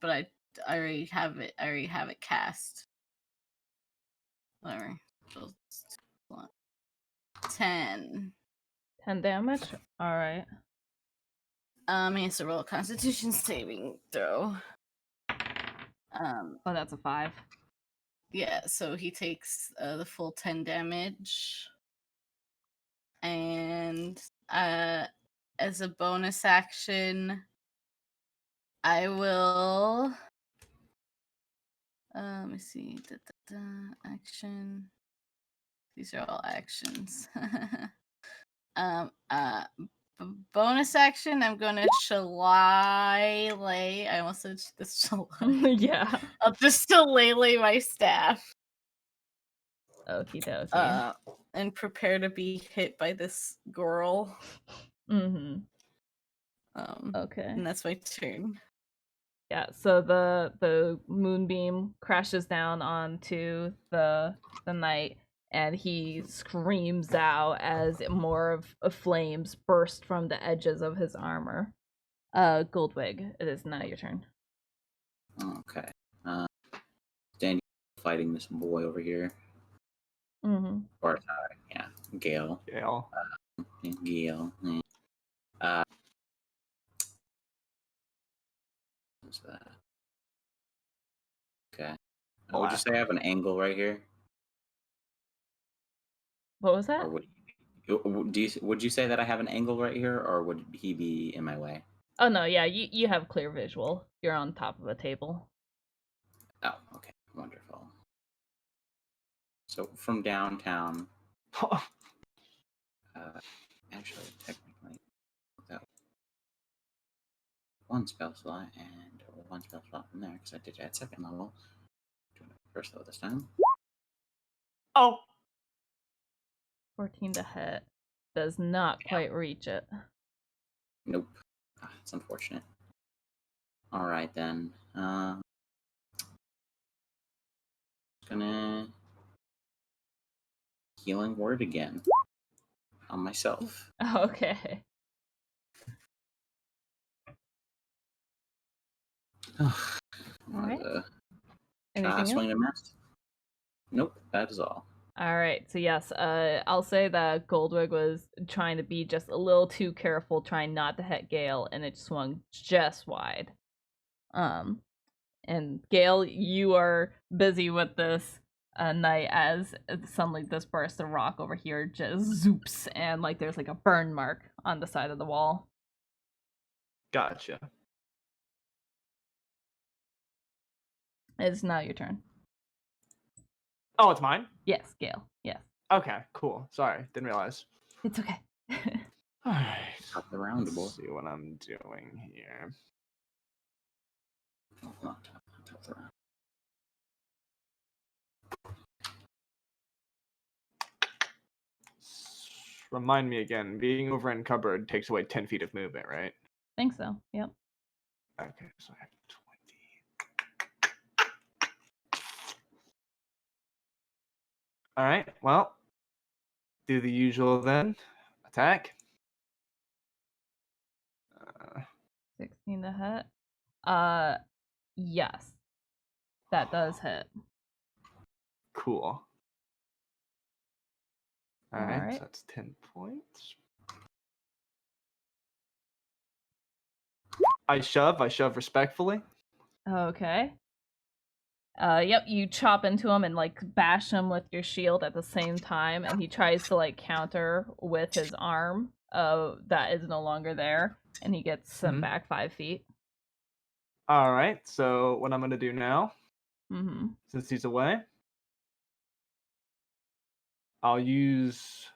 But I already have it. I already have it cast. Whatever. 10. 10 damage? Alright. He has to roll a Constitution saving throw. Oh, that's a 5. Yeah, so he takes the full 10 damage. And as a bonus action, I will. Let me see. Action. These are all actions. Bonus action, I'm gonna shillelagh. I almost said this shillelagh. Yeah. I'll just shillelagh my staff. Okie dokie. And prepare to be hit by this girl. Mm-hmm. Okay. And that's my turn. Yeah, so the moonbeam crashes down onto the knight, and he screams out as more of flames burst from the edges of his armor. Goldwig, it is now your turn. Okay. Danny fighting this boy over here. Mm-hmm. Or sorry, yeah, Gale. Gale. Gale. What's that? Okay. Would you say I have an angle right here? What was that? Or would you say that I have an angle right here, or would he be in my way? Oh no, yeah, you have clear visual. You're on top of a table. Oh, okay, wonderful. So from downtown, actually, technically, that one spell slot and one spell slot from there because I did it at second level. Doing it first level this time. Oh. 14 to hit. Does not quite reach it. Nope. It's unfortunate. All right then. Gonna healing word again on myself. Okay. All right. Anything else? Swing and miss. Nope, that is all. All right. So yes, I'll say that Goldwig was trying to be just a little too careful, trying not to hit Gale, and it swung just wide. And Gale, you are busy with this knight as suddenly this burst of rock over here just zoops, and like there's like a burn mark on the side of the wall. Gotcha. It's now your turn. Oh, it's mine? Yes, Gale. Yes. Okay, cool. Sorry, didn't realize. It's okay. All right. Top the round, boy. Let's see what I'm doing here. Oh, not top the round. Remind me again, being over encumbered takes away 10 feet of movement, right? Think so. Yep. Okay, so I have 20. All right, well, do the usual then. Attack. 16 to hit. Yes. That does hit. Cool. All right, so right. that's 10 points. I shove respectfully. Okay. Yep, you chop into him and like bash him with your shield at the same time, and he tries to like counter with his arm that is no longer there, and he gets sent back 5 feet. All right, so what I'm going to do now, Mm-hmm. since he's away, I'll use...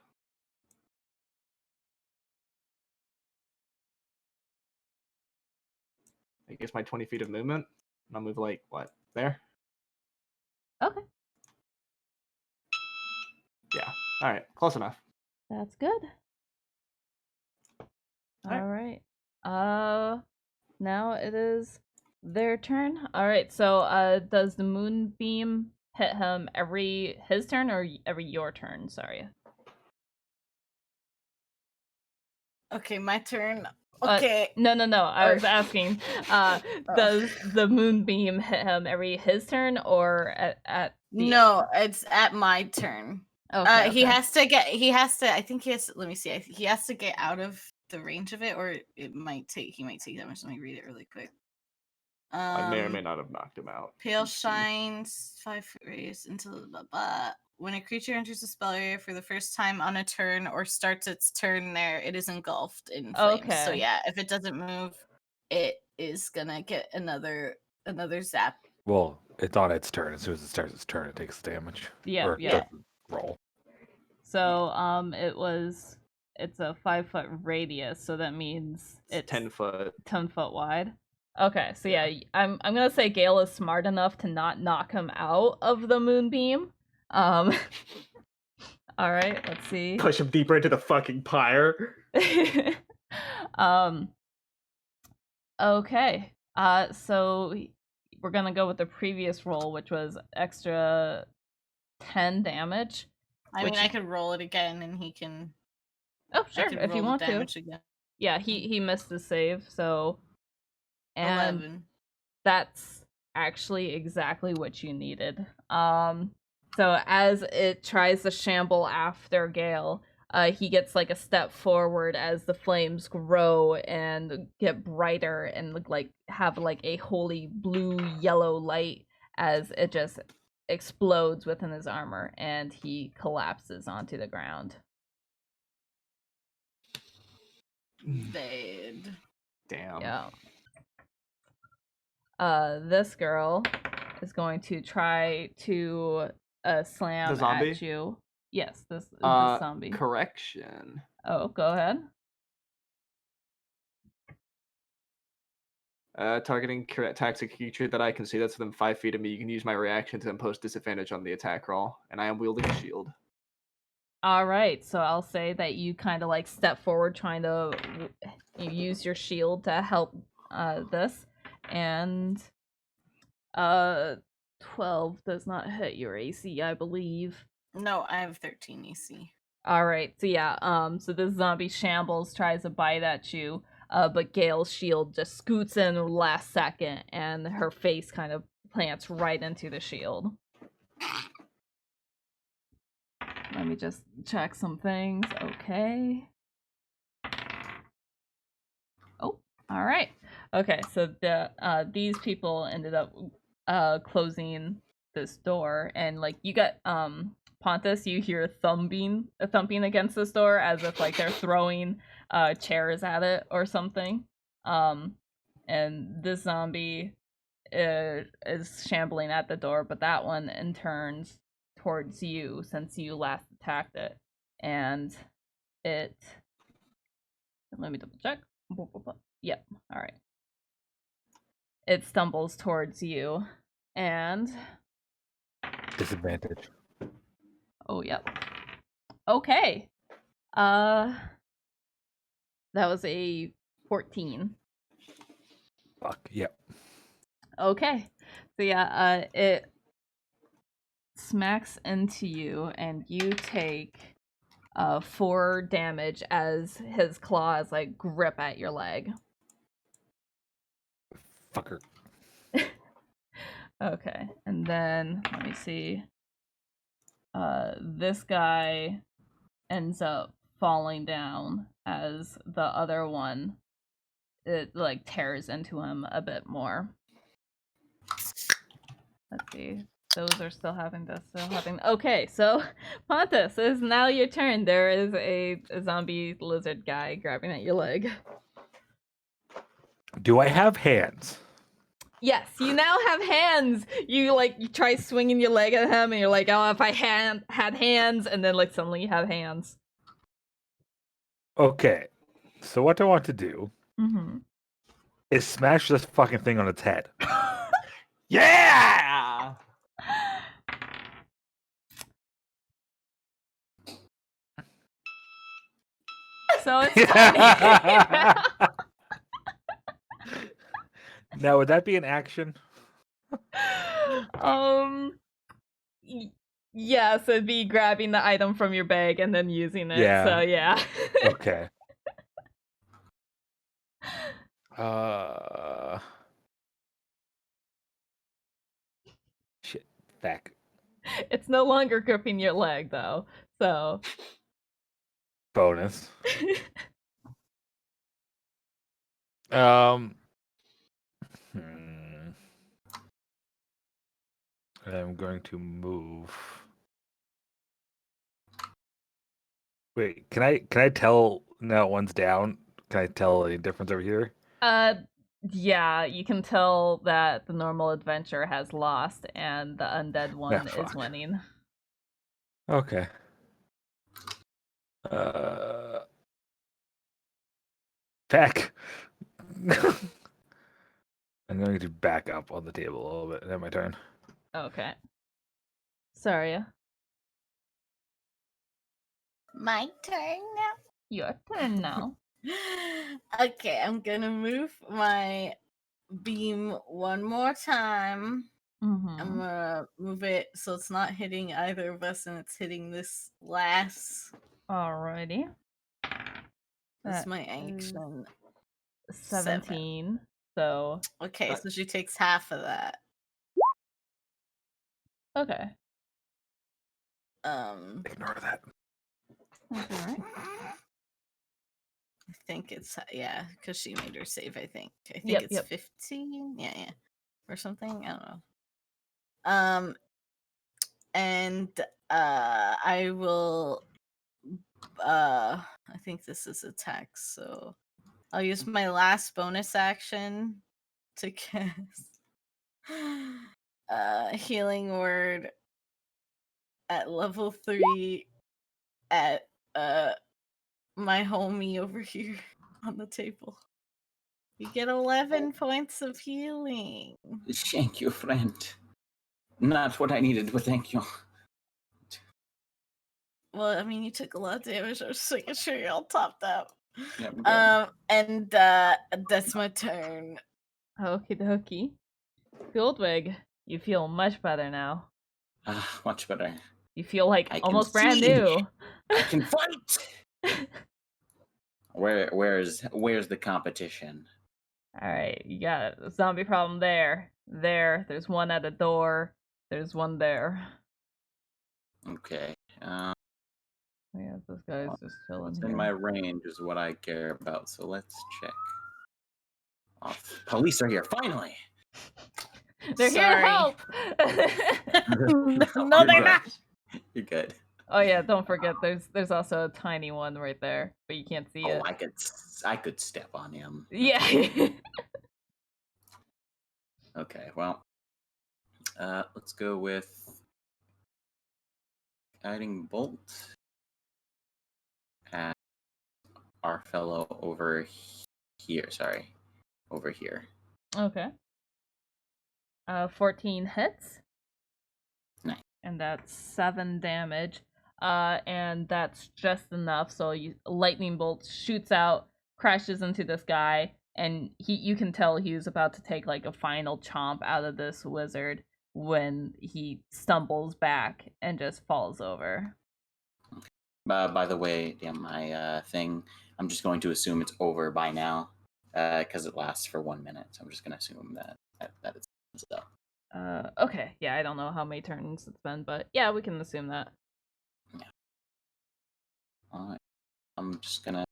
I guess my 20 feet of movement. And I'll move like, what, there? Okay. Yeah, all right, close enough. That's good. All right. Now it is their turn. All right. So, does the moonbeam hit him every his turn or every your turn? Sorry. Okay, my turn. Okay. No. I was asking. Does the moonbeam hit him every his turn or at the... No, it's at my turn. Okay. He has to, I think he has, let me see. He has to get out of the range of it, or he might take that much. Let me read it really quick. I may or may not have knocked him out. Pale shines 5 foot radius until blah blah. When a creature enters the spell area for the first time on a turn or starts its turn there, it is engulfed in flames. Okay. So yeah, if it doesn't move, it is gonna get another zap. Well, it's on its turn. As soon as it starts its turn, it takes damage. Yeah, Or yeah. doesn't roll. So it's a 5 foot radius, so that means it's 10 foot. 10 foot wide. Okay, so yeah, I'm gonna say Gale is smart enough to not knock him out of the moonbeam. All right, let's see. Push him deeper into the fucking pyre. Okay. So we're gonna go with the previous roll, which was extra 10 damage. I mean, I could roll it again, and he can. Oh, sure, if you want to. Again. Yeah, he missed the save, so. And 11. that's actually exactly what you needed. So as it tries to shamble after Gale, he gets like a step forward as the flames grow and get brighter and like have like a holy blue yellow light as it just explodes within his armor, and he collapses onto the ground. Bad. Damn. Yeah. This girl is going to try to slam at you. Yes, this is the zombie. Correction. Oh, go ahead. Targeting attacks a creature that I can see that's within 5 feet of me. You can use my reaction to impose disadvantage on the attack roll, and I am wielding a shield. All right, so I'll say that you kind of like step forward, trying to use your shield to help this, and 12 does not hit your AC, I believe. No, I have 13 AC. All right, so yeah, so this zombie shambles, tries to bite at you. but Gale's shield just scoots in last second, and her face kind of plants right into the shield. Let me just check some things. Okay. Oh, all right. Okay, so these people ended up closing this door, and like you got Pontus, you hear thumping against this door as if like they're throwing chairs at it or something. And this zombie is shambling at the door, but that one in turns towards you since you last attacked it, and it. Let me double check. Yep. All right. It stumbles towards you, and Disadvantage. oh, yep. Okay. That was a 14. Fuck. Yep. Okay. So yeah, it smacks into you, and you take 4 damage as his claws like grip at your leg. Fucker. Okay, and then let me see. This guy ends up falling down as the other one, it like tears into him a bit more. Let's see. Those are still having. Okay, so Pontus, it is now your turn. There is a zombie lizard guy grabbing at your leg. Do I have hands? Yes, you now have hands. You try swinging your leg at him, and you're like, "Oh, if I had hands," and then like suddenly you have hands. Okay, so what I want to do is smash this fucking thing on its head. Yeah! So it's 20. Now, would that be an action? Yes, it'd be grabbing the item from your bag and then using it. Yeah. So yeah. Okay. Shit. Back. It's no longer gripping your leg though. So Bonus. I'm going to move. Wait, can I tell now one's down? Can I tell any difference over here? Yeah, you can tell that the normal adventure has lost and the undead one is fuck. winning. Okay. Back. I'm going to back up on the table a little bit. That's my turn. Okay. Sorry. My turn now. Your turn now. Okay, I'm gonna move my beam one more time. I'm gonna move it so it's not hitting either of us and it's hitting this last. Alrighty. That's my action. 17. So okay, so she takes half of that. Okay. Ignore that. That's all right. I think it's because she made her save. I think Yep, it's yep. 15. Yeah, or something. I don't know. And I will. I think this is attacks, so I'll use my last bonus action to cast healing word at level 3 at my homie over here on the table. You get 11 points of healing. Thank you, friend. Not what I needed, but thank you. Well, I mean, you took a lot of damage. I was just making sure you're all topped up. Yeah, and that's my turn. Okie dokie. Goldwig, you feel much better now. Much better. You feel like I almost can brand see. new. I can fight. Where's the competition? All right, you got a zombie problem there. There's one at the door. There's one there. Okay. Yeah, this guy's just chilling What's here. in my range is what I care about. So let's check. Oh, police are here finally. They're here to help. No, they're not. You're good. Oh yeah, don't forget there's also a tiny one right there, but you can't see it. I could step on him. Yeah. Okay, well, let's go with guiding bolt at our fellow over here. Sorry, over here. Okay. 14 hits. Nice. And that's 7 damage. And that's just enough. So lightning bolt shoots out, crashes into this guy, and you can tell he was about to take like a final chomp out of this wizard when he stumbles back and just falls over. By the way, my thing, I'm just going to assume it's over by now, because it lasts for 1 minute. So I'm just going to assume that it's up. Okay, yeah, I don't know how many turns it's been, but yeah, we can assume that. Yeah. Alright. I'm just gonna...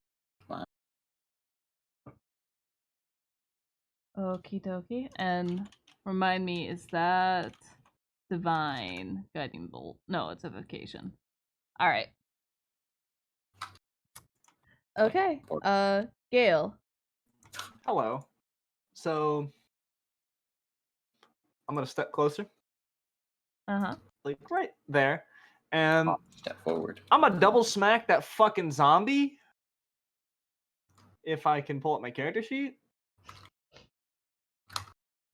Okie dokie. And remind me, is that divine guiding bolt? No, it's evocation. Alright. Okay. Gale. Hello. So I'm gonna step closer. Uh-huh. Like right there. And step forward. I'm gonna double smack that fucking zombie. If I can pull up my character sheet.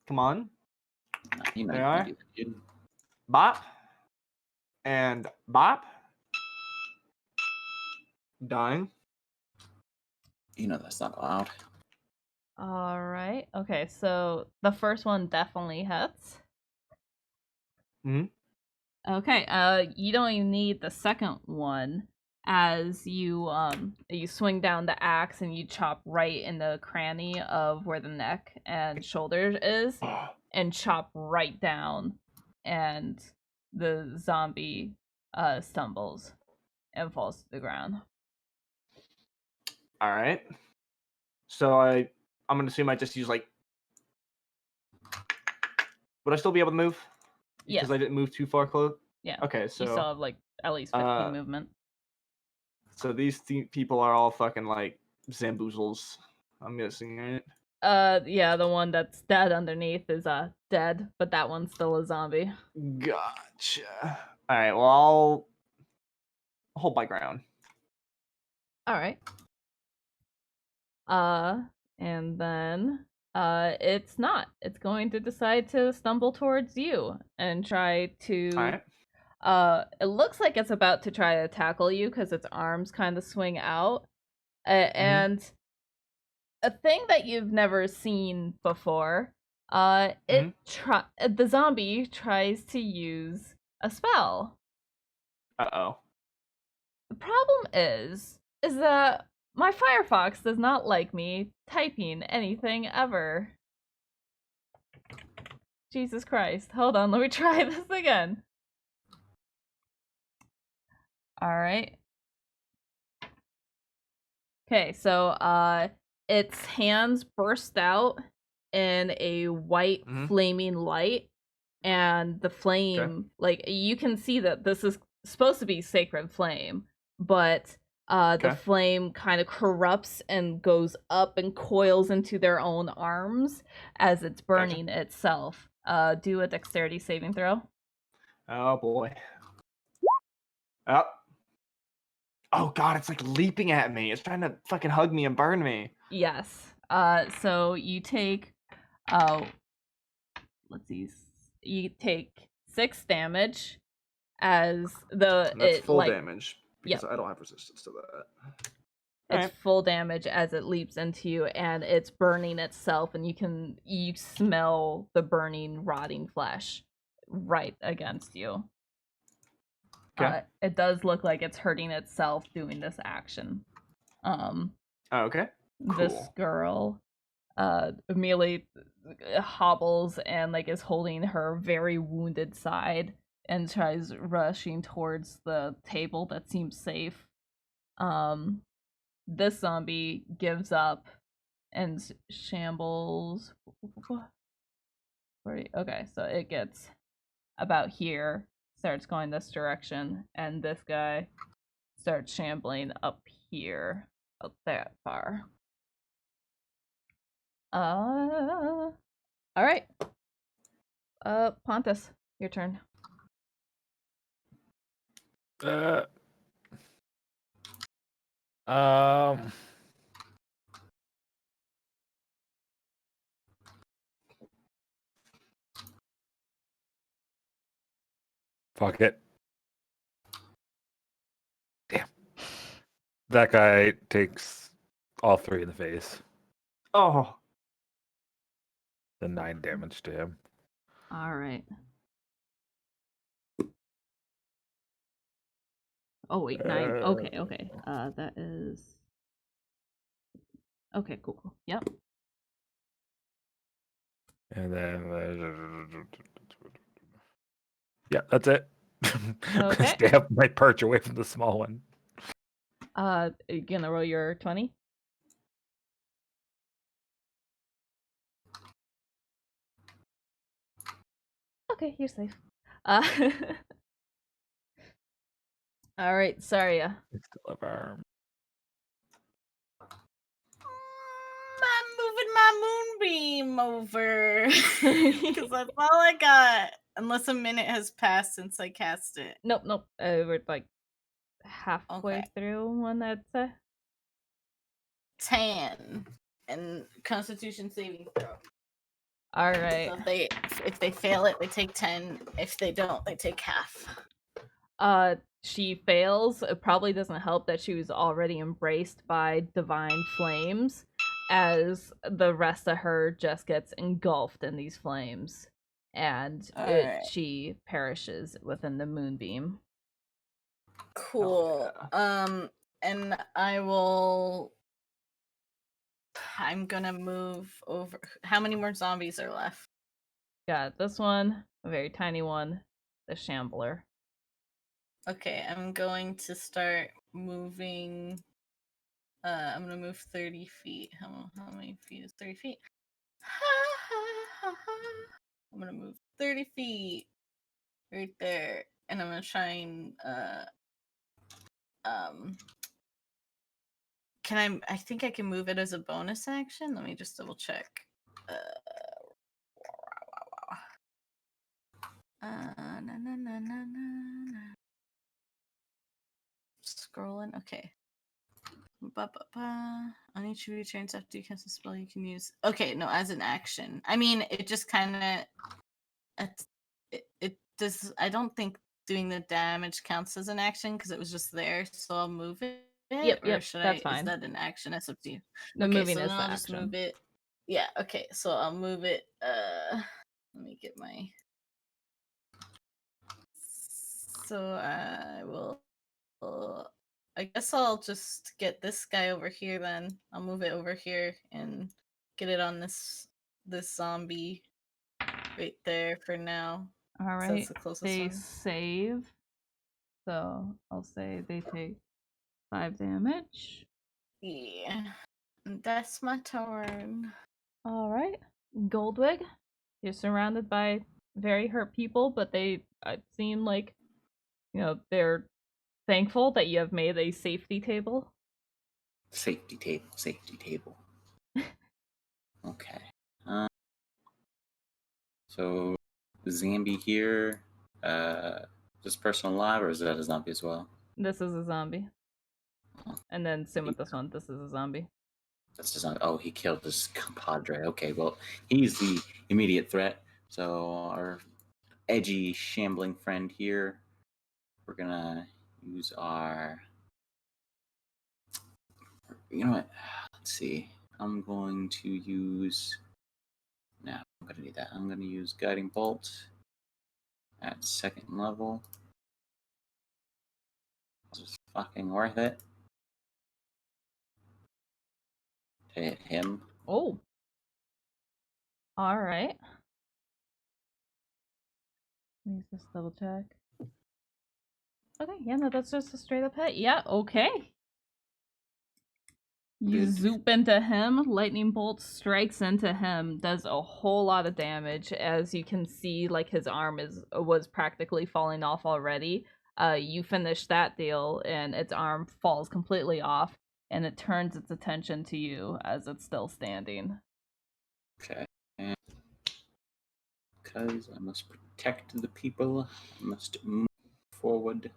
Come on. You There are. Bop. And bop. Dying. You know that's not allowed. Alright. Okay, so the first one definitely hits. Okay, you don't even need the second one, as you swing down the axe and you chop right in the cranny of where the neck and shoulders is, and chop right down, and the zombie stumbles and falls to the ground. All right. So I'm gonna assume I just use like. Would I still be able to move? Yes. Because I didn't move too far close. Yeah. Okay, so you still have like at least 15 movement. So these people are all fucking like zamboozles. I'm guessing, right? Yeah, the one that's dead underneath is dead, but that one's still a zombie. Gotcha. All right. Well, I'll hold my ground. All right. And then it's not. It's going to decide to stumble towards you and try to. All right. It looks like it's about to try to tackle you because its arms kind of swing out, and a thing that you've never seen before. The zombie tries to use a spell. Uh-oh. The problem is that my Firefox does not like me typing anything ever. Jesus Christ. Hold on, let me try this again. Alright. Okay, so its hands burst out in a white flaming light, and the flame, like, you can see that this is supposed to be sacred flame, but the flame kind of corrupts and goes up and coils into their own arms as it's burning itself. Do a dexterity saving throw. Oh boy. Oh god, it's like leaping at me. It's trying to fucking hug me and burn me. Yes. So you take let's see. You take 6 damage as That's full damage because I don't have resistance to that. It's full damage as it leaps into you, and it's burning itself, and you smell the burning, rotting flesh right against you. It does look like it's hurting itself doing this action. Oh, okay. This Cool. girl immediately hobbles and like is holding her very wounded side and tries rushing towards the table that seems safe. This zombie gives up and shambles. Okay, so it gets about here, starts going this direction, and this guy starts shambling up here, up that far. All right. Pontus, your turn. Um. Fuck it. Damn. That guy takes all 3 in the face. Oh. The 9 damage to him. All right. Oh wait, 9. Okay. That is. Okay, cool. Yep. And then. Yeah, that's it. Okay. Stay up my perch away from the small one. You gonna roll your 20? Okay, you're safe. All right, Saria. It's still have arm. I'm moving my moonbeam over because that's all I got. Unless a minute has passed since I cast it. Nope. We're like halfway Okay. through when that's 10 and Constitution saving throw. All right. So if they fail it, they take 10. If they don't, they take half. She fails. It probably doesn't help that she was already embraced by divine flames, as the rest of her just gets engulfed in these flames, and Alright. she perishes within the moonbeam. Cool. And I'm gonna move over. How many more zombies are left? Got this one, a very tiny one, the shambler. Okay, I'm going to start moving. I'm gonna move 30 feet. How many feet is 30 feet? I'm gonna move 30 feet right there, and I'm gonna try and I think I can move it as a bonus action. Let me just double check. Scrolling. Okay. On each of your turns after you cast a spell, you can use. Okay, no, as an action. I mean, it just kind of. It does. I don't think doing the damage counts as an action because it was just there. So I'll move it. Yep, Or should I? that's fine. Is that an action? That's up to you. The Okay, moving so is then the I'll just action. move it. Yeah. Okay. So I'll move it. Let me get my. So I will. I guess I'll just get this guy over here then. I'll move it over here and get it on this zombie right there for now. All So right. that's the closest They one. save. So I'll say they take 5 damage. Yeah. That's my turn. All right. Goldwig, you're surrounded by very hurt people, but they seem like, they're thankful that you have made a safety table. Safety table. Okay. So, Zambi here, this person alive, or is that a zombie as well? This is a zombie. Oh, And then same with this one. This is a zombie. that's a zombie. Oh, he killed his compadre. Okay, well, he's the immediate threat. So, our edgy, shambling friend here, we're gonna use our. You know what? Let's see. I'm going to use. No, I'm gonna do that. I'm gonna use Guiding Bolt at 2nd level. It's fucking worth it. hit him. Oh. All right. Let me just double check. Okay, yeah, no, that's just a straight up hit. Yeah, okay. You Good. zoop into him, lightning bolt strikes into him, does a whole lot of damage. As you can see, like his arm was practically falling off already. You finish that deal, and its arm falls completely off, and it turns its attention to you as it's still standing. Okay. Because I must protect the people, I must move forward.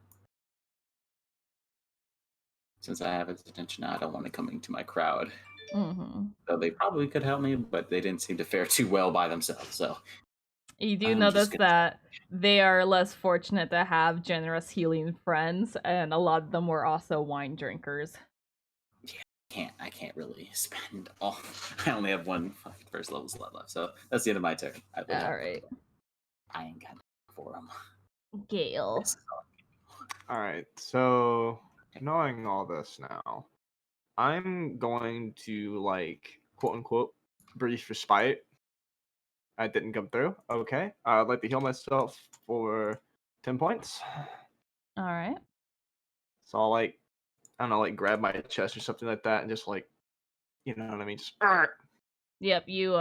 Since I have its attention now, I don't want it coming to my crowd. Mm-hmm. So they probably could help me, but they didn't seem to fare too well by themselves. So You do I'm notice just gonna- that they are less fortunate to have generous healing friends, and a lot of them were also wine drinkers. I can't really spend all. I only have one fucking first level slot left, so that's the end of my turn. Alright. I ain't got for them. Gale. All right, so knowing all this now, I'm going to like quote unquote brief respite. I didn't come through. Okay, I'd like to heal myself for 10 points. Alright. So I'll like, I don't know, like grab my chest or something like that, and just like, you know what I mean, just. Yep, you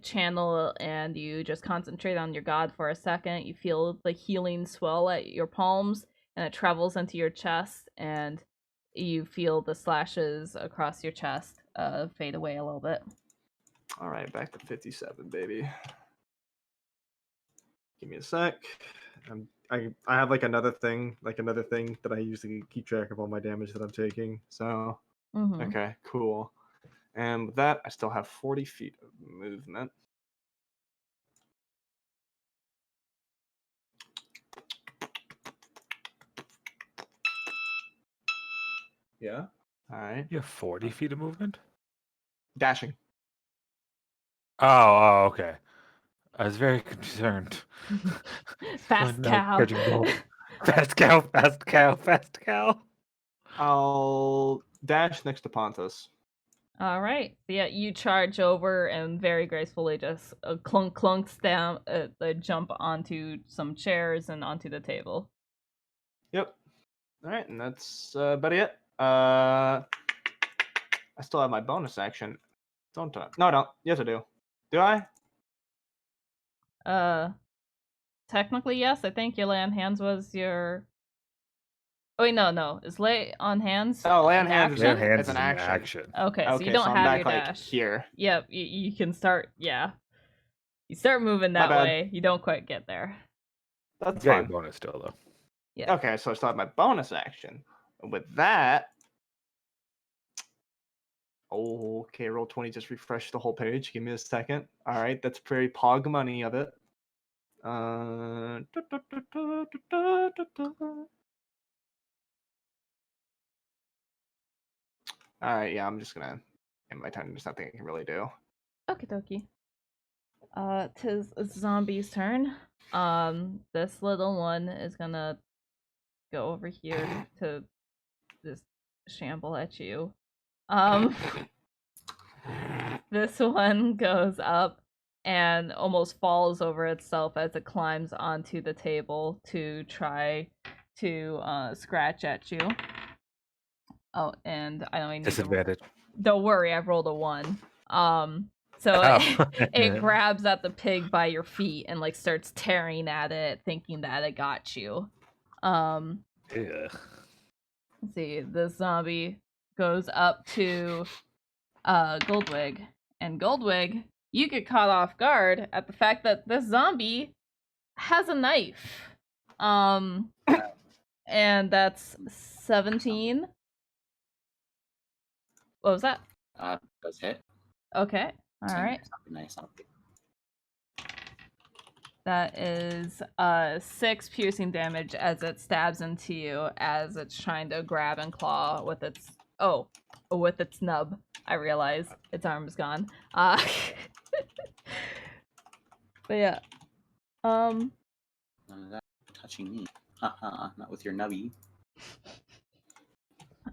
channel and you just concentrate on your god for a second. You feel the healing swell at your palms, and it travels into your chest, and you feel the slashes across your chest fade away a little bit. All right, back to 57, baby. Give me a sec. I have like another thing that I use to keep track of all my damage that I'm taking. So okay, cool. And with that, I still have 40 feet of movement. Yeah. All right. You have 40 feet of movement? Dashing. Oh, okay. I was very concerned. Fast No, cow. charging bolt. Fast cow, fast cow, fast cow. I'll dash next to Pontus. All right. Yeah, you charge over and very gracefully just clunks down, jump onto some chairs and onto the table. Yep. All right, and that's about it. I still have my bonus action, don't I? No, I don't. Yes, I do. Do I? Technically, yes. I think your lay on hands was your. Oh wait, no. Is lay on hands? Oh, lay on an hands. Lay on action? hands It's is an an action. action. Okay, so Okay, you don't so I'm have back your like dash. here. Yep, you can start. Yeah, you start moving My that bad. way. You don't quite get there. That's You got your fine. bonus still, though. Yeah. Okay, so I still have my bonus action. With that, okay, roll 20 just refresh the whole page. Give me a second. All right, that's very pog money of it. All right, yeah, I'm just gonna end my turn. There's nothing I can really do. Okie dokie. Tis a zombie's turn. This little one is gonna go over here to just shamble at you. This one goes up and almost falls over itself as it climbs onto the table to try to scratch at you. Oh, and I don't even need Disadvantage. don't worry, I've rolled a 1. So Oh. it grabs at the pig by your feet and like starts tearing at it, thinking that it got you. Yeah. Let's see, the zombie goes up to Goldwig, and Goldwig, you get caught off guard at the fact that this zombie has a knife. And that's 17. What was that? Does hit. Okay. All right. Nice. That is 6 piercing damage as it stabs into you as it's trying to grab and claw with its nub. I realize its arm is gone. But yeah. None of that touching me. Haha, not with your nubby.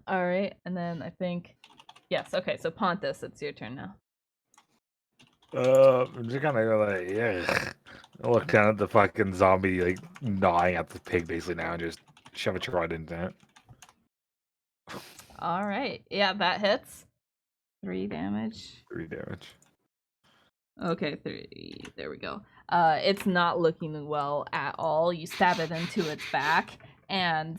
All right, and then I think Yes. Okay. So Pontus, it's your turn now. I'm just kind of like, yeah. Look down at the fucking zombie, like gnawing at the pig basically now, and just shove it right into it. All right. Yeah, that hits. 3 damage. 3 damage. Okay, 3. There we go. It's not looking well at all. You stab it into its back, and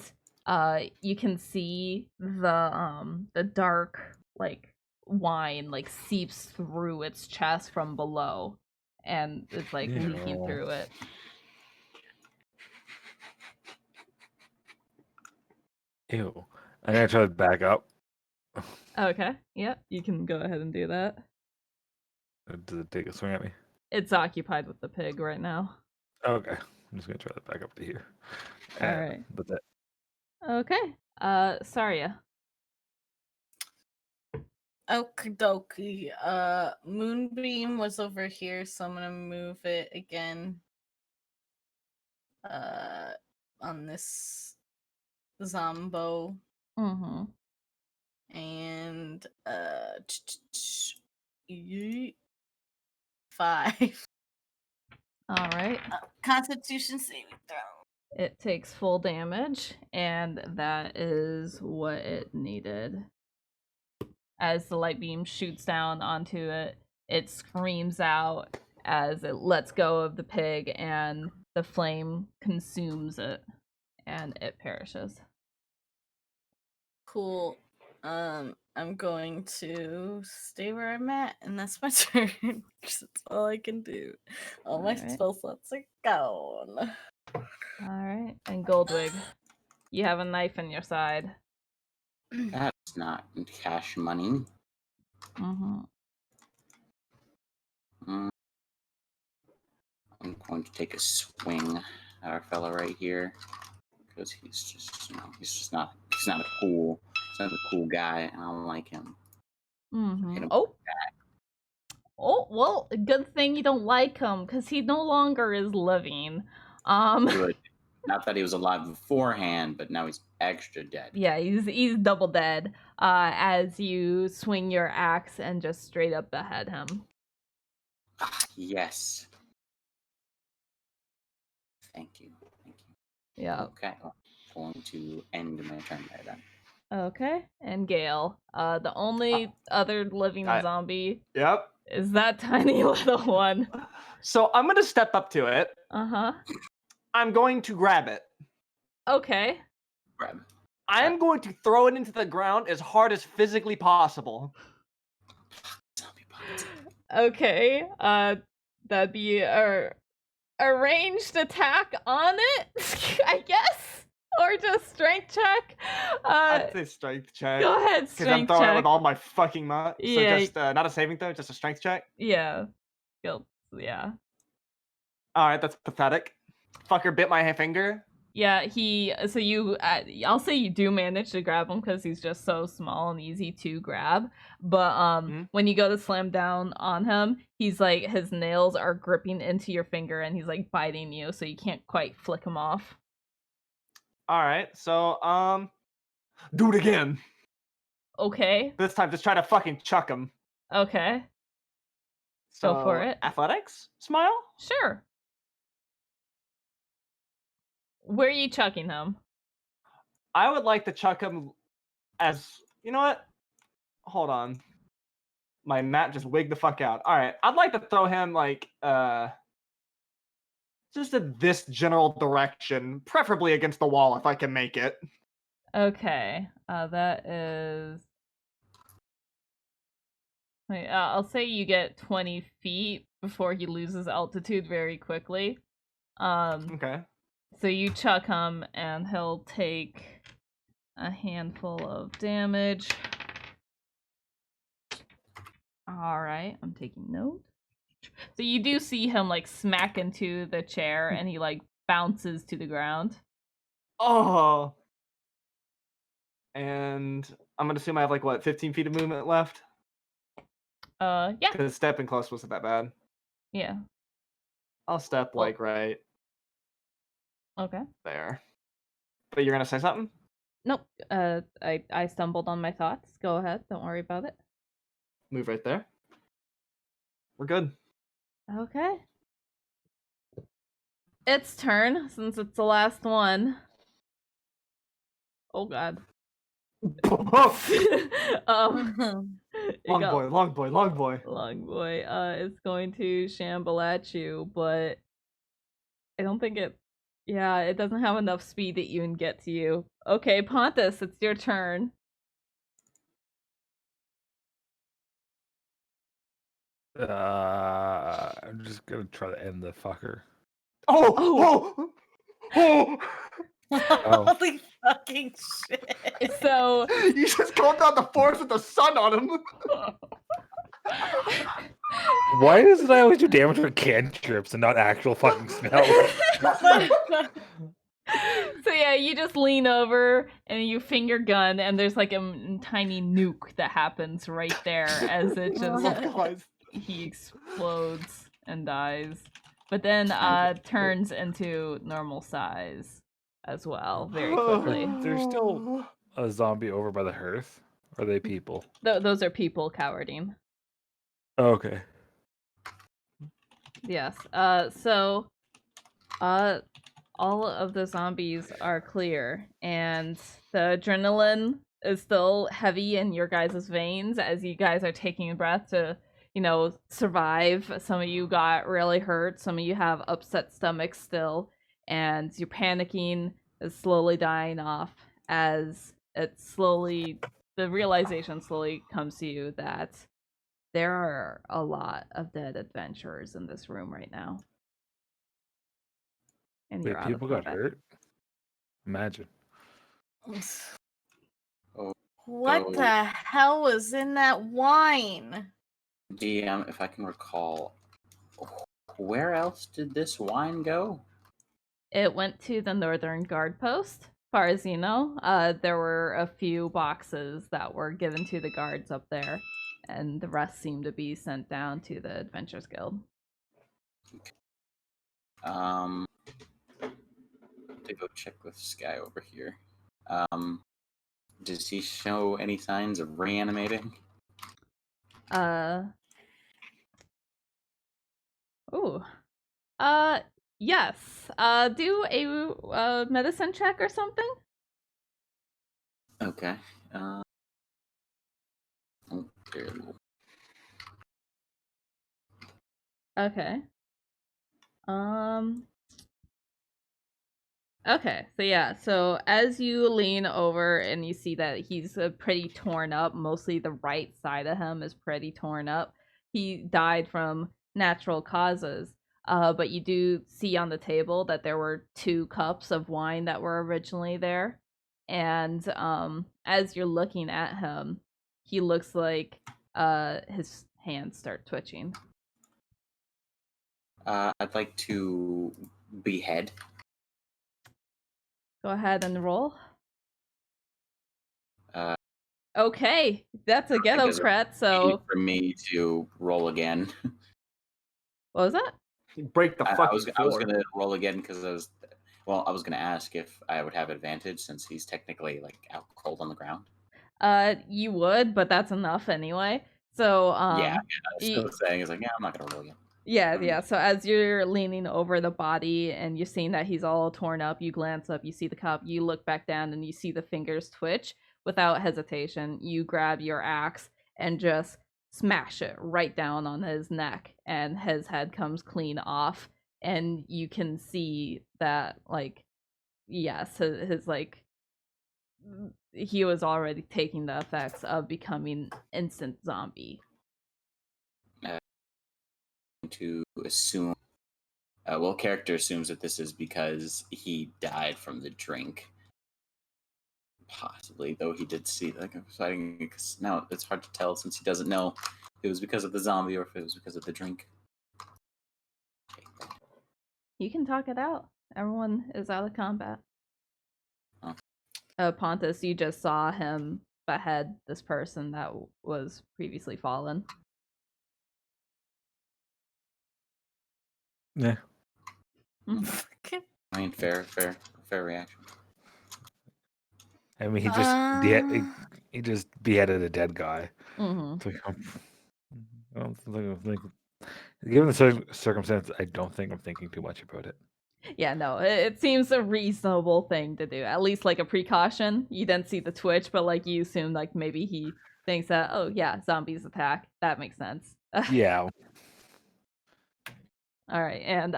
you can see the dark like wine like seeps through its chest from below, and it's like leaking Ew. through it. Ew. I'm gonna try to back up. Okay, yeah, you can go ahead and do that. Does it take a swing at me? It's occupied with the pig right now. Okay. I'm just gonna try to back up to here. Alright. That's it. Okay. Saria. Okie dokie. Moonbeam was over here, so I'm gonna move it again. On this Zombo. Mm-hmm. And 5. All right. Constitution saving throw. It takes full damage, and that is what it needed. As the light beam shoots down onto it, it screams out as it lets go of the pig, and the flame consumes it, and it perishes. Cool. I'm going to stay where I'm at, and that's my turn. 'Cause that's all I can do. All my Alright. spell slots are gone. Alright, and Goldwig, you have a knife in your side. That's not cash money. Mm-hmm. I'm going to take a swing at our fella right here because he's just, he's not a cool guy, and I don't like him. Mm-hmm. Hit him Oh. Oh, well, good thing you don't like him, because he no longer is living. Good. Not that he was alive beforehand, but now he's extra dead. Yeah, he's double dead. As you swing your axe and just straight up behead him. Yes. Thank you. Yeah. Okay. I'm going to end my turn there then. Okay, and Gale. The only other living zombie Yep. is that tiny little one. So I'm gonna step up to it. Uh-huh. I'm going to grab it. Okay. Grab. I am going to throw it into the ground as hard as physically possible. Zombie bots. Okay. That'd be a ranged attack on it, I guess, or just strength check. I'd say strength check. Go ahead, Because I'm strength throwing it check. with all my fucking might. So Yeah. just not a saving throw, just a strength check. Yeah. Yeah. All right, that's pathetic. Fucker bit my finger. Yeah, so you, I'll say you do manage to grab him because he's just so small and easy to grab. But when you go to slam down on him, he's like, his nails are gripping into your finger and he's like biting you, so you can't quite flick him off. All right, so do it again. Okay. This time, just try to fucking chuck him. Okay. So, Go for it. Athletics? Smile? Sure. Where are you chucking him? I would like to chuck him as... You know what? Hold on. My map just wigged the fuck out. Alright, I'd like to throw him, like, just in this general direction. Preferably against the wall, if I can make it. Okay. That is... Wait, I'll say you get 20 feet before he loses altitude very quickly. Okay. So you chuck him, and he'll take a handful of damage. Alright, I'm taking note. So you do see him, like, smack into the chair, and he, like, bounces to the ground. Oh! And I'm gonna assume I have, like, what, 15 feet of movement left? Yeah. Because stepping close wasn't that bad. Yeah. I'll step, like, right Okay. there. But you're gonna say something? Nope. I stumbled on my thoughts. Go ahead. Don't worry about it. move right there. We're good. Okay. Its turn, since it's the last one. Oh god. Long boy. Long boy is going to shamble at you, but I don't think it doesn't have enough speed to even get to you. Okay, Pontus, it's your turn. I'm just gonna try to end the fucker. Oh! Holy fucking shit. So you just called out the force of the sun on him. Why does it always do damage with cantrips and not actual fucking spells? So yeah, you just lean over and you finger gun, and there's like a tiny nuke that happens right there as it just he explodes and dies, but then turns into normal size as well very quickly. There's still a zombie over by the hearth. Are they people? Those are people cowarding. Okay. Yes. So all of the zombies are clear, and the adrenaline is still heavy in your guys' veins as you guys are taking a breath to, survive. Some of you got really hurt, some of you have upset stomachs still, and you're panicking is slowly dying off as the realization slowly comes to you that there are a lot of dead adventurers in this room right now. And Wait, people got hurt? Imagine. What the hell was in that wine? DM, if I can recall, where else did this wine go? It went to the Northern Guard Post, as far as you know. There were a few boxes that were given to the guards up there, and the rest seemed to be sent down to the Adventurers Guild. To go check with this guy over here. Does he show any signs of reanimating? Yes. Do a medicine check or something. Okay. Okay. Okay, so yeah, so as you lean over and you see that he's pretty torn up, mostly the right side of him is pretty torn up. He died from natural causes, but you do see on the table that there were 2 cups of wine that were originally there. And as you're looking at him, he looks like his hands start twitching. I'd like to behead. Go ahead and roll. Okay, that's a ghetto crit, so... For me to roll again. What was that? Break the fucking floor. I was going to roll again because I was going to ask if I would have advantage since he's technically, out cold on the ground. You would, but that's enough anyway. So, yeah, I was still saying, I'm not going to roll again. Yeah. So as you're leaning over the body and you're seeing that he's all torn up, you glance up, you see the cup, you look back down and you see the fingers twitch. Without hesitation, you grab your axe and just smash it right down on his neck, and his head comes clean off, and you can see that, yes, his he was already taking the effects of becoming instant zombie. To assume, character assumes that this is because he died from the drink. Possibly, though he did see fighting. Because now it's hard to tell since he doesn't know if it was because of the zombie or if it was because of the drink. You can talk it out. Everyone is out of combat. Pontus, you just saw him behead this person that was previously fallen. Yeah. Okay. I mean, fair reaction. I mean, he just beheaded a dead guy. Mm-hmm. I don't think, given the circumstance, I don't think I'm thinking too much about it. Yeah, no, it seems a reasonable thing to do. At least like a precaution. You didn't see the twitch, but like you assume like maybe he thinks that, oh yeah, zombies attack. That makes sense. Yeah. All right, and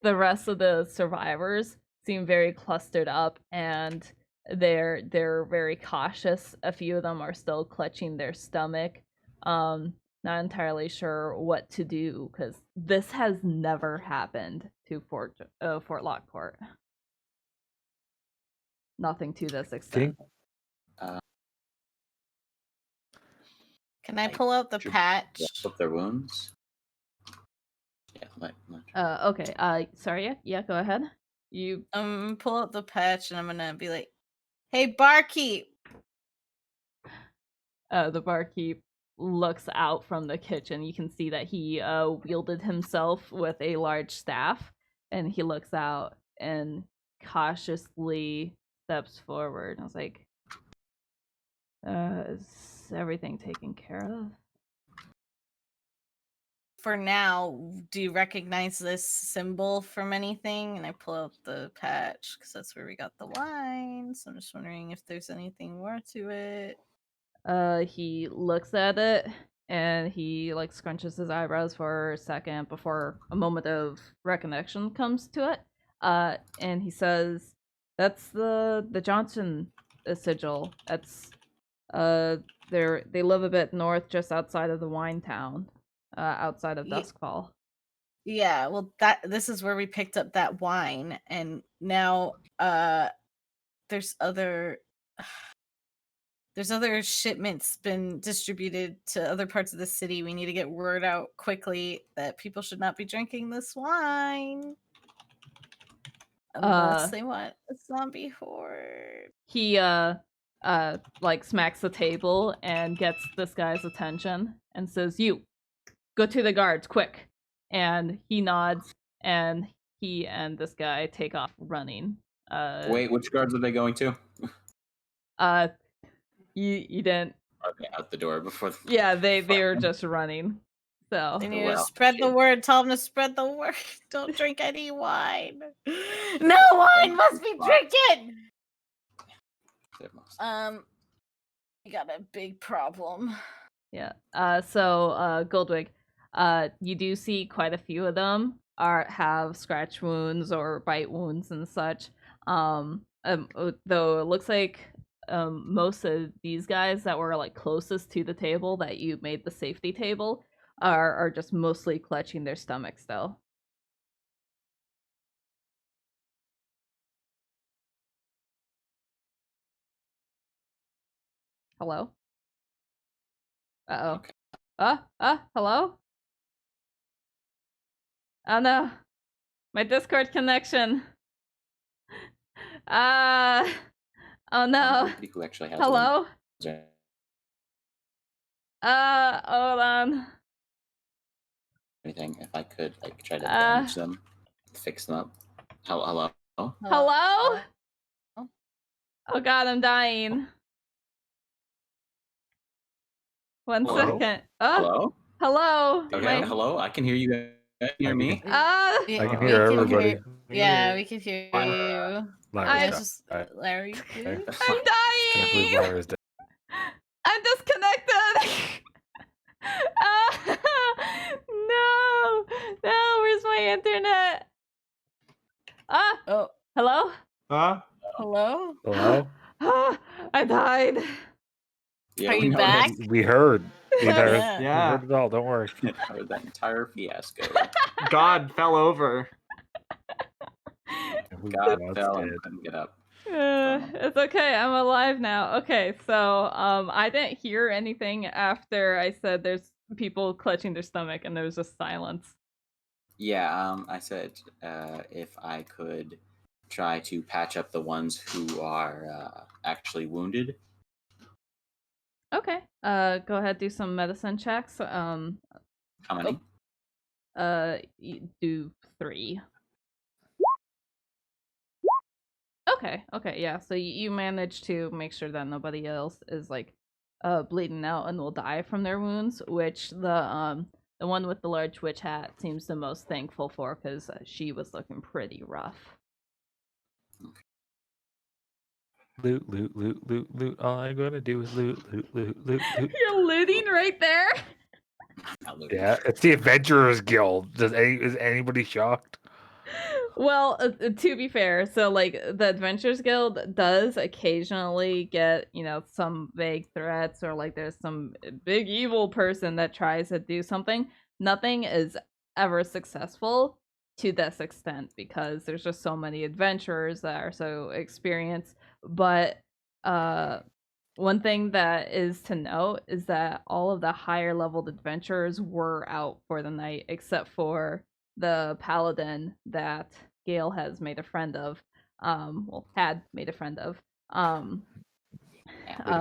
the rest of the survivors seem very clustered up, and they're very cautious. A few of them are still clutching their stomach, not entirely sure what to do because this has never happened to Fort Lockport. Nothing to this extent. Can I pull out the patch? Up their wounds. Yeah, Okay. Sorry. Yeah. Go ahead. You. Pull out the patch, and I'm gonna be like, "Hey, barkeep." The barkeep looks out from the kitchen. You can see that he wielded himself with a large staff, and he looks out and cautiously steps forward. I was like, is everything taken care of? For now, do you recognize this symbol from anything? And I pull out the patch because that's where we got the wine. So I'm just wondering if there's anything more to it. He looks at it and he like scrunches his eyebrows for a second before a moment of recognition comes to it. And he says, "That's the Johnson sigil. That's they live a bit north, just outside of the wine town, outside of Duskfall." Yeah, well, this is where we picked up that wine, and now there's other shipments been distributed to other parts of the city. We need to get word out quickly that people should not be drinking this wine unless they want a zombie horde. He like smacks the table and gets this guy's attention and says, "You go to the guards quick." And he nods, and he and this guy take off running. Wait, which guards are they going to? You didn't. Okay, out the door before. Yeah, they were just running. So They need to spread the word. Tell them to spread the word. Don't drink any wine. No wine must be drinking. We got a big problem. Yeah. So Goldwig, you do see quite a few of them have scratch wounds or bite wounds and such. Though it looks like most of these guys that were like closest to the table that you made the safety table are just mostly clutching their stomach still. Hello? Uh-oh. Okay. Hello? Oh no. My Discord connection. Oh no. Who actually has Hello? One. Hold on. Anything, if I could like try to damage them, fix them up. Hello? Hello? Oh god, I'm dying. One second. Hello? Hello? Okay, hello? I can hear you guys. Can you hear me? I can hear everybody. Yeah, we can hear you. Larry. I'm dying! I'm disconnected! No! No, where's my internet? Oh. Hello? Hello? Hello? I died. Yeah, Are you back? We heard. We heard Yeah. it all. Don't worry. I heard that entire fiasco. God fell over. God fell and couldn't get up. It's okay. I'm alive now. Okay, so I didn't hear anything after I said there's people clutching their stomach, and there was just silence. Yeah, I said if I could try to patch up the ones who are actually wounded. Okay. Go ahead, do some medicine checks. How many? Do 3. Okay, yeah. So you manage to make sure that nobody else is like bleeding out and will die from their wounds, which the one with the large witch hat seems the most thankful for, because she was looking pretty rough. Loot, loot, loot, loot, loot. All I'm gonna do is loot, loot, loot, loot, loot. You're looting right there. Yeah, it's the Adventurers Guild. Is anybody shocked? Well, to be fair, so like the Adventures Guild does occasionally get, some vague threats, or like there's some big evil person that tries to do something. Nothing is ever successful to this extent, because there's just so many adventurers that are so experienced. But one thing that is to note is that all of the higher leveled adventurers were out for the night, except for the paladin that Gale has made a friend of. Had made a friend of. The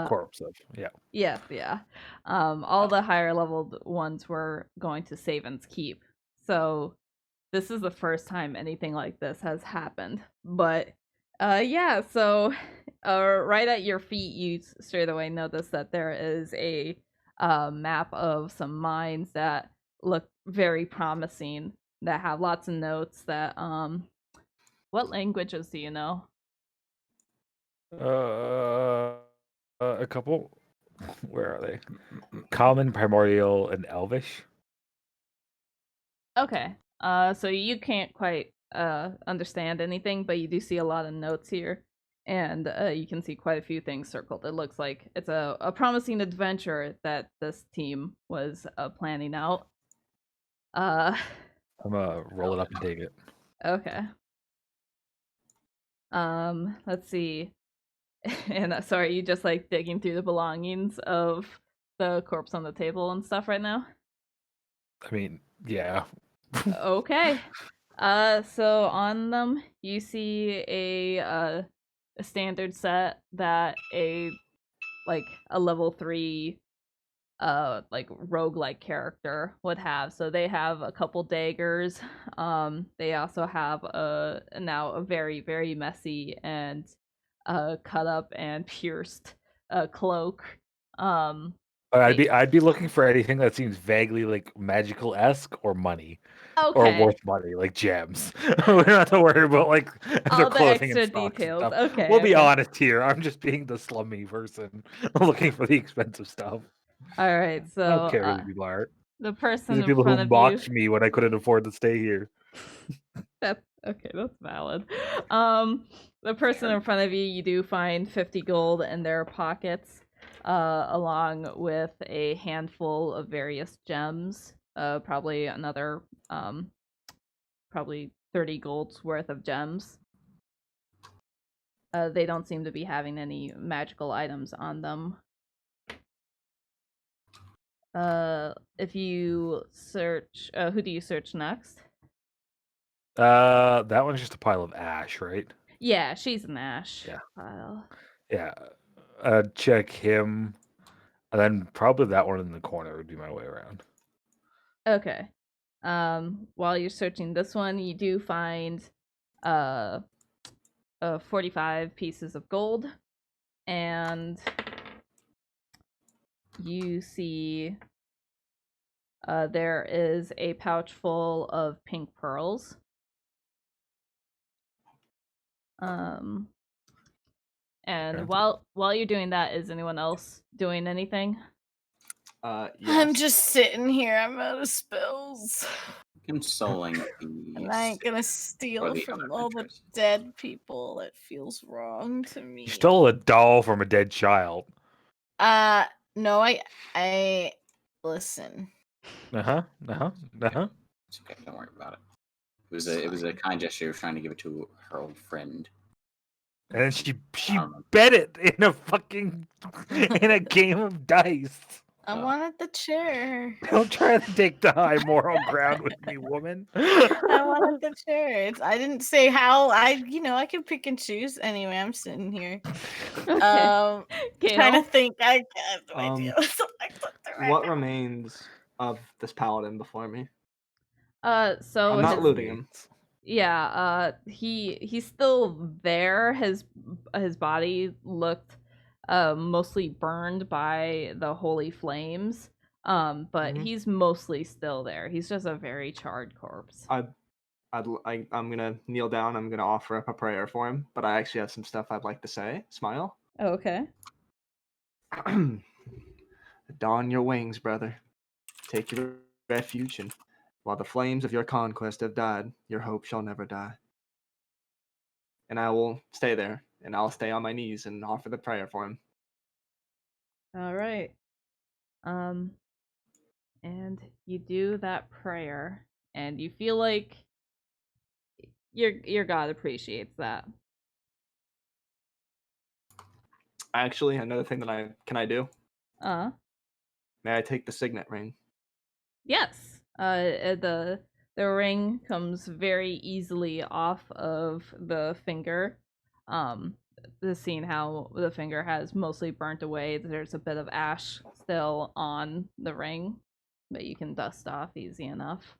corpse of, yeah. Yes, yeah. All the higher leveled ones were going to Savin's Keep. So this is the first time anything like this has happened. But yeah, so right at your feet, you straight away notice that there is a map of some mines that look very promising, that have lots of notes that what languages do you know? A couple. Where are they? Common, Primordial, and Elvish. Okay. So you can't quite understand anything, but you do see a lot of notes here, and you can see quite a few things circled. It looks like it's a promising adventure that this team was planning out. I'm gonna roll it up and take it. Okay. Let's see. And sorry, you just like digging through the belongings of the corpse on the table and stuff right now? I mean, yeah. Okay. So on them you see a standard set that a level 3 like roguelike character would have. So they have a couple daggers. They also have now a very, very messy and cut up and pierced cloak. I'd be looking for anything that seems vaguely like magical-esque or money. Okay. Or worth money, like gems. We don't have to worry about like all their the clothing extra and stocks details. and stuff. Okay. We'll be honest here. I'm just being the slummy person looking for the expensive stuff. All right, so I don't care who the people are. The person These are in people front who of mocked you. me when I couldn't afford to stay here. That's valid. The person in front of you, you do find 50 gold in their pockets, along with a handful of various gems. Probably another, probably 30 gold's worth of gems. They don't seem to be having any magical items on them. If you search, who do you search next? That one's just a pile of ash, right? Yeah, she's an ash Yeah. pile. Yeah. Check him, and then probably that one in the corner would be my way around. Okay. While you're searching this one, you do find 45 pieces of gold, and you see there is a pouch full of pink pearls. And Okay. while you're doing that, is anyone else doing anything? Yes. I'm just sitting here. I'm out of spells. Consoling And I ain't gonna steal from all the dead people. It feels wrong to me. You stole a doll from a dead child. No, I listen. It's okay, don't worry about it. It was a kind gesture of trying to give it to her old friend. And then she bet it in a game of dice. I wanted the chair. Don't try to take the high moral ground with me, woman. I wanted the chair. I didn't say how. I can pick and choose. Anyway, I'm sitting here. Trying to think. I have no idea. What remains of this paladin before me? So I'm not looting him. Yeah, he's still there. His body looked mostly burned by the holy flames. But he's mostly still there. He's just a very charred corpse. I'm gonna kneel down. I'm gonna offer up a prayer for him. But I actually have some stuff I'd like to say. Smile. Okay. Don your wings, brother. Take your refuge, and while the flames of your conquest have died, your hope shall never die. And I will stay there, and I'll stay on my knees and offer the prayer for him. All right. And you do that prayer, and you feel like your God appreciates that. Actually, another thing that I do? Uh. May I take the signet ring? Yes. The ring comes very easily off of the finger. The scene how the finger has mostly burnt away. There's a bit of ash still on the ring, but you can dust off easy enough.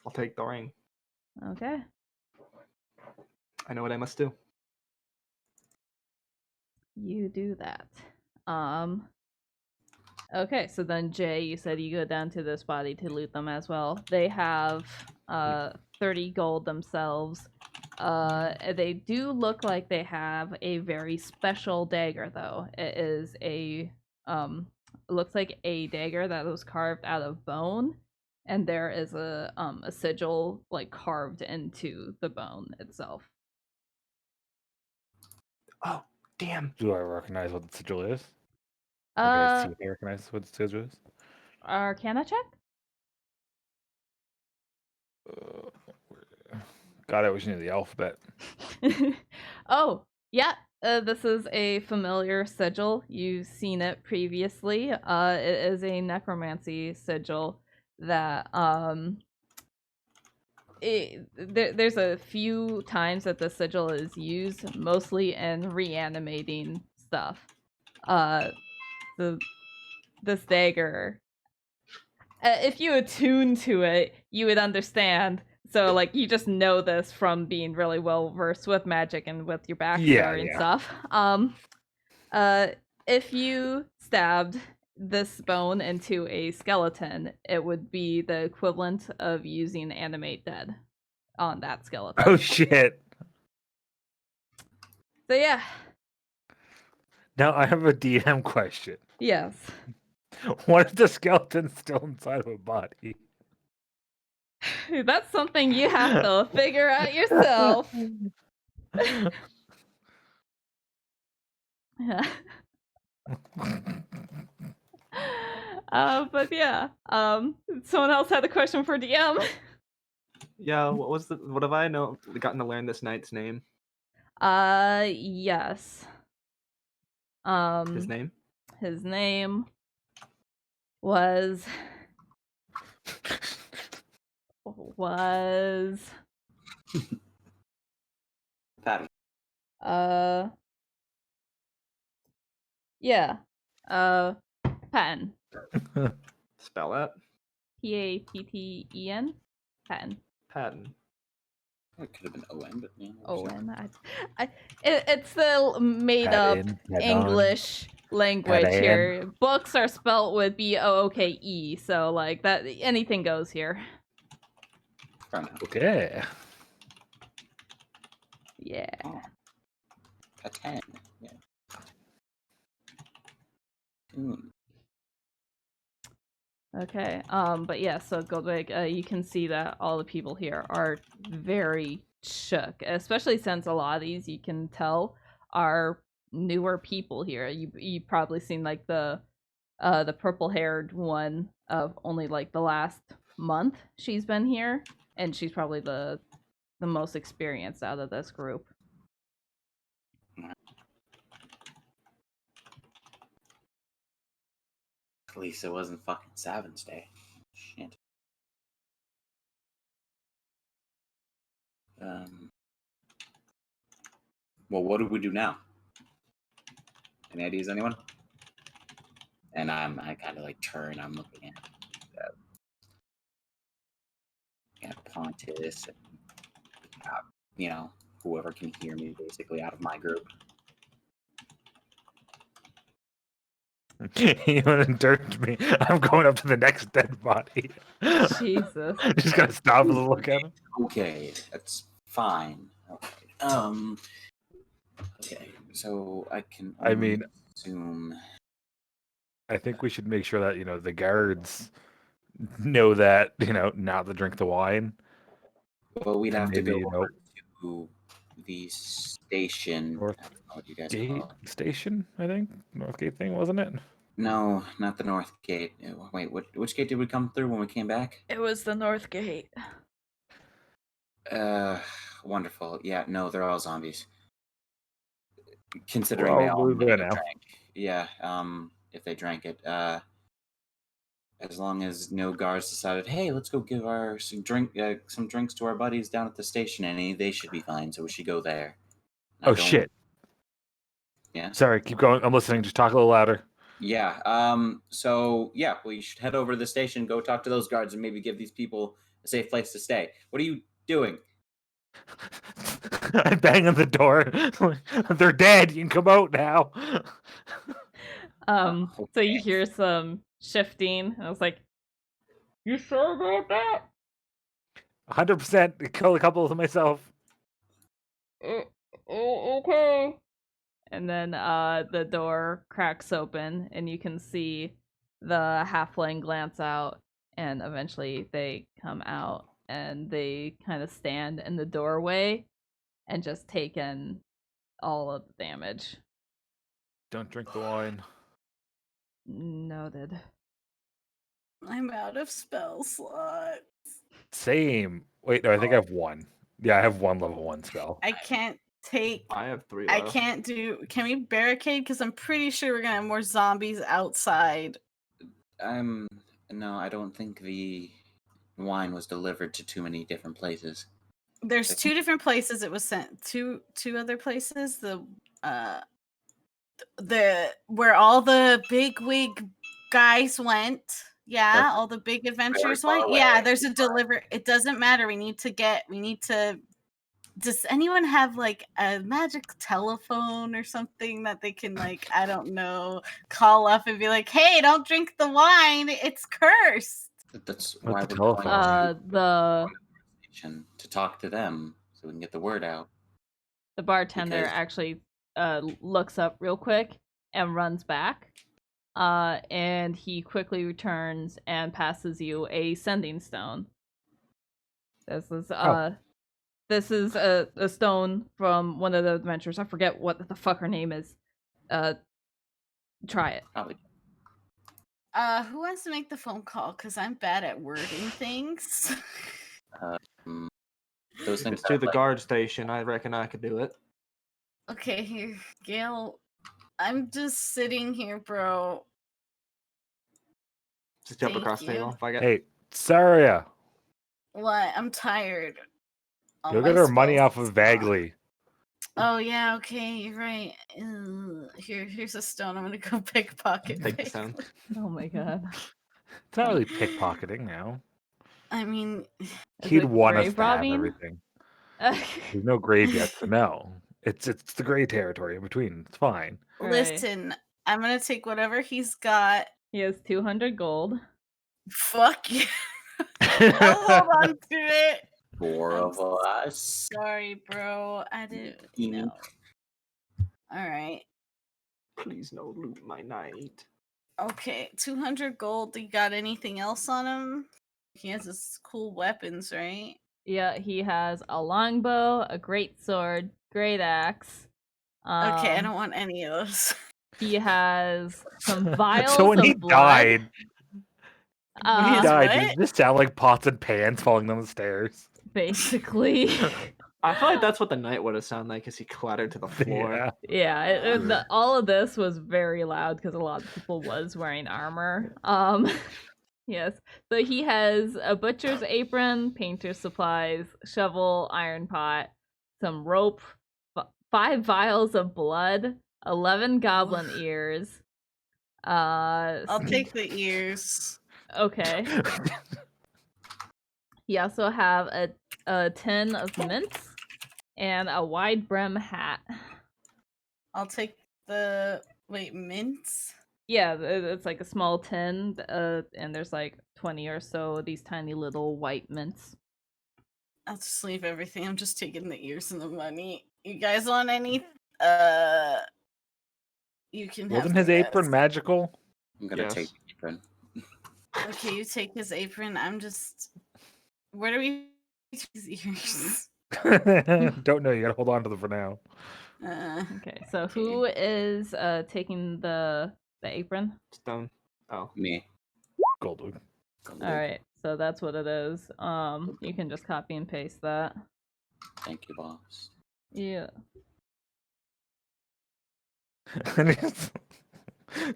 I'll take the ring. Okay. I know what I must do. You do that. Okay, so then Jay, you said you go down to this body to loot them as well. They have 30 gold themselves. They do look like they have a very special dagger though. It is a looks like a dagger that was carved out of bone, and there is a sigil like carved into the bone itself. Oh, damn. Do I recognize what the sigil is? Uh, Okay, see if I recognize what the sigil is. Arcana check? God, I wish you knew the alphabet. Oh, yeah. This is a familiar sigil. You've seen it previously. It is a necromancy sigil that there's a few times that the sigil is used, mostly in reanimating stuff. This dagger, if you attune to it, you would understand. So, like, you just know this from being really well versed with magic and with your backstory and stuff. If you stabbed this bone into a skeleton, it would be the equivalent of using Animate Dead on that skeleton. Oh, shit. So, yeah. Now, I have a DM question. Yes. What if the skeleton's still inside of a body? That's something you have to figure out yourself. Yeah. But yeah. Someone else had a question for DM. Yeah, what have I gotten to learn this knight's name? Yes. His name? His name was Patty. yeah. Patton. Spell that. Patten. Patton. Patton. It could have been O-N, but yeah. Owen. It's the made up English language here. Books are spelt with Booke, so like that anything goes here. Okay. Yeah. Oh. A 10. Yeah. Okay. But yeah, so Goldwig, you can see that all the people here are very shook, especially since a lot of these you can tell are newer people here. You probably seen like the purple-haired one of only like the last month she's been here, and she's probably the most experienced out of this group. At least it wasn't fucking Savins Day. Shit. Well, what do we do now? Any ideas, anyone? And I kind of like turn. I'm looking at Pontus and you know, whoever can hear me, basically out of my group. You want to dirt me? I'm going up to the next dead body. Jesus. Just gotta stop and look at him. Okay, that's fine. Okay. Okay, so I can. I mean, assume. I think we should make sure that the guards know that not to drink the wine. Well, we'd And have to maybe, go over to the station. North I don't know what you guys Gate call it. Station, I think. North Gate thing, wasn't it? No, not the North Gate. Wait, which gate did we come through when we came back? It was the North Gate. Wonderful. Yeah, no, they're all zombies. Considering they all Probably might by have now. drank. Yeah, if they drank it. As long as no guards decided, hey, let's go give some drinks to our buddies down at the station, and they should be fine, so we should go there. Oh, shit. Yeah. Sorry, keep going. I'm listening. Just talk a little louder. Yeah. So yeah, we should head over to the station, go talk to those guards, and maybe give these people a safe place to stay. What are you doing? I bang on the door. They're dead. You can come out now. So you hear some shifting. I was like, "You sure about that?" 100%. Kill a couple of them myself. Okay. And then the door cracks open, and you can see the halfling glance out, and eventually they come out, and they kind of stand in the doorway and just take in all of the damage. Don't drink the wine. Noted. I'm out of spell slots. Same. Wait, no, I think I have one. Yeah, I have one level 1 spell. I can't take. I have 3 I left. can't do. Can we barricade? Because I'm pretty sure we're gonna have more zombies outside. No, I don't think the wine was delivered to too many different places. There's 2 different places it was sent. Two other places. The where all the big wig guys went. Yeah, That's all the big adventures far went. away. Yeah, there's a deliver. It doesn't matter. We need to. Does anyone have like a magic telephone or something that they can I don't know, call up and be like, "Hey, don't drink the wine. It's cursed." That's What's why the we're going telephone? The station to talk to them so we can get the word out. the bartender Because- actually looks up real quick and runs back. And he quickly returns and passes you a sending stone. This is a stone from one of the adventures. I forget what the fuck her name is. Try it. Probably. Who wants to make the phone call? Because I'm bad at wording things. Those things It's to have, the guard station. I reckon I could do it. Okay, here, Gail. I'm just sitting here, bro. Just jump Thank across the you. table if I get. Hey, Saria, What? I'm tired. All go my get our money spells off of suck. Bagley. Oh yeah, okay, you're right. Here's a stone. I'm gonna go pickpocket. Take the Bagley. stone. Oh my god. It's not really pickpocketing now. I mean, Is He'd it want us grave to have robbing? everything. There's no grave yet, so no. It's the gray territory in between. It's fine. Right. listen, I'm gonna take whatever he's got. He has 200 gold. Fuck you. I'll hold on to it. 4 I'm of us. Sorry, bro. I didn't know. All right. Please no loot my night. Okay, 200 gold. You got anything else on him? He has his cool weapons, right? Yeah, he has a longbow, a great sword, great axe. Okay, I don't want any of those. He has some vials So when of he blood. died, when he He's died, what? did it just sound like pots and pans falling down the stairs? Basically. I feel like that's what the knight would have sounded like as he clattered to the floor. Yeah. Yeah, all of this was very loud because a lot of people was wearing armor. Yes. So he has a butcher's apron, painter's supplies, shovel, iron pot, some rope, 5 vials of blood, 11 goblin ears. I'll take the ears. Okay. He also have a tin of mints and a wide brim hat. I'll take the mints. Yeah, it's like a small tin, and there's like 20 or so of these tiny little white mints. I'll just leave everything. I'm just taking the ears and the money. You guys want any? You can have Wasn't the his apron rest. magical? I'm gonna take Yes. the apron. Okay, you take his apron. I'm just. Where do we take his ears? Don't know. You gotta hold on to them for now. Okay, so who is taking the apron? Stone. Oh. Me. Goldwood. All right, so that's what it is. You can just copy and paste that. Thank you, boss. Yeah.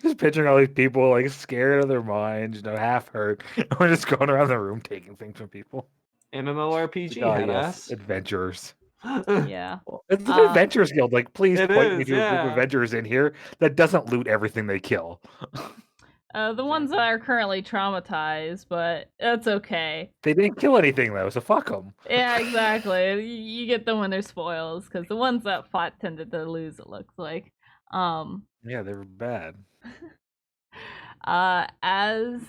Just picturing all these people like scared out of their minds, half hurt. We're just going around the room taking things from people. MMORPG, Oh, head yes, ass. adventurers. Yeah. It's an adventurers guild. Like, please It point me is, to a group of yeah. adventurers in here that doesn't loot everything they kill. The ones that are currently traumatized, but that's okay. They didn't kill anything though, so fuck them. Yeah, exactly. You get them when they're spoils, because the ones that fought tended to lose. It looks like. Yeah, they were bad. As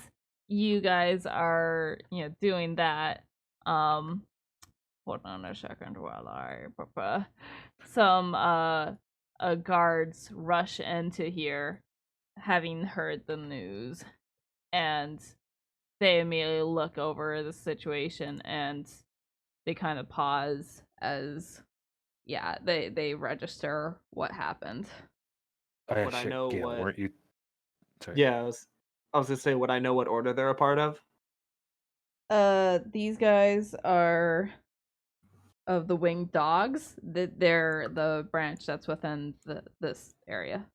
you guys are, doing that, hold on a second while I prepare. Some guards rush into here, having heard the news, and they immediately look over the situation and they kind of pause as, yeah, they register what happened. Oh, Would I shit, know Gail, what? weren't you? Sorry. Yeah, I was gonna say, would I know what order they're a part of? These guys are of the winged dogs. They're the branch that's within this area.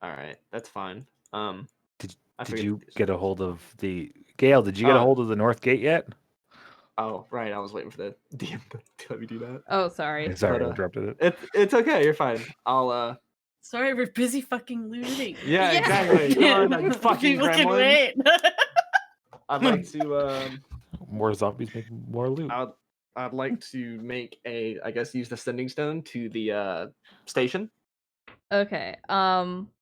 All right, that's fine. Did you get a hold of the Gail? Did you get a hold of the North Gate yet? Oh, right. I was waiting for the DM to let me do that. Oh, sorry. Sorry, I interrupted it. It's okay. You're fine. I'll Sorry, we're busy fucking looting. Yeah, exactly. Come on, you fucking People can gremlin. wait. I'd like to more zombies make more loot. I'd like to make use the sending stone to the station. Okay.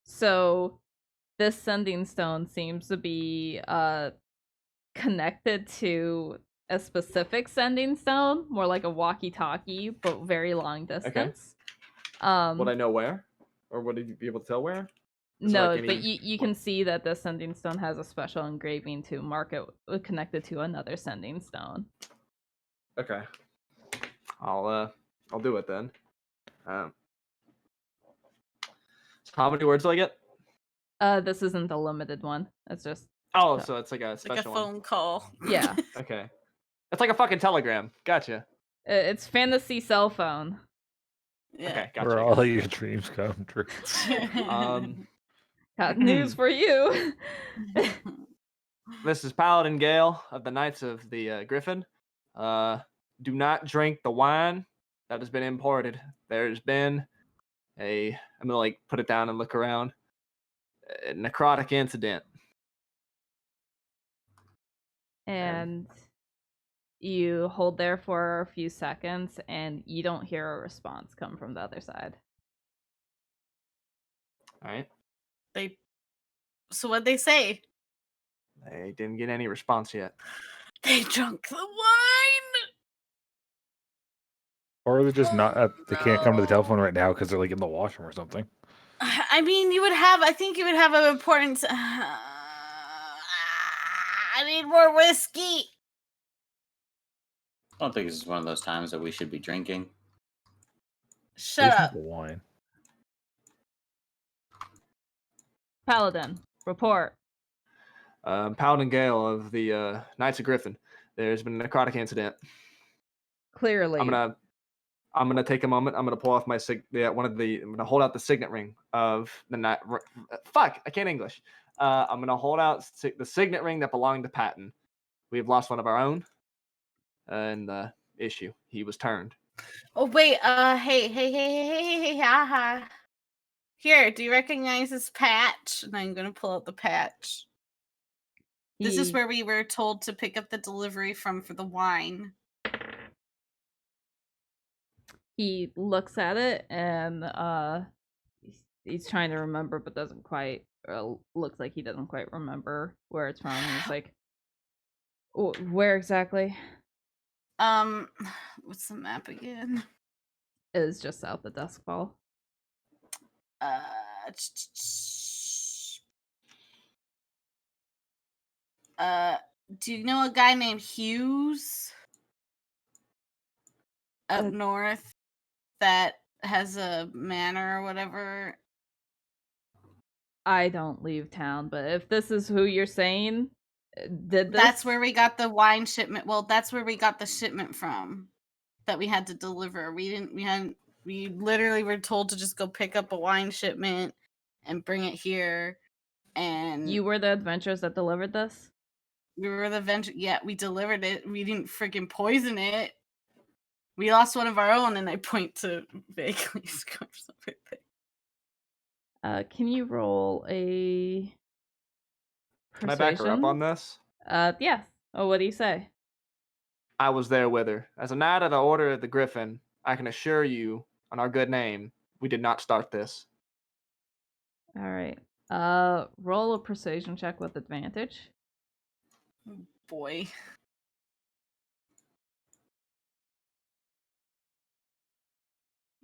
So this sending stone seems to be connected to a specific sending stone, more like a walkie-talkie, but very long distance. Would I know where? Or would you be able to tell where? No, but you can see that the sending stone has a special engraving to mark it connected to another sending stone. Okay. I'll do it then. So how many words do I get? This isn't the limited one. It's just so it's like a special like a phone call. Yeah. Okay. It's like a fucking telegram. Gotcha. It's fantasy cell phone. Yeah. Okay, gotcha. Where all your dreams come true. Got news for you. This is Paladin Gale of the Knights of the Griffin. Do not drink the wine that has been imported. There's been I'm gonna put it down and look around. A necrotic incident. And you hold there for a few seconds and you don't hear a response come from the other side. All right. So what'd they say? They didn't get any response yet. They drunk the wine. Or they're just not. They can't come to the telephone right now because they're in the washroom or something. I mean, I think you would have an important. I need more whiskey. I don't think this is one of those times that we should be drinking. Shut up. The wine. Paladin, report. Paladin Gale of the Knights of Griffin. There's been a necrotic incident. Clearly. I'm gonna take a moment. I'm gonna pull off my I'm gonna hold out the signet ring of the night. Fuck, I can't English. I'm gonna hold out the signet ring that belonged to Patton. We've lost one of our own. In the issue, he was turned. Oh wait, hey, Here, do you recognize this patch? And I'm gonna pull out the patch. This is where we were told to pick up the delivery for the wine. He looks at it and he's trying to remember, but doesn't quite. Looks like he doesn't quite remember where it's from. He's like, where exactly? What's the map again? It is just south of Duskfall. Do you know a guy named Hughes up north that has a manor or whatever? I don't leave town, but if this is who you're saying did this, that's where we got the wine shipment. Well, that's where we got the shipment from that we had to deliver. We literally were told to just go pick up a wine shipment and bring it here. And you were the adventurers that delivered this? We were the venture. Yeah, we delivered it. We didn't freaking poison it. We lost one of our own, and I point to Vaguely's corpse over there. Can you roll a persuasion? Can I back her up on this? Yeah. Oh, what do you say? I was there with her. As a knight of the Order of the Griffin, I can assure you, on our good name, we did not start this. All right. Roll a persuasion check with advantage. Oh boy.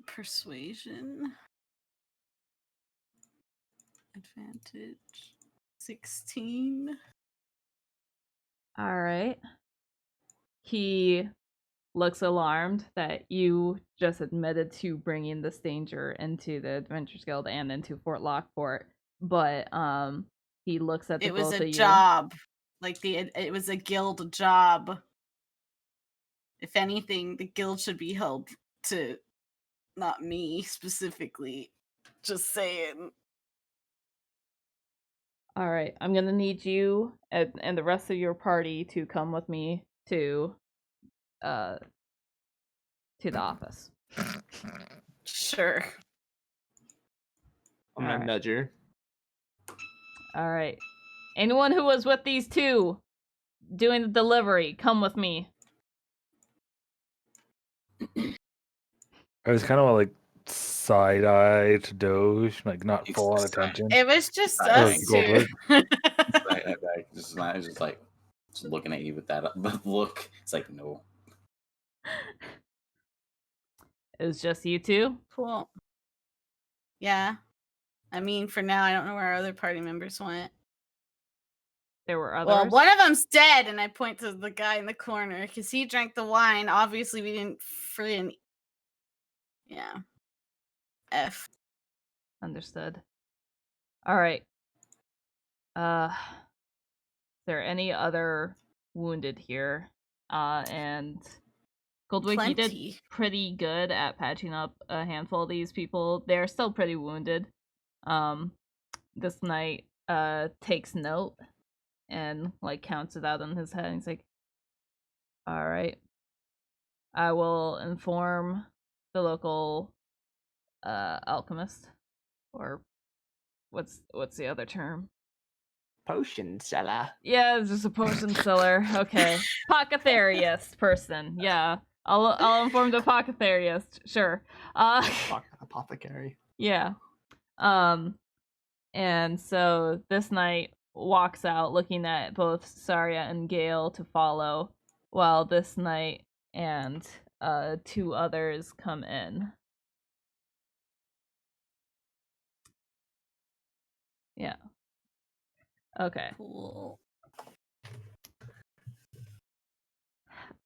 Persuasion. Advantage. 16. All right. He looks alarmed that you just admitted to bringing this danger into the Adventurers Guild and into Fort Lockport, but he looks at the both of you. It was a job. It was a guild job. If anything, the guild should be held to not me specifically. Just saying. All right, I'm gonna need you and the rest of your party to come with me to the office. Sure. I'm gonna nudge her. All right. Anyone who was with these two doing the delivery, come with me. I was kind of like side-eye to Doge, like not full on attention. It was just us two. I was just like looking at you with that look. It's like, no. It was just you two? Cool. Yeah. I mean, for now, I don't know where our other party members went. There were others? Well, one of them's dead, and I point to the guy in the corner, because he drank the wine. Obviously, we didn't freaking... Yeah. F. Understood. All right. Is there any other wounded here? And Goldwig, you did pretty good at patching up a handful of these people. They're still pretty wounded. This knight takes note and like counts it out in his head. And he's like, "All right, I will inform the local alchemist, or what's the other term? Potion seller. Yeah, it's just a potion seller. Okay, apothecariist person. Yeah, I'll inform the apothecariist. Sure. Apothecary. Yeah. And so this knight walks out, looking at both Saria and Gale to follow, while this knight and two others come in. Yeah. Okay. Cool.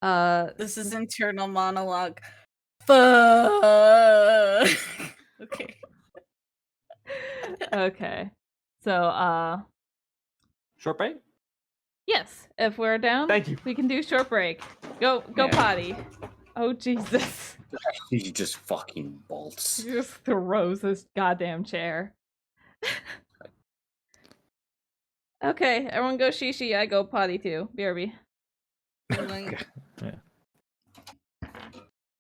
This is internal monologue. Fuck. Okay. Okay. So, short break? Yes. If we're down, thank you. We can do short break. Go potty. Oh, Jesus. He just fucking bolts. He just throws this goddamn chair. Okay, everyone go shishi. I go potty too. BRB. Yeah.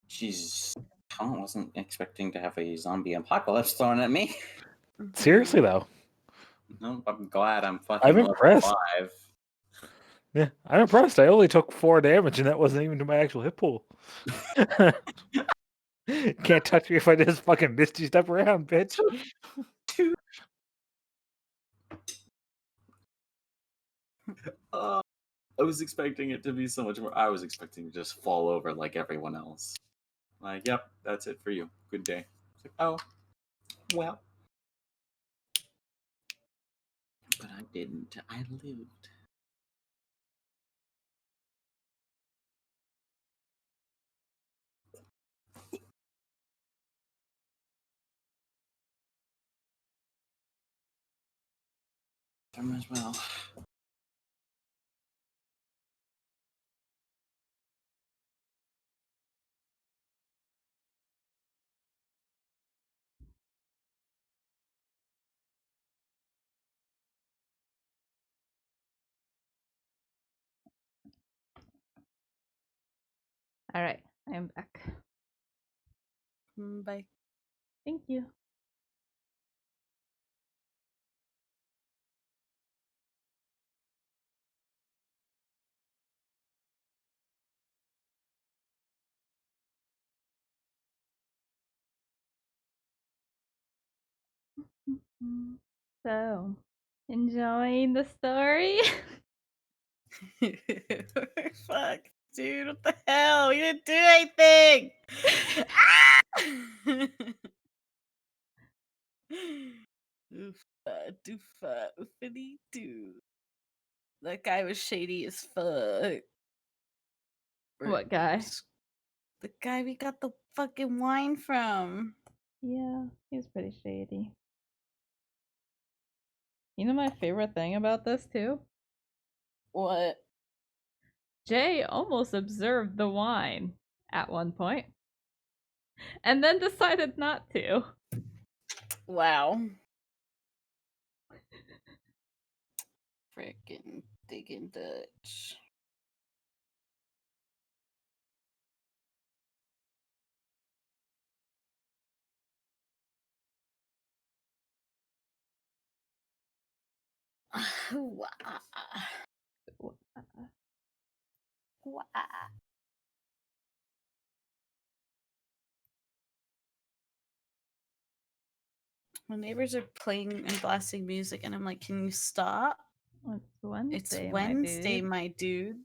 Jeez. I wasn't expecting to have a zombie apocalypse thrown at me. Seriously, though. No, I'm glad I'm fucking I'm impressed. 5. Yeah, I'm impressed. I only took 4 damage, and that wasn't even to my actual hit pool. Can't touch me if I just fucking misty step around, bitch. Dude. I was expecting it to be so much more. I was expecting to just fall over like everyone else. Like, yep, that's it for you. Good day. It's like, oh, well. But I didn't. I lived. Might as well. All right, I'm back. Bye. Thank you. So, enjoying the story? Fuck, dude, what the hell? You didn't do anything! Ah! Doofa, oofity doo. That guy was shady as fuck. What guy? The guy we got the fucking wine from. Yeah, he's pretty shady. You know my favorite thing about this too? What? Jay almost observed the wine at one point, and then decided not to. Wow. Frickin' digging Dutch. Wah. Wah. My neighbors are playing and blasting music, and I'm like, can you stop? It's Wednesday, It's Wednesday, my dude.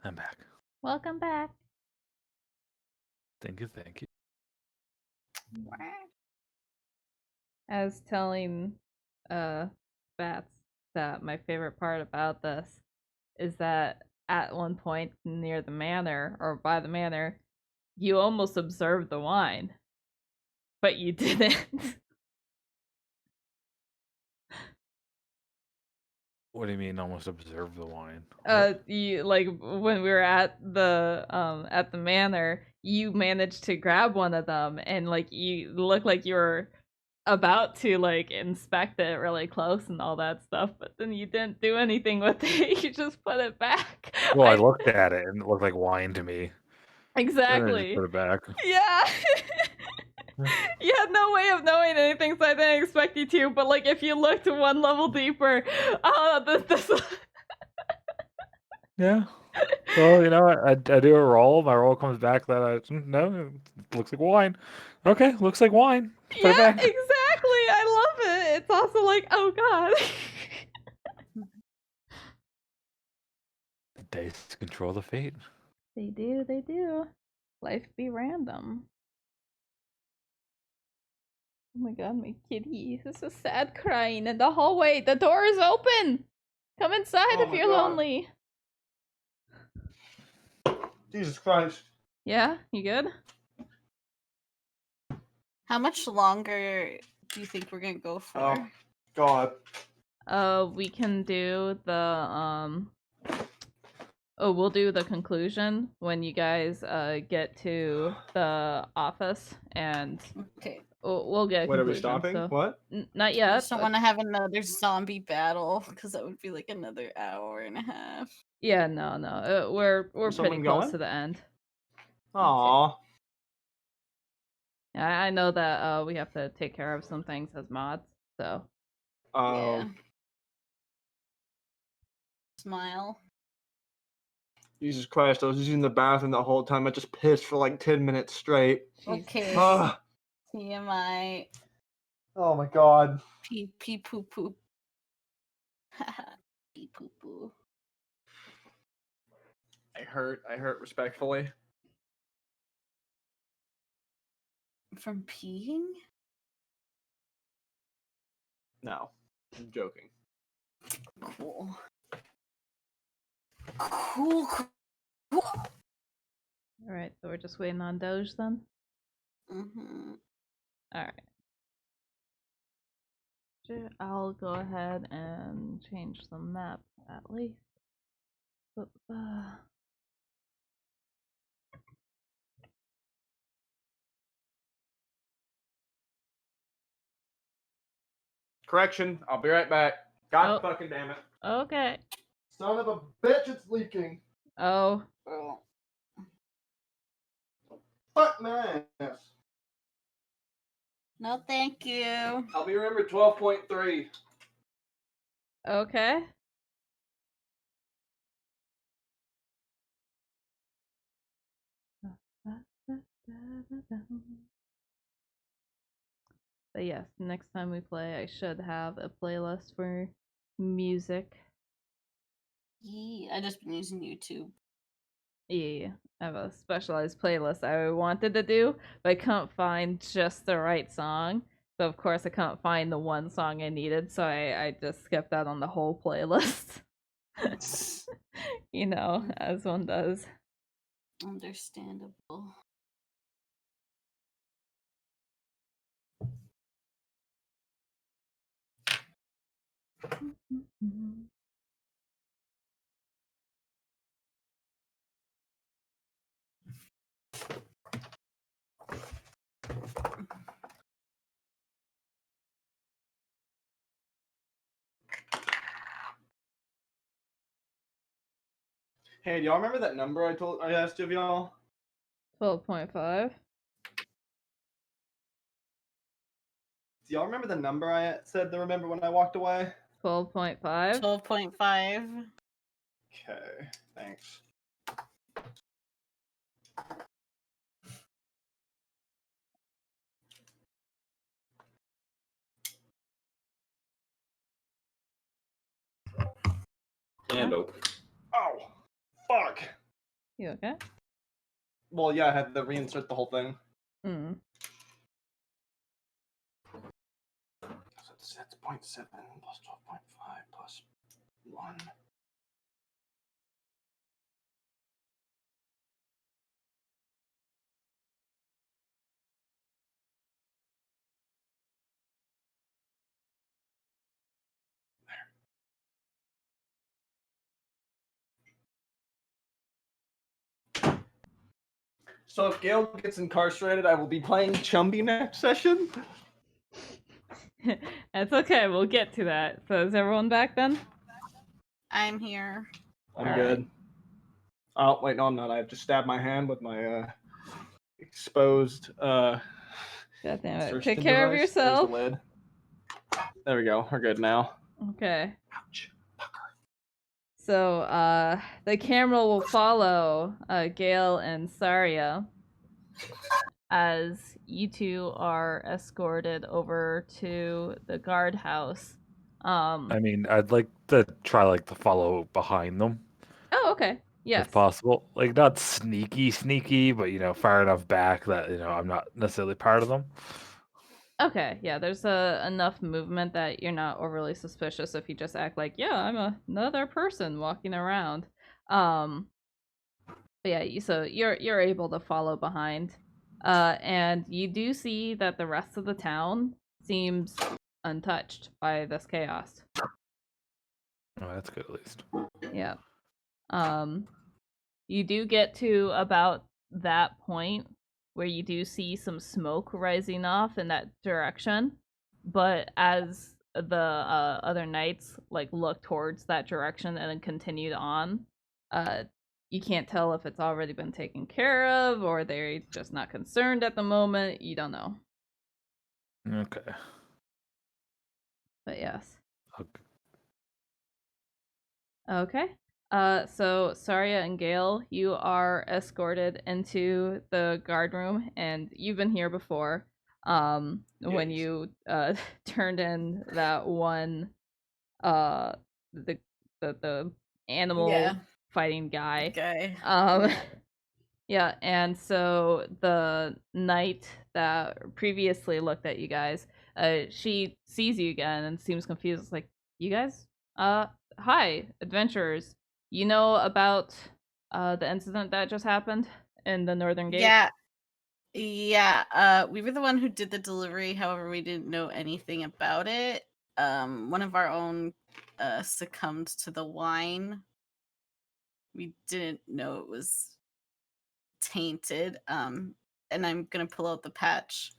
I'm back. Welcome back. Thank you, thank you. I was telling Bats that my favorite part about this is that at one point near the manor, or by the manor, you almost observed the wine, but you didn't. What do you mean almost observe the wine? You, like, when we were at the manor, you managed to grab one of them, and like you looked like you were about to like inspect it really close and all that stuff, but then you didn't do anything with it. You just put it back. Well, I looked at it and it looked like wine to me. Exactly. Put it back. Yeah. You had no way of knowing anything, so I didn't expect you to. But like, if you looked one level deeper, this. Yeah. Well, you know, I do a roll. My roll comes back that no, it looks like wine. Okay, looks like wine. Put Yeah, it back. exactly. I love it. It's also like, oh god. The dice control the fate. They do. They do. Life be random. Oh my god, my kitty. This is sad crying in the hallway. The door is open. Come inside if you're lonely. Jesus Christ. Yeah, you good? How much longer do you think we're gonna go for? Oh, God. We can do the we'll do the conclusion when you guys get to the office, and Okay. we'll get a What, are we conclusion. stopping? So What? not I yet. just don't want to have another zombie battle because that would be like another hour and a half. Yeah, no. We're Is pretty someone close going? to the end. Aw. Yeah, I know that we have to take care of some things as mods, so. Oh. Yeah. Smile. Jesus Christ, I was using the bathroom the whole time. I just pissed for like 10 minutes straight. Okay. Ah. TMI. Oh my god. Pee pee poo poo. Pee poo poo. I hurt respectfully. From peeing? No, I'm joking. Cool. Cool. Alright, so we're just waiting on Doge then? Mm-hmm. Alright. I'll go ahead and change the map at least. Correction, I'll be right back. God Oh. fucking damn it. Okay. Son of a bitch, it's leaking. Oh. Oh. Fuck my ass. No, thank you. I'll be remember 12.3. Okay. But yes, next time we play, I should have a playlist for music. Yeah, I just been using YouTube. Yeah, I have a specialized playlist I wanted to do, but I couldn't find just the right song. So of course I couldn't find the one song I needed, so I just skipped out on the whole playlist. You know, as one does. Understandable. Hey, do y'all remember that number I asked of y'all? 12.5. Do y'all remember the number I said to remember when I walked away? 12.5. 12.5. Okay, thanks. And open. Oh, fuck. You okay? Well, yeah, I had to reinsert the whole thing. Mm. So that's 0.7 plus 12.5 plus 1. So if Gail gets incarcerated, I will be playing Chumby next session. That's okay, we'll get to that. So is everyone back then? I'm here. I'm All good. right. Oh, wait, no, I'm not. I have to stab my hand with my exposed God damn it. insertion Take care of device. yourself. There's the lid. There we go. We're good now. Okay. Ouch. So, the camera will follow Gale and Saria as you two are escorted over to the guardhouse. I mean, I'd like to try to follow behind them Oh, okay. Yes. if possible. Like not sneaky, but far enough back that I'm not necessarily part of them. Okay, yeah, there's enough movement that you're not overly suspicious if you just act like, yeah, I'm another person walking around. But yeah, so you're able to follow behind. And you do see that the rest of the town seems untouched by this chaos. Oh, that's good at least. Yeah. You do get to about that point where you do see some smoke rising off in that direction, but as the other knights like look towards that direction and then continued on, you can't tell if it's already been taken care of or they're just not concerned at the moment. You don't know. Okay. But yes. Okay. Okay. So Saria and Gale, you are escorted into the guard room, and you've been here before. When Yes. you turned in that one, the animal Yeah. fighting guy. Okay. Um, yeah, and so the knight that previously looked at you guys, she sees you again and seems confused. It's like, you guys? Hi, adventurers. You know about the incident that just happened in the Northern Gate? Yeah. Yeah. We were the one who did the delivery, however, we didn't know anything about it. One of our own succumbed to the wine. We didn't know it was tainted. And I'm gonna pull out the patch.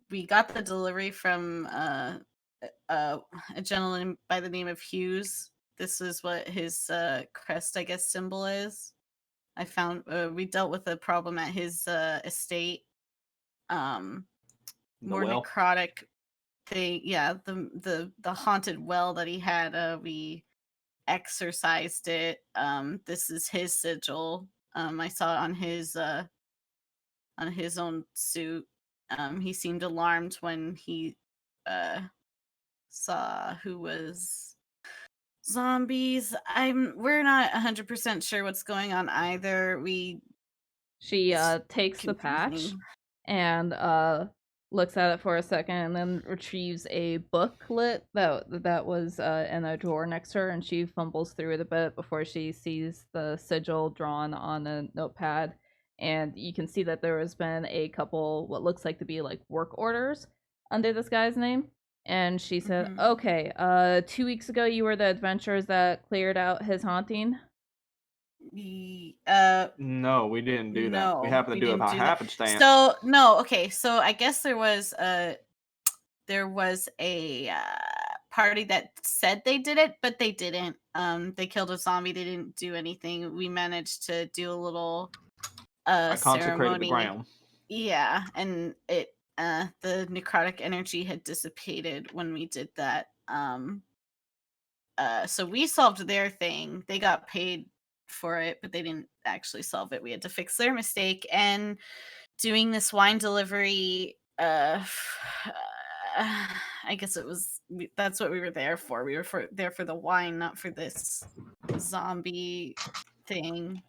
We got the delivery from a gentleman by the name of Hughes. This is what his crest, I guess, symbol is. I found we dealt with a problem at his estate. The More well? necrotic thing. Yeah, the haunted well that he had. We exorcised it. This is his sigil. I saw it on his own suit. He seemed alarmed when he saw who was zombies. We're not 100% sure what's going on either. She It's takes the patch confusing. and looks at it for a second and then retrieves a booklet that was in a drawer next to her, and she fumbles through it a bit before she sees the sigil drawn on a notepad. And you can see that there has been a couple what looks like to be like work orders under this guy's name. And she said, Mhm. okay, 2 weeks ago you were the adventurers that cleared out his haunting. No, we didn't do that. We No, happened to we do it didn't by do that. happenstance. So no, okay. So I guess there was a party that said they did it, but they didn't. They killed a zombie. They didn't do anything. We managed to do a little I consecrated the ceremony. ground. Yeah, and it the necrotic energy had dissipated when we did that. So we solved their thing. They got paid for it, but they didn't actually solve it. We had to fix their mistake. And doing this wine delivery, I guess that's what we were there for. We were there for the wine, not for this zombie thing.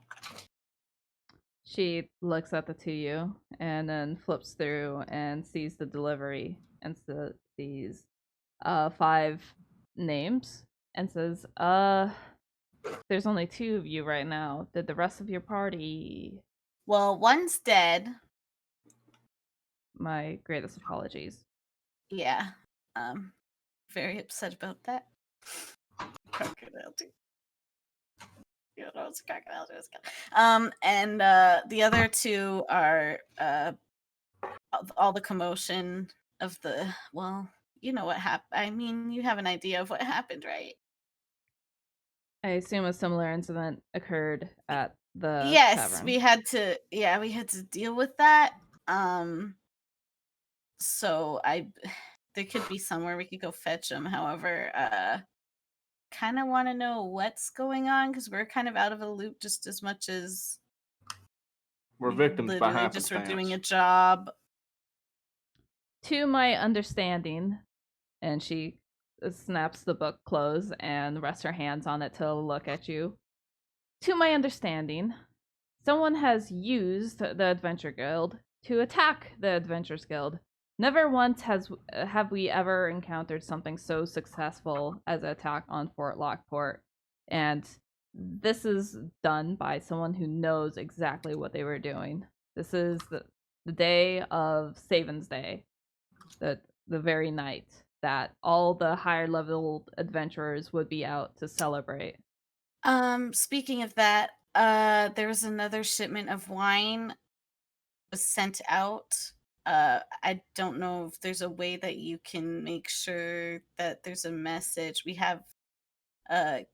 She looks at the two of you and then flips through and sees the delivery and sees 5 names and says, there's only 2 of you right now. Did the rest of your party? Well, one's dead. My greatest apologies. Yeah. Very upset about that. Crocodile too. You know, it's a crocodile. And the other 2 are all the commotion of the, well, you know what happened. I mean, you have an idea of what happened, right? I assume a similar incident occurred at the Yes, tavern. we had to deal with that. So there could be somewhere we could go fetch them. However, kind of want to know what's going on because we're kind of out of a loop just as much as We're we victims by literally just were happenstance. doing a job. To my understanding, and she snaps the book closed and rests her hands on it to look at you. To my understanding, someone has used the Adventure Guild to attack the Adventurers Guild. Never once have we ever encountered something so successful as an attack on Fort Lockport, and this is done by someone who knows exactly what they were doing. This is the day of Savin's Day, the very night that all the higher level adventurers would be out to celebrate. Speaking of that, There was another shipment of wine was sent out. I don't know if there's a way that you can make sure that there's a message. We have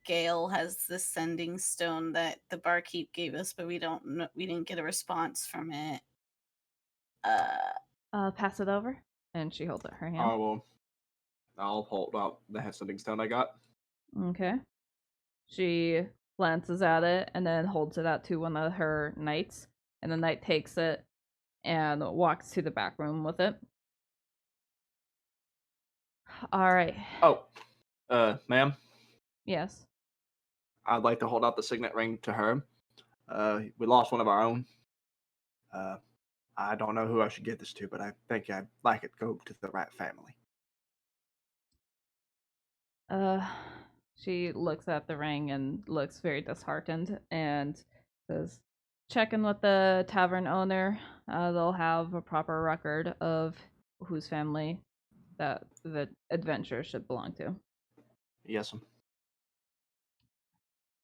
Gail has the sending stone that the barkeep gave us, but we didn't get a response from it. Pass it over. And she holds out her hand. I'll hold out the sending stone I got. Okay. She glances at it and then holds it out to one of her knights, and the knight takes it and walks to the back room with it. All right. Oh, ma'am, Yes. I'd like to hold out the signet ring to her. We lost one of our own. I don't know who I should give this to, but I think I'd like it to go to the right family. She looks at the ring and looks very disheartened and says, check in with the tavern owner. They'll have a proper record of whose family that the adventure should belong to. Yes, ma'am.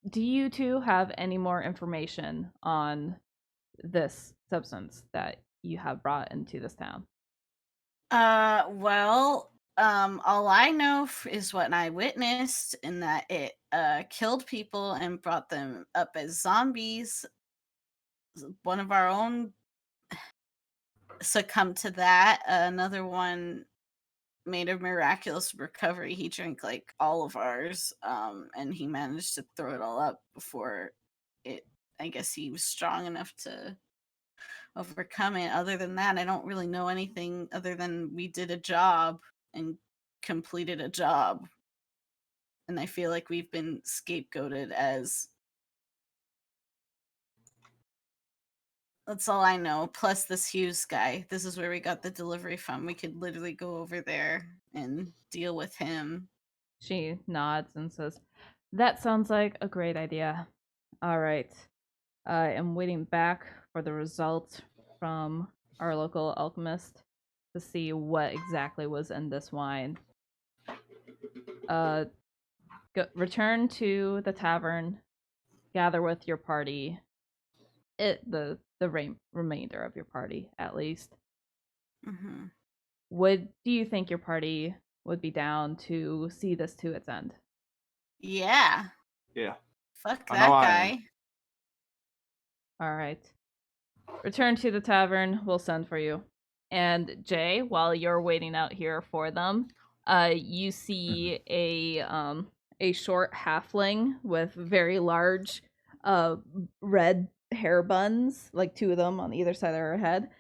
Do you two have any more information on this substance that you have brought into this town? Well, all I know is what I witnessed, in that it killed people and brought them up as zombies. One of our own succumbed to that. Another one made a miraculous recovery. He drank like all of ours, and he managed to throw it all up before it. I guess he was strong enough to overcome it. Other than that, I don't really know anything other than we did a job and completed a job. And I feel like we've been scapegoated as... That's all I know. Plus this Hughes guy. This is where we got the delivery from. We could literally go over there and deal with him. She nods and says, that sounds like a great idea. All right. I am waiting back for the result from our local alchemist to see what exactly was in this wine. Return to the tavern, gather with your party, the remainder of your party at least. Mm-hmm. Do you think your party would be down to see this to its end? Yeah. Yeah. Fuck I that know I guy. am. All right. Return to the tavern. We'll send for you. And Jay, while you're waiting out here for them, you see a short halfling with very large red hair buns, like two of them on either side of her head.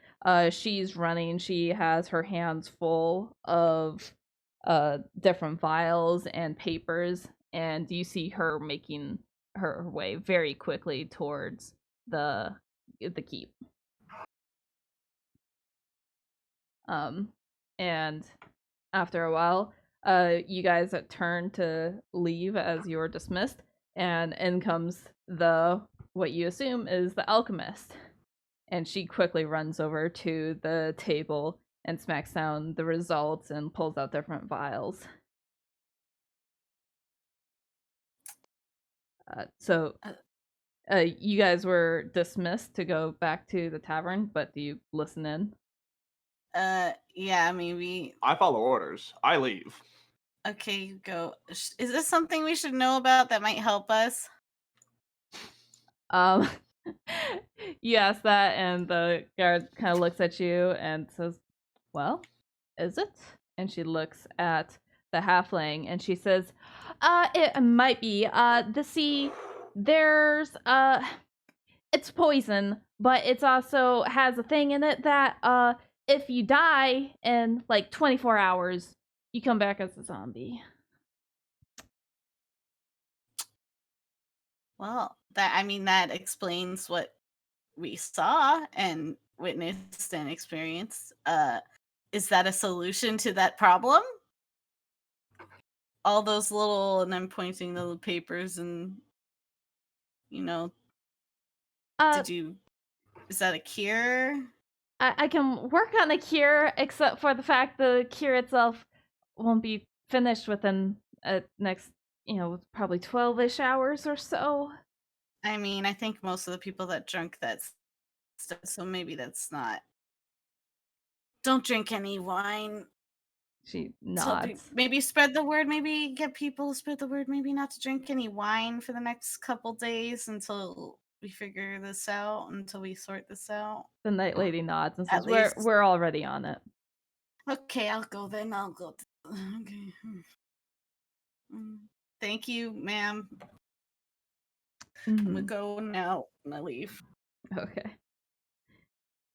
She's running. She has her hands full of different vials and papers, and you see her making her way very quickly towards the keep. And after a while, you guys turn to leave as you're dismissed, and in comes what you assume is the alchemist. And she quickly runs over to the table and smacks down the results and pulls out different vials. So you guys were dismissed to go back to the tavern, but do you listen in? Yeah, I mean, I follow orders. I leave. Okay, you go. Is this something we should know about that might help us? You ask that, and the guard kind of looks at you and says, well, is it? And she looks at the halfling, and she says, it might be. There's, it's poison, but it's also has a thing in it that, if you die in, like, 24 hours, you come back as a zombie. Well, that explains what we saw and witnessed and experienced. Is that a solution to that problem? All those little, and I'm pointing the papers, and is that a cure? I can work on a cure, except for the fact the cure itself won't be finished within next, probably 12-ish hours or so. I mean, I think most of the people that drunk that stuff, so maybe that's not. Don't drink any wine. She nods. Maybe spread the word. Maybe get people to spread the word. Maybe not to drink any wine for the next couple days until we figure this out. Until we sort this out. The Night Lady nods and says, At least. "We're already on it." Okay, I'll go then. I'll go. Okay. Thank you, ma'am. I'm gonna go now. I'm gonna leave. Okay.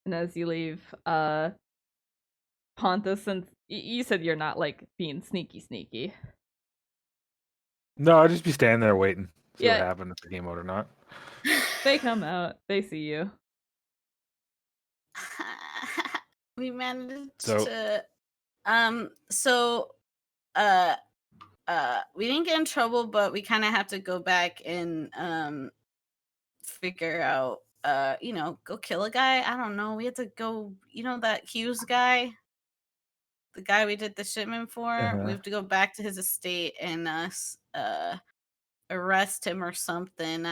And as you leave, Pontus, since you said you're not like being sneaky. No, I'd just be standing there waiting. See what Yeah. happened if they came out or not. They come out. They see you. We managed So- to. We didn't get in trouble, but we kind of have to go back and figure out. Go kill a guy. I don't know. We had to go. That Hughes guy. The guy we did the shipment for, we have to go back to his estate and arrest him or something.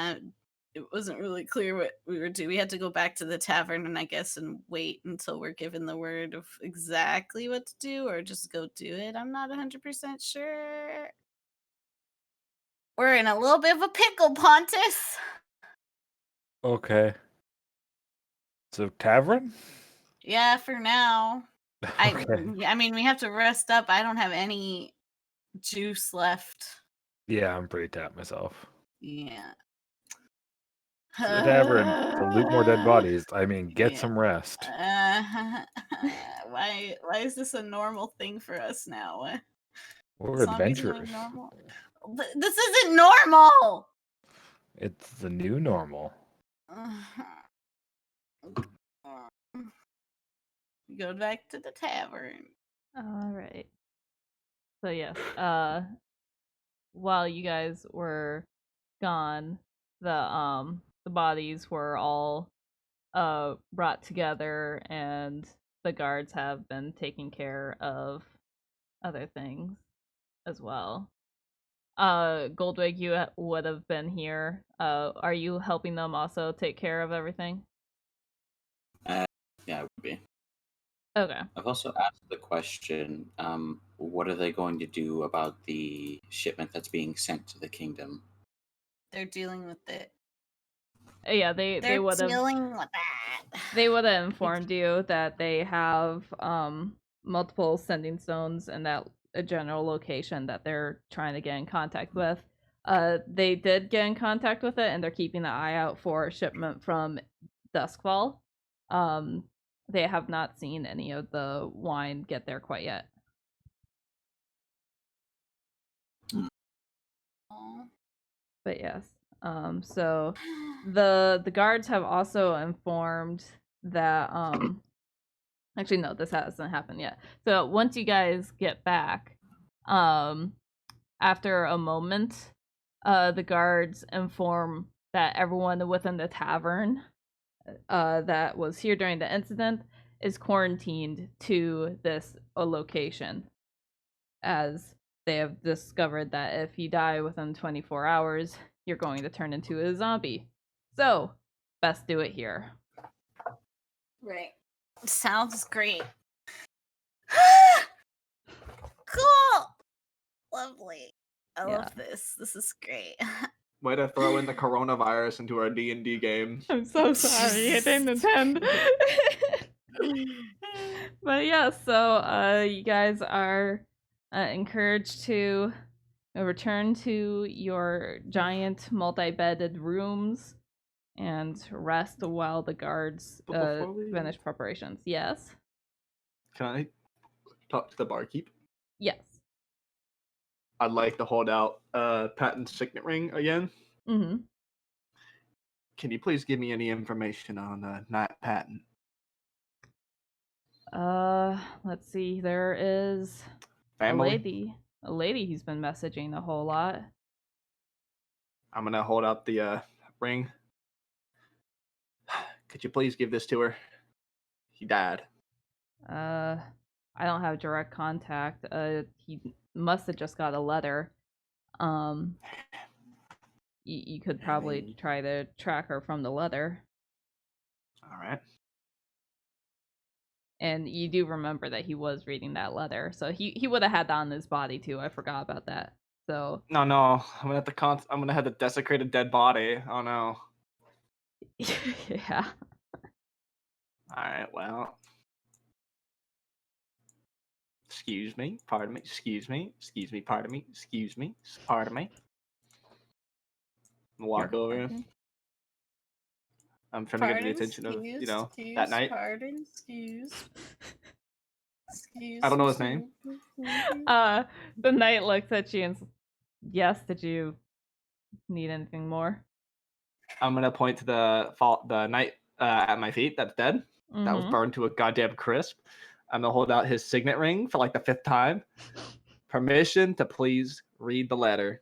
It wasn't really clear what we were doing. We had to go back to the tavern and I guess and wait until we're given the word of exactly what to do or just go do it. I'm not 100% sure. We're in a little bit of a pickle, Pontus. Okay. So tavern? Yeah, for now. Okay. I mean, we have to rest up. I don't have any juice left. Yeah, I'm pretty tapped myself. Yeah. To the tavern to loot more dead bodies. I mean, get some rest. Why is this a normal thing for us now? We're adventurers. Normal? This isn't normal. It's the new normal. Go back to the tavern. All right. So yes, while you guys were gone, the bodies were all brought together, and the guards have been taking care of other things as well. Goldwig, you would have been here. Are you helping them also take care of everything? Yeah, I would be. Okay. I've also asked the question, what are they going to do about the shipment that's being sent to the kingdom? They're dealing with it. Yeah, they would have dealing with that. They would have informed you that they have multiple sending stones in that a general location that they're trying to get in contact with. They did get in contact with it, and they're keeping an eye out for shipment from Duskfall. They have not seen any of the wine get there quite yet. But yes, so the guards have also informed that actually no, this hasn't happened yet. So once you guys get back, after a moment, the guards inform that everyone within the tavern that was here during the incident is quarantined to this location, as they have discovered that if you die within 24 hours, you're going to turn into a zombie. So, best do it here. Right. Sounds great. Cool. Lovely. I love this. This is great. Way to throw in the coronavirus into our D&D game. I'm so sorry, I didn't intend. But yeah, so you guys are encouraged to return to your giant multi-bedded rooms and rest while the guards finish preparations. Yes? Can I talk to the barkeep? Yes. I'd like to hold out Patton's signet ring again. Mm-hmm. Can you please give me any information on Knight Patton? Let's see. There is Family? a lady he's been messaging a whole lot. I'm gonna hold out the ring. Could you please give this to her? He died. I don't have direct contact. He must have just got a letter. you could probably try to track her from the letter. All right. And you do remember that he was reading that letter, so he would have had that on his body too. I forgot about that. So No, I'm gonna have to I'm gonna have to desecrate a dead body. Oh no. yeah. All right. Well. Excuse me. Pardon me. Excuse me. Excuse me. Pardon me. Excuse me. Pardon me. Walk over. Okay. I'm trying to get the attention of that night. Pardon, excuse. I don't know his name. The knight looks at you and yes, did you need anything more? I'm gonna point to the knight at my feet that's dead. Mm-hmm. That was burned to a goddamn crisp. I'm gonna hold out his signet ring for like the 5th time. Permission to please read the letter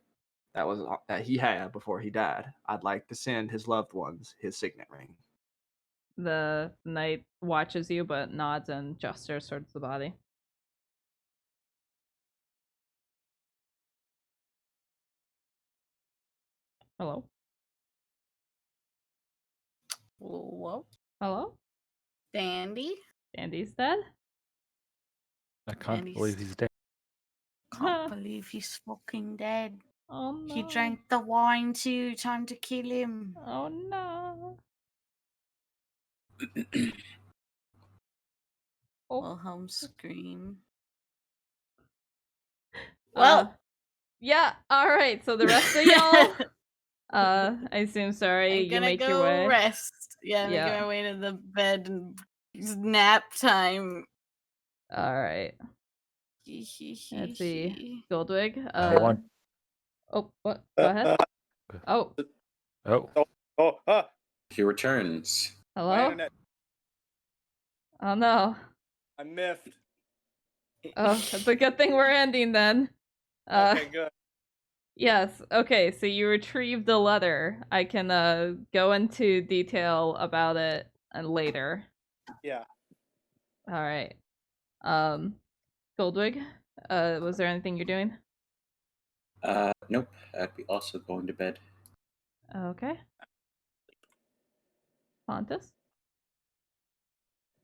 that he had before he died. I'd like to send his loved ones his signet ring. The knight watches you but nods and gestures towards the body. Hello? Whoa. Hello? Dandy? Dandy's dead? I can't And believe he's dead. Can't believe he's fucking dead. Oh no. He drank the wine too. Time to kill him. Oh no. Wilhelm scream. Well, yeah, alright, so the rest of y'all, I assume, sorry, you make your way. Rest. Yeah, Yeah. making my way to the bed and it's nap time. Alright. Let's see. Goldwig. I want. Oh, what? Go ahead. Oh, Oh, He returns. hello? Oh no. I miffed. Oh, it's a good thing we're ending then. Okay, good. Yes, okay, so you retrieved the letter. I can go into detail about it later. Yeah. Alright. Goldwig, was there anything you're doing? Nope. I'd be also going to bed. Okay. Pontus?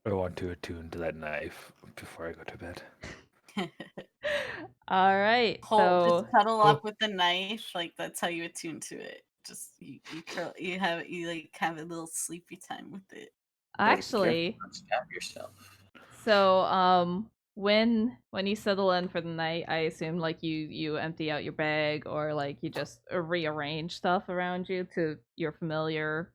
I want to attune to that knife before I go to bed. Alright, Hold, so... just cuddle up with the knife, like that's how you attune to it. Just you have a little sleepy time with it. Actually, Stab yourself. so when you settle in for the night, I assume like you empty out your bag or like you just rearrange stuff around you to your familiar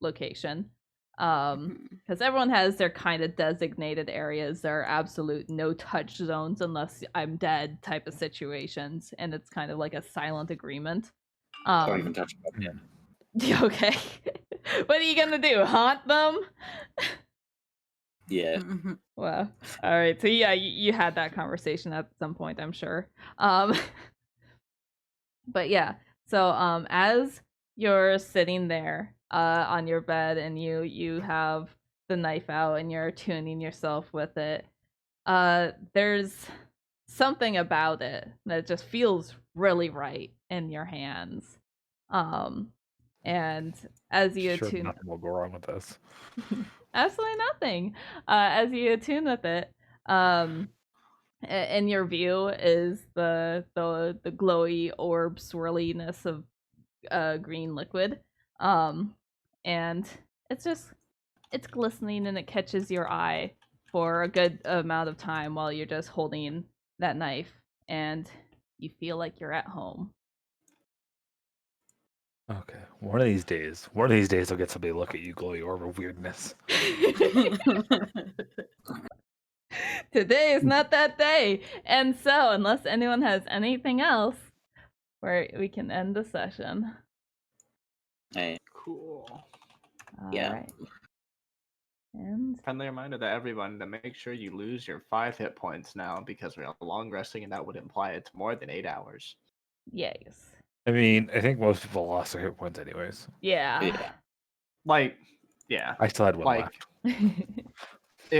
location. Because everyone has their kind of designated areas. There are absolute no touch zones unless I'm dead type of situations, and it's kind of like a silent agreement. Don't even touch my bed. Okay. What are you gonna do? Haunt them? Yeah. Wow. All right. So yeah, you had that conversation at some point, I'm sure. But yeah. So as you're sitting there on your bed and you have the knife out and you're tuning yourself with it, there's something about it that just feels really right in your hands. And as you Sure, attune, nothing will go wrong with this. absolutely nothing. As you attune with it, in your view is the glowy orb swirliness of green liquid, and it's glistening and it catches your eye for a good amount of time while you're just holding that knife, and you feel like you're at home. Okay, one of these days I'll get somebody to look at you, glowy orb of weirdness. Today is not that day. And so, unless anyone has anything else, we can end the session. Hey. Cool. Yeah. Alright. And Friendly reminder to everyone to make sure you lose your 5 hit points now because we are long resting and that would imply it's more than 8 hours. yes. I mean, I think most people lost their hit points anyways. Yeah. Yeah. Like, yeah. I still had one Like, left.